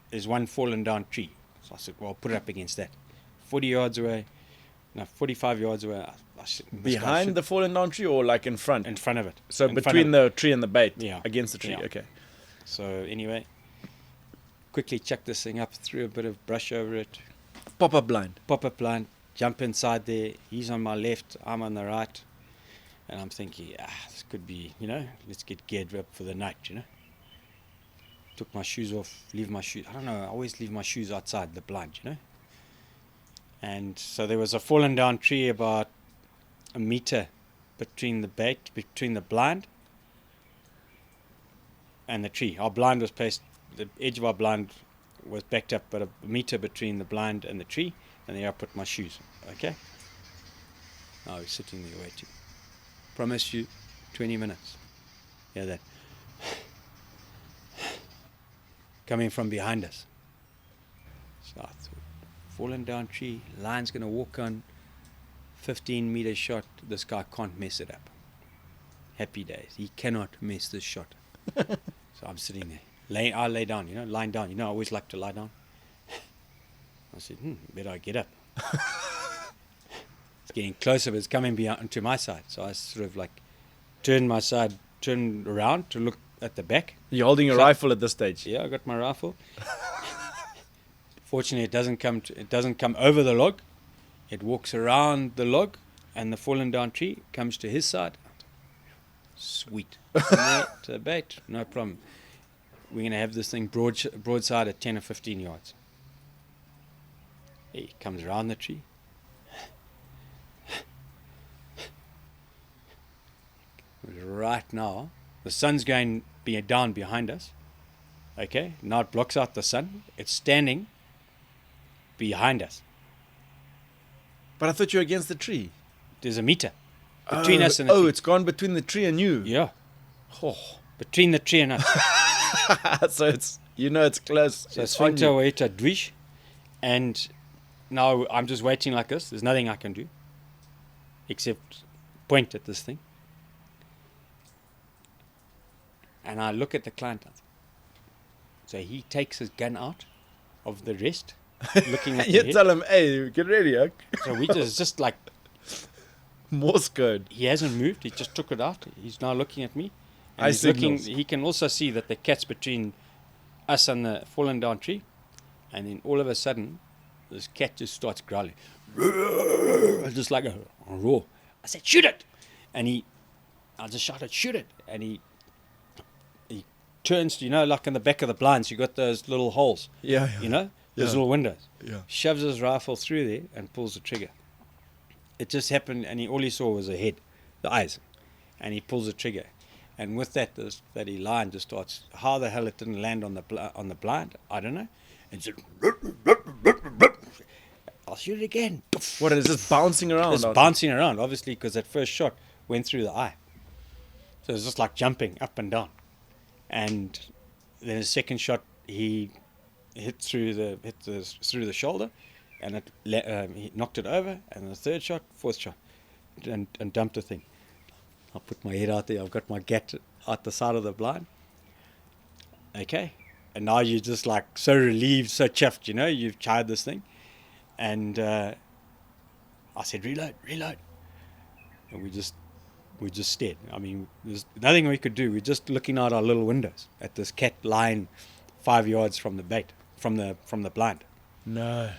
There's one fallen down tree. So I said, well, I'll put it up against that. 45 yards away. I said, behind the fallen down tree or like in front? In front of it. So between the tree and the bait? Yeah. Against the tree, Yeah. okay. So anyway, quickly chuck this thing up, threw a bit of brush over it. Pop-up blind. Pop-up blind, jump inside there. He's on my left, I'm on the right. And I'm thinking, this could be, you know, let's get geared up for the night, you know. Took my shoes off, leave my shoes. I don't know, I always leave my shoes outside the blind, you know. And so there was a fallen down tree about a meter between the blind and the tree. Our blind was placed, the edge of our blind was backed up about a meter between the blind and the tree, and there I put my shoes, okay? Now we're sitting there waiting. Promise you 20 minutes. Hear that? Coming from behind us. So I thought, fallen down tree, lion's going to walk on, 15-meter shot, this guy can't mess it up. Happy days. He cannot miss this shot. So I'm sitting there. I lay down, you know, lying down. You know, I always like to lie down. I said, better I get up. It's getting closer, but it's coming to my side. So I sort of like turned around to look at the back. You're holding a rifle at this stage? Yeah, I got my rifle. Fortunately, it doesn't come over the log. It walks around the log, and the fallen down tree comes to his side. Sweet. To bait, no problem. We're going to have this thing broadside at 10 or 15 yards. He comes around the tree. Right now, the sun's going down behind us. Okay, now it blocks out the sun. It's standing behind us. But I thought you were against the tree. There's a meter between us and the tree. Oh, it's gone between the tree and you. Yeah. Oh. Between the tree and us. So it's, you know, it's close. So it's swing to waita dwish. And now I'm just waiting like this. There's nothing I can do except point at this thing. And I look at the client. So he takes his gun out of the rest, looking at you the tell him, hey, get ready. Huh? So we just like Morse code. He hasn't moved. He just took it out. He's now looking at me. And he's looking. He can also see that the cat's between us and the fallen down tree. And then all of a sudden, this cat just starts growling. Just like a roar. I said, shoot it! And I just shouted, shoot it! And he turns, you know, like in the back of the blinds, you got those little holes. Yeah. You know, those little windows. Yeah. Shoves his rifle through there and pulls the trigger. It just happened, and all he saw was a head, the eyes, and he pulls the trigger. And with that, this bloody lion just starts. How the hell it didn't land on the blind, I don't know. And said, I'll shoot it again. What is this bouncing around? It's bouncing around, obviously, because that first shot went through the eye. So it's just like jumping up and down. And Then his second shot, he hit through the shoulder, and he knocked it over. And the third shot, fourth shot, and dumped the thing. I put my head out there. I've got my gat out the side of the blind. Okay, and now you're just like so relieved, so chuffed. You've tried this thing, and I said, reload, and we just stared. I mean, there's nothing we could do. We're just looking out our little windows at this cat lying 5 yards from the bait, from the blind. No.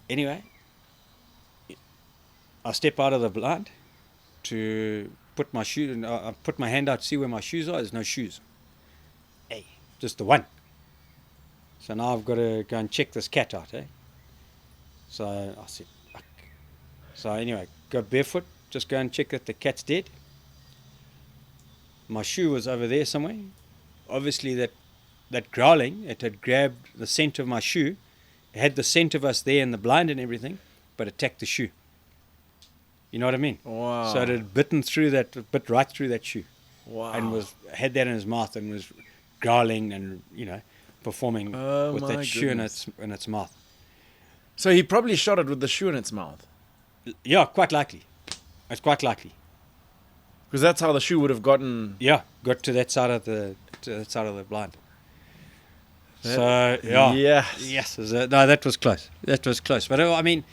Anyway, I step out of the blind to put my shoe, and I put my hand out to see where my shoes are. There's no shoes. Hey, just the one. So now I've got to go and check this cat out, So I said, fuck. So anyway, go barefoot, just go and check that the cat's dead. My shoe was over there somewhere. Obviously that growling, it had grabbed the scent of my shoe. It had the scent of us there in the blind and everything, but attacked the shoe. You know what I mean? Wow. So it had bit right through that shoe. Wow. And had that in his mouth and was growling and, performing with that shoe in its mouth. So he probably shot it with the shoe in its mouth. Yeah, quite likely. It's quite likely. Because that's how the shoe would have gotten... Yeah, got to that side of the blind. So, yeah. Yes. No, that was close. But, I mean,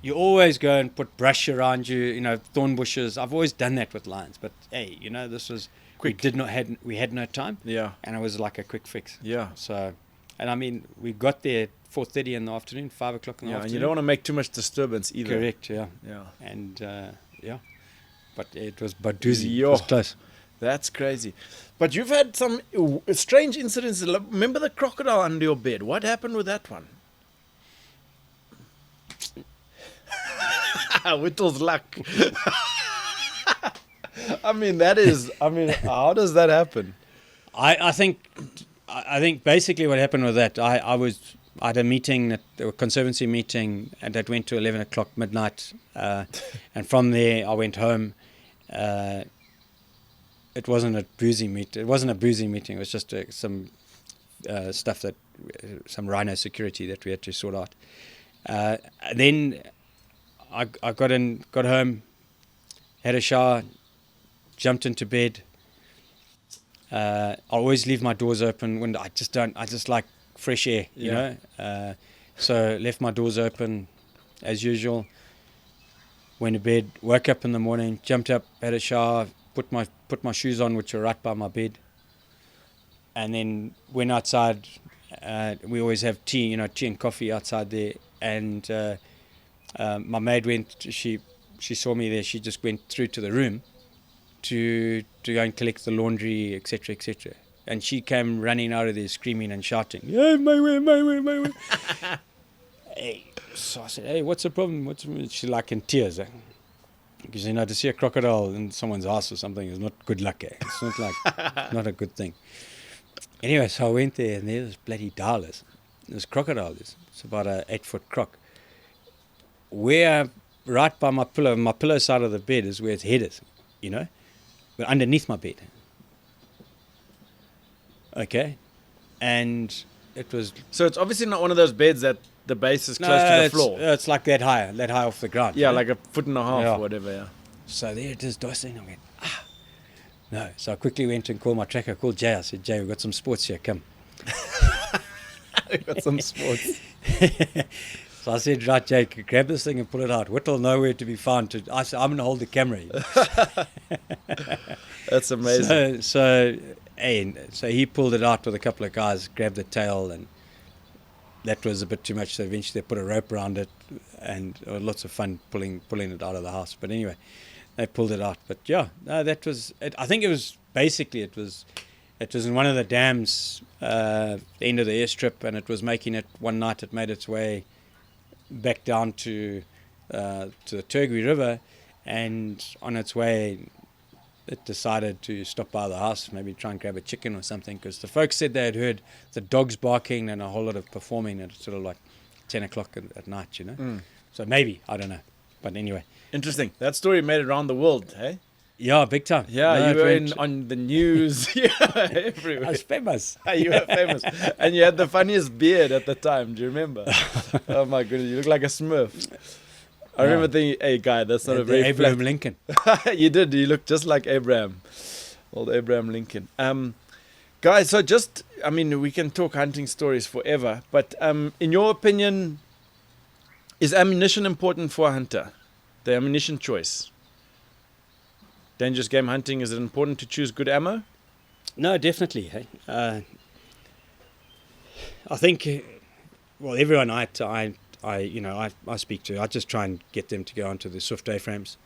you always go and put brush around you, thorn bushes. I've always done that with lions. But, hey, this was... Quick. We had no time. Yeah. And it was like a quick fix. Yeah. So, and I mean, we got there at 4:30 in the afternoon, 5 o'clock in the afternoon. And you don't want to make too much disturbance either. Correct, yeah. Yeah. And, but it was doozy. Yo. It was close. That's crazy. But you've had some strange incidents. Remember the crocodile under your bed? What happened with that one? Whittle's luck. I mean, how does that happen? I think basically what happened with that, I had a meeting, a conservancy meeting, and that went to 11 o'clock midnight. And from there, I went home. It wasn't a boozy meeting. It was just some stuff some rhino security that we had to sort out. Then I got home, had a shower, jumped into bed. I always leave my doors open. I just like fresh air, you know. So left my doors open as usual. Went to bed, woke up in the morning, jumped up, had a shower, put my shoes on, which were right by my bed, and then went outside. We always have tea and coffee outside there. And my maid went. She saw me there. She just went through to the room to go and collect the laundry, etc., etc. And she came running out of there screaming and shouting, "Yeah, my way." Hey, so I said, "Hey, what's the problem? She's like in tears. Because, to see a crocodile in someone's house or something is not good luck. It's not like, not a good thing. Anyway, so I went there, and there's this bloody dowlers. This crocodile is. It's about an 8-foot croc. Where, right by my pillow side of the bed is where its head is, but underneath my bed. Okay? And it was... So it's obviously not one of those beds that the base is close to the floor. It's like that high off the ground. Yeah, like a foot and a half or whatever, yeah. So there it is, dosing. I went, no. So I quickly went and called my tracker, called Jay. I said, Jay, we've got some sports here, come. We've got some sports. So I said, right, Jay, grab this thing and pull it out. Whittle nowhere to be found. I said, I'm going to hold the camera. That's amazing. So he pulled it out with a couple of guys, grabbed the tail, and that was a bit too much. So eventually they put a rope around it, and it was lots of fun pulling it out of the house. But anyway, they pulled it out. But yeah, no, that was it. I think it was in one of the dams, the end of the airstrip, and it was making it one night. It made its way back down to the Turgui River, and on its way it decided to stop by the house, maybe try and grab a chicken or something, because the folks said they had heard the dogs barking and a whole lot of performing at sort of like 10 o'clock at night, So maybe, I don't know. But anyway. Interesting. That story made it around the world, hey? Yeah, big time. Yeah, No, you it were went- on the news. Yeah, everywhere. I was famous. You were famous. And you had the funniest beard at the time. Do you remember? Oh my goodness, you look like a Smurf. I remember thinking, hey, Guy, that's not a very Abraham flat... Lincoln. You did. You looked just like Abraham. Old Abraham Lincoln. Guys, so just, I mean, we can talk hunting stories forever, but in your opinion, is ammunition important for a hunter? The ammunition choice? Dangerous game hunting, is it important to choose good ammo? No, definitely. Hey, I think, well, everyone I speak to, I just try and get them to go onto the Swift A-frames,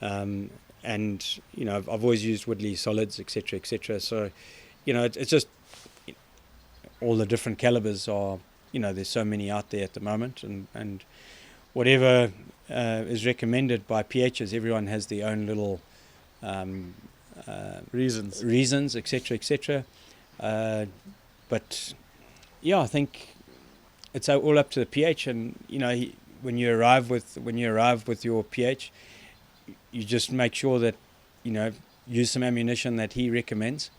and I've always used Woodley solids, etc., etc. So, it's just all the different calibers are, there's so many out there at the moment, and whatever is recommended by PHs, everyone has their own little reasons, etc., etc. But yeah, I think it's all up to the PH, and when you arrive with your PH, you just make sure that use some ammunition that he recommends,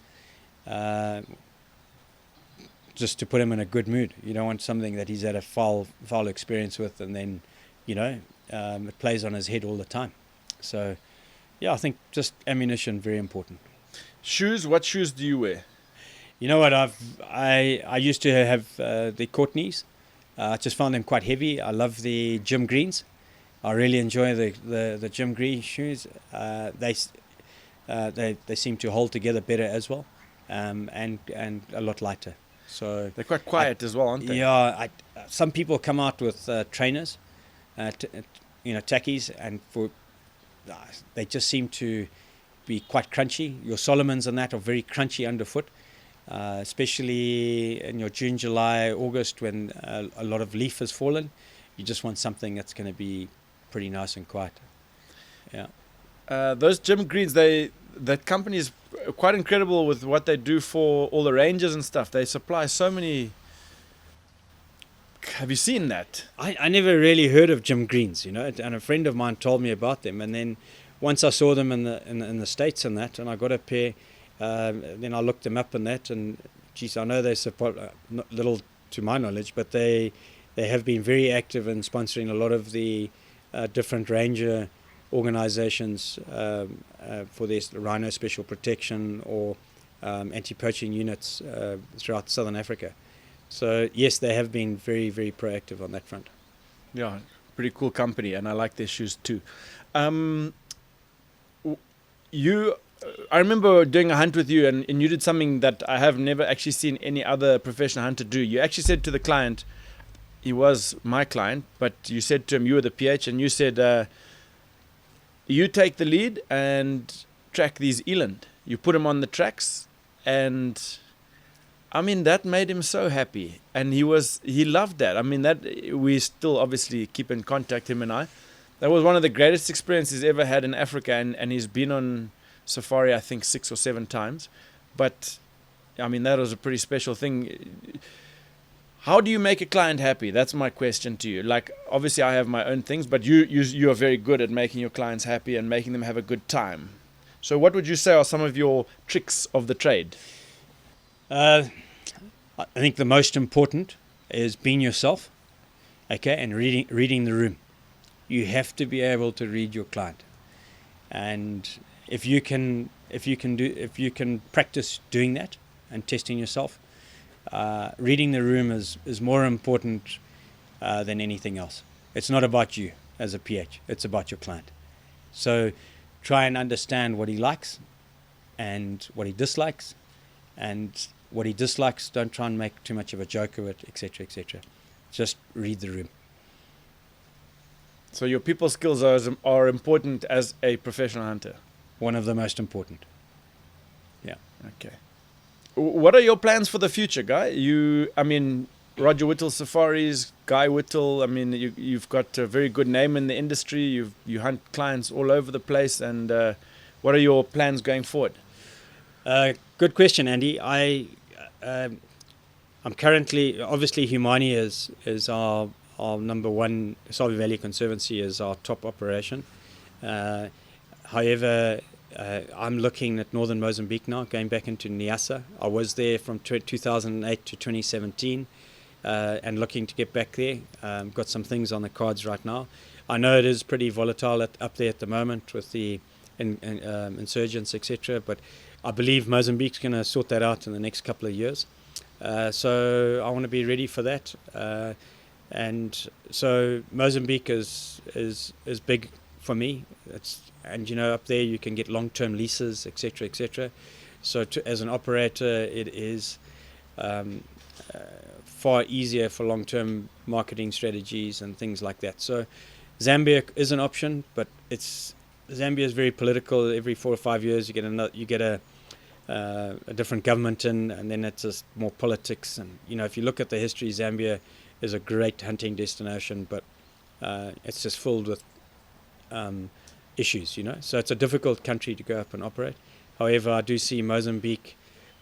just to put him in a good mood. You don't want something that he's had a foul experience with, and then it plays on his head all the time. So yeah, I think just ammunition, very important. Shoes, what shoes do you wear? You know what, I used to have the Courtneys. I just found them quite heavy. I love the Jim Greens. I really enjoy the Jim Green shoes. They seem to hold together better as well, and a lot lighter. So they're quite quiet as well, aren't they? Yeah, some people come out with trainers, tackies, and they just seem to be quite crunchy. Your Solomons and that are very crunchy underfoot, especially in your June, July, August, when a lot of leaf has fallen. You just want something that's going to be pretty nice and quiet. Yeah. Those Jim Greens, that company is quite incredible with what they do for all the rangers and stuff. They supply so many. Have you seen that? I never really heard of Jim Greens, and a friend of mine told me about them, and then once I saw them in the States and that, and I got a pair, then I looked them up and that, and geez, I know they support little to my knowledge, but they have been very active in sponsoring a lot of the different ranger organizations for their rhino special protection or anti-poaching units throughout Southern Africa. So yes, they have been very, very proactive on that front. Yeah, pretty cool company, and I like their shoes too. I remember doing a hunt with you, and you did something that I have never actually seen any other professional hunter do. You actually said to the client, he was my client, but you said to him, you were the PH, and you said, you take the lead and track these eland. You put him on the tracks, and I mean, that made him so happy, and he loved that. I mean, that we still obviously keep in contact, him and I. That was one of the greatest experiences he's ever had in Africa, and he's been on safari, I think, 6 or 7 times. But I mean, that was a pretty special thing. How do you make a client happy? That's my question to you. Like, obviously I have my own things, but you are very good at making your clients happy and making them have a good time. So what would you say are some of your tricks of the trade? I think the most important is being yourself, okay, and reading the room. You have to be able to read your client, and if you can practice doing that and testing yourself, reading the room is more important than anything else. It's not about you as a PH, it's about your client. So try and understand what he likes and what he dislikes, and what he dislikes, don't try and make too much of a joke of it, etc., etc. Just read the room. So your people skills are important as a professional hunter? One of the most important. Yeah. Okay. What are your plans for the future, Guy? Roger Whittall Safaris, Guy Whittall, I mean, you've got a very good name in the industry. You hunt clients all over the place. And what are your plans going forward? Good question, Andy. I'm currently, obviously, Humani is our number one. Savi Valley Conservancy is our top operation. However, I'm looking at northern Mozambique now, going back into Niassa. I was there from 2008 to 2017 and looking to get back there. Got some things on the cards right now. I know it is pretty volatile up there at the moment with the insurgents, etc. But I believe Mozambique's going to sort that out in the next couple of years. So I want to be ready for that. And so Mozambique is big for me. And up there you can get long-term leases, etc., etc. So as an operator, it is far easier for long-term marketing strategies and things like that. So Zambia is an option, but Zambia is very political. Every 4 or 5 years you get a different government in, and then it's just more politics. And if you look at the history, Zambia is a great hunting destination, but it's just filled with issues. So it's a difficult country to go up and operate. However, I do see Mozambique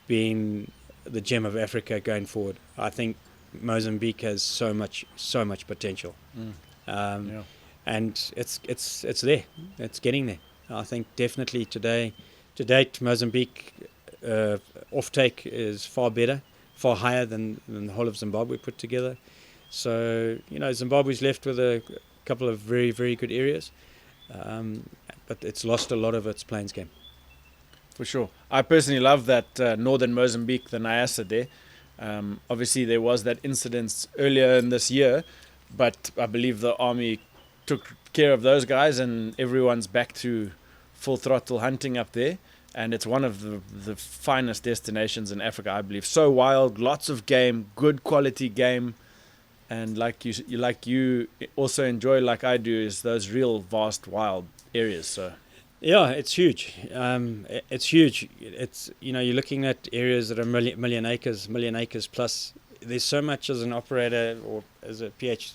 being the gem of Africa going forward. I think Mozambique has so much potential. And it's there. It's getting there. I think definitely to date, Mozambique offtake is far better, far higher than the whole of Zimbabwe put together. So Zimbabwe's left with a couple of very, very good areas, but it's lost a lot of its plains game. For sure. I personally love that northern Mozambique, the Niassa there. Obviously, there was that incident earlier in this year, but I believe the army took care of those guys and everyone's back to full throttle hunting up there. And it's one of the finest destinations in Africa, I believe. So wild, lots of game, good quality game. And like you also enjoy, like I do, is those real vast wild areas. So yeah, it's huge. It's huge. It's you're looking at areas that are million acres plus. There's so much as an operator or as a PH,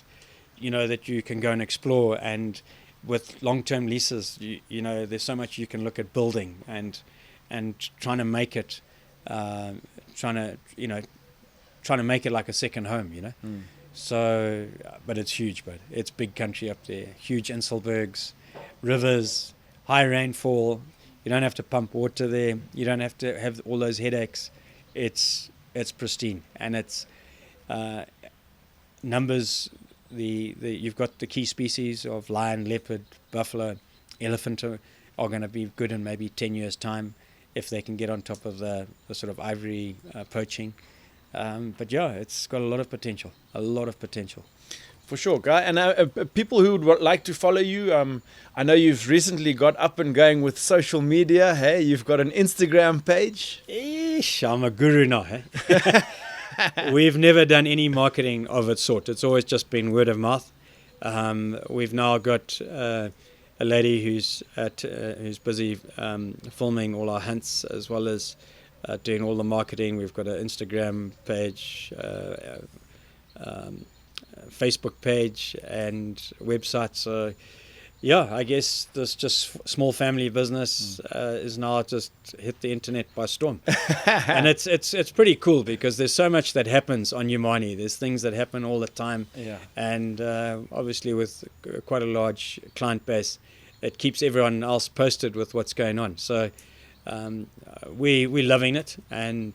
that you can go and explore. And with long-term leases, there's so much you can look at building and trying to make it, trying to make it like a second home. So, but it's huge, but it's big country up there. Huge inselbergs, rivers, high rainfall. You don't have to pump water there. You don't have to have all those headaches. It's pristine, and it's numbers. You've got the key species of lion, leopard, buffalo, elephant are going to be good in maybe 10 years' time if they can get on top of the sort of ivory poaching. But yeah, it's got a lot of potential. For sure, Guy. And people who would like to follow you, I know you've recently got up and going with social media. Hey, you've got an Instagram page. Eesh, I'm a guru now. Hey? We've never done any marketing of its sort. It's always just been word of mouth. We've now got a lady who's busy filming all our hunts as well as doing all the marketing. We've got an Instagram page, Facebook page, and website. So, yeah, I guess this just small family business is now just hit the internet by storm, and it's pretty cool because there's so much that happens on Umani. There's things that happen all the time, and obviously with quite a large client base, it keeps everyone else posted with what's going on. So we're loving it, and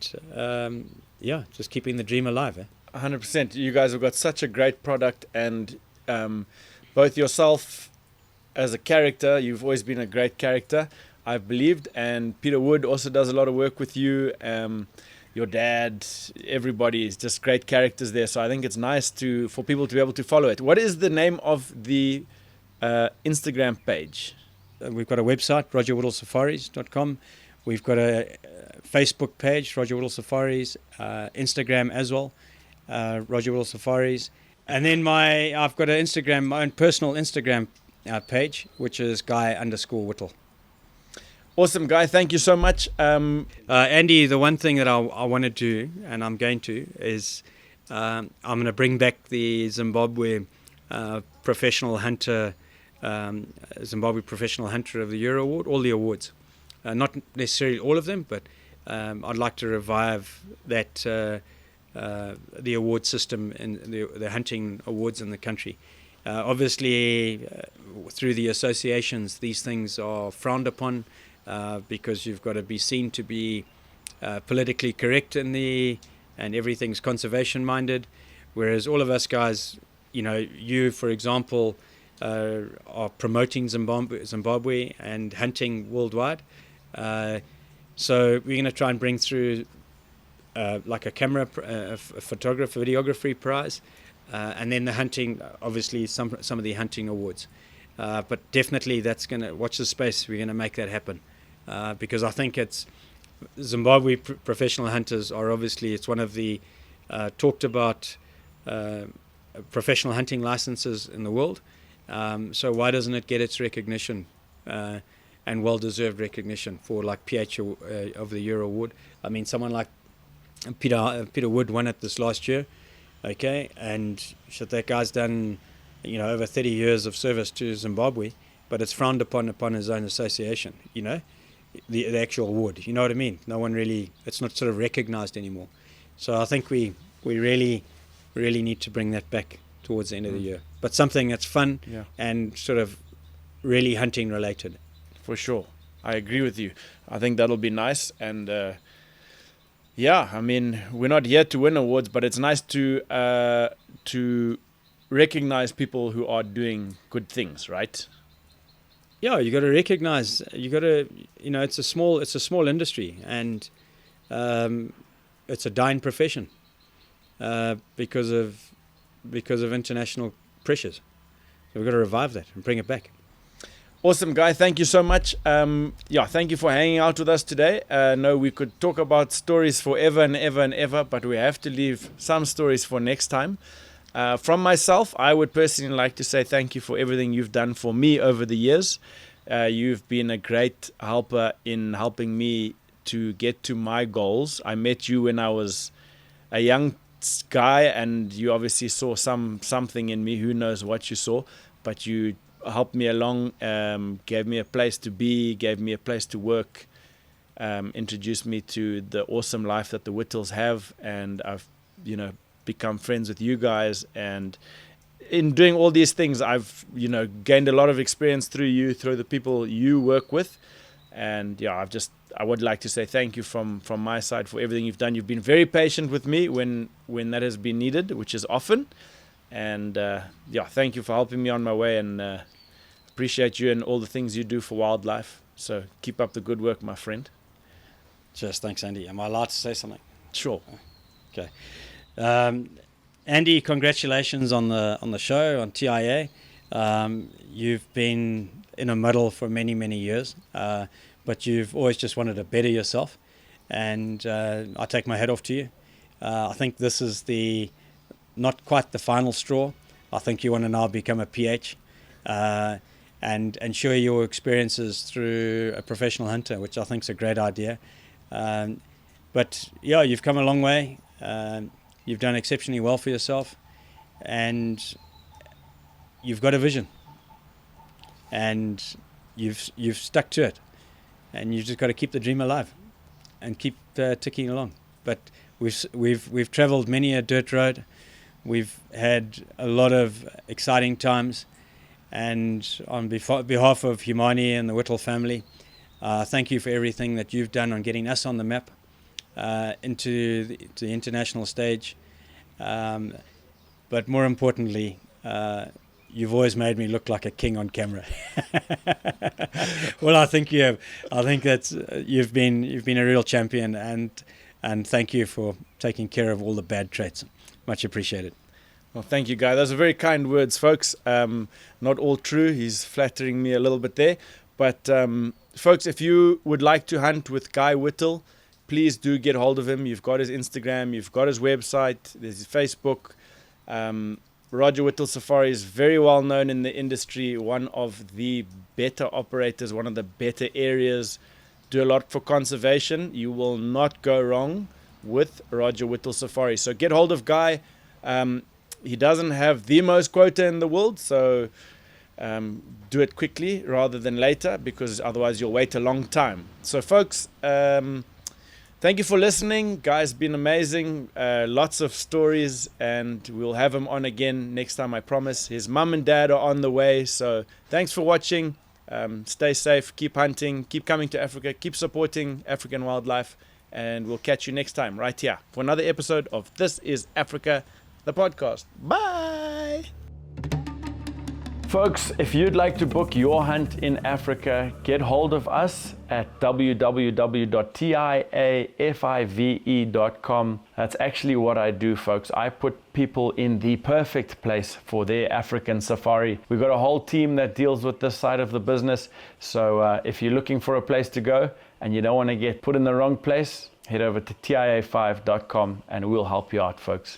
just keeping the dream alive. 100%. You guys have got such a great product, and both yourself as a character, you've always been a great character, I've believed, and Peter Wood also does a lot of work with you. Your dad, everybody is just great characters there. So I think it's nice for people to be able to follow it. What is the name of the Instagram page? We've got a website, rogerwhittallsafaris.com. We've got a Facebook page, Roger Whittall Safaris, Instagram as well, Roger Whittall Safaris. And then I've got my own personal Instagram page, which is Guy_Whittall. Awesome, Guy. Thank you so much. Andy, the one thing that I want to do, and I'm going to, is I'm going to bring back the Zimbabwe Professional Hunter of the Year award, all the awards. Not necessarily all of them, but I'd like to revive that the award system and the hunting awards in the country. Obviously, through the associations, these things are frowned upon because you've got to be seen to be politically correct and everything's conservation minded, whereas all of us guys, you for example, are promoting Zimbabwe and hunting worldwide. So we're going to try and bring through like a camera, videography prize, and then the hunting, obviously some of the hunting awards. But definitely that's going to, watch the space, we're going to make that happen. Because I think it's Zimbabwe professional hunters are obviously, it's one of the talked about professional hunting licenses in the world. So why doesn't it get its recognition and well-deserved recognition for like PH of the Year award? I mean, someone like Peter Wood won it this last year, okay, and that guy's done over 30 years of service to Zimbabwe, but it's frowned upon his own association, the actual award, you know what I mean? No one really, it's not sort of recognized anymore. So I think we really need to bring that back towards the end of the year, but something that's fun and sort of really hunting related. For sure, I agree with you. I think that'll be nice, and I mean, we're not here to win awards, but it's nice to recognize people who are doing good things, right? Yeah, you got to recognize. You got to, it's a small industry, and it's a dying profession because of international pressures. So we've got to revive that and bring it back. Awesome, Guy. Thank you so much. Thank you for hanging out with us today. No, we could talk about stories forever and ever and ever, but we have to leave some stories for next time. From myself, I would personally like to say thank you for everything you've done for me over the years. You've been a great helper in helping me to get to my goals. I met you when I was a young guy, and you obviously saw something in me. Who knows what you saw, but you helped me along, gave me a place to be, gave me a place to work, introduced me to the awesome life that the Whittals have, and I've become friends with you guys, and in doing all these things I've gained a lot of experience through the people you work with, and I would like to say thank you from my side for everything you've done. You've been very patient with me when that has been needed, which is often, and thank you for helping me on my way, and appreciate you and all the things you do for wildlife. So keep up the good work, my friend. Cheers. Thanks, Andy. Am I allowed to say something? Sure. Okay. Andy, congratulations on the show, on TIA. You've been in a muddle for many, many years, but you've always just wanted to better yourself, and I take my hat off to you. I think this is not quite the final straw. I think you want to now become a PH and share your experiences through a professional hunter, which I think is a great idea. But you've come a long way. You've done exceptionally well for yourself, and you've got a vision, and you've stuck to it, and you've just got to keep the dream alive and keep ticking along. But we've traveled many a dirt road. We've had a lot of exciting times, and on behalf of Humani and the Whittall family, thank you for everything that you've done on getting us on the map into the international stage. But more importantly, you've always made me look like a king on camera. Well, I think you have. I think that's you've been a real champion, and thank you for taking care of all the bad traits. Much appreciated. Well, thank you, Guy. Those are very kind words, folks. Not all true. He's flattering me a little bit there. But, folks, if you would like to hunt with Guy Whittall, please do get hold of him. You've got his Instagram. You've got his website. There's his Facebook. Roger Whittall Safari is very well known in the industry. One of the better operators, one of the better areas. Do a lot for conservation. You will not go wrong with Roger Whittall Safari. So get hold of Guy. He doesn't have the most quota in the world, so do it quickly rather than later, because otherwise you'll wait a long time. So folks, thank you for listening. Guy's been amazing. Lots of stories, and we'll have him on again next time, I promise. His mum and dad are on the way. So thanks for watching. Stay safe, keep hunting, keep coming to Africa, keep supporting African wildlife, and we'll catch you next time right here for another episode of This is Africa, the podcast. Bye! Folks, if you'd like to book your hunt in Africa, get hold of us at www.tiafive.com. That's actually what I do, folks. I put people in the perfect place for their African safari. We've got a whole team that deals with this side of the business. So if you're looking for a place to go and you don't want to get put in the wrong place, head over to tiafive.com and we'll help you out, folks.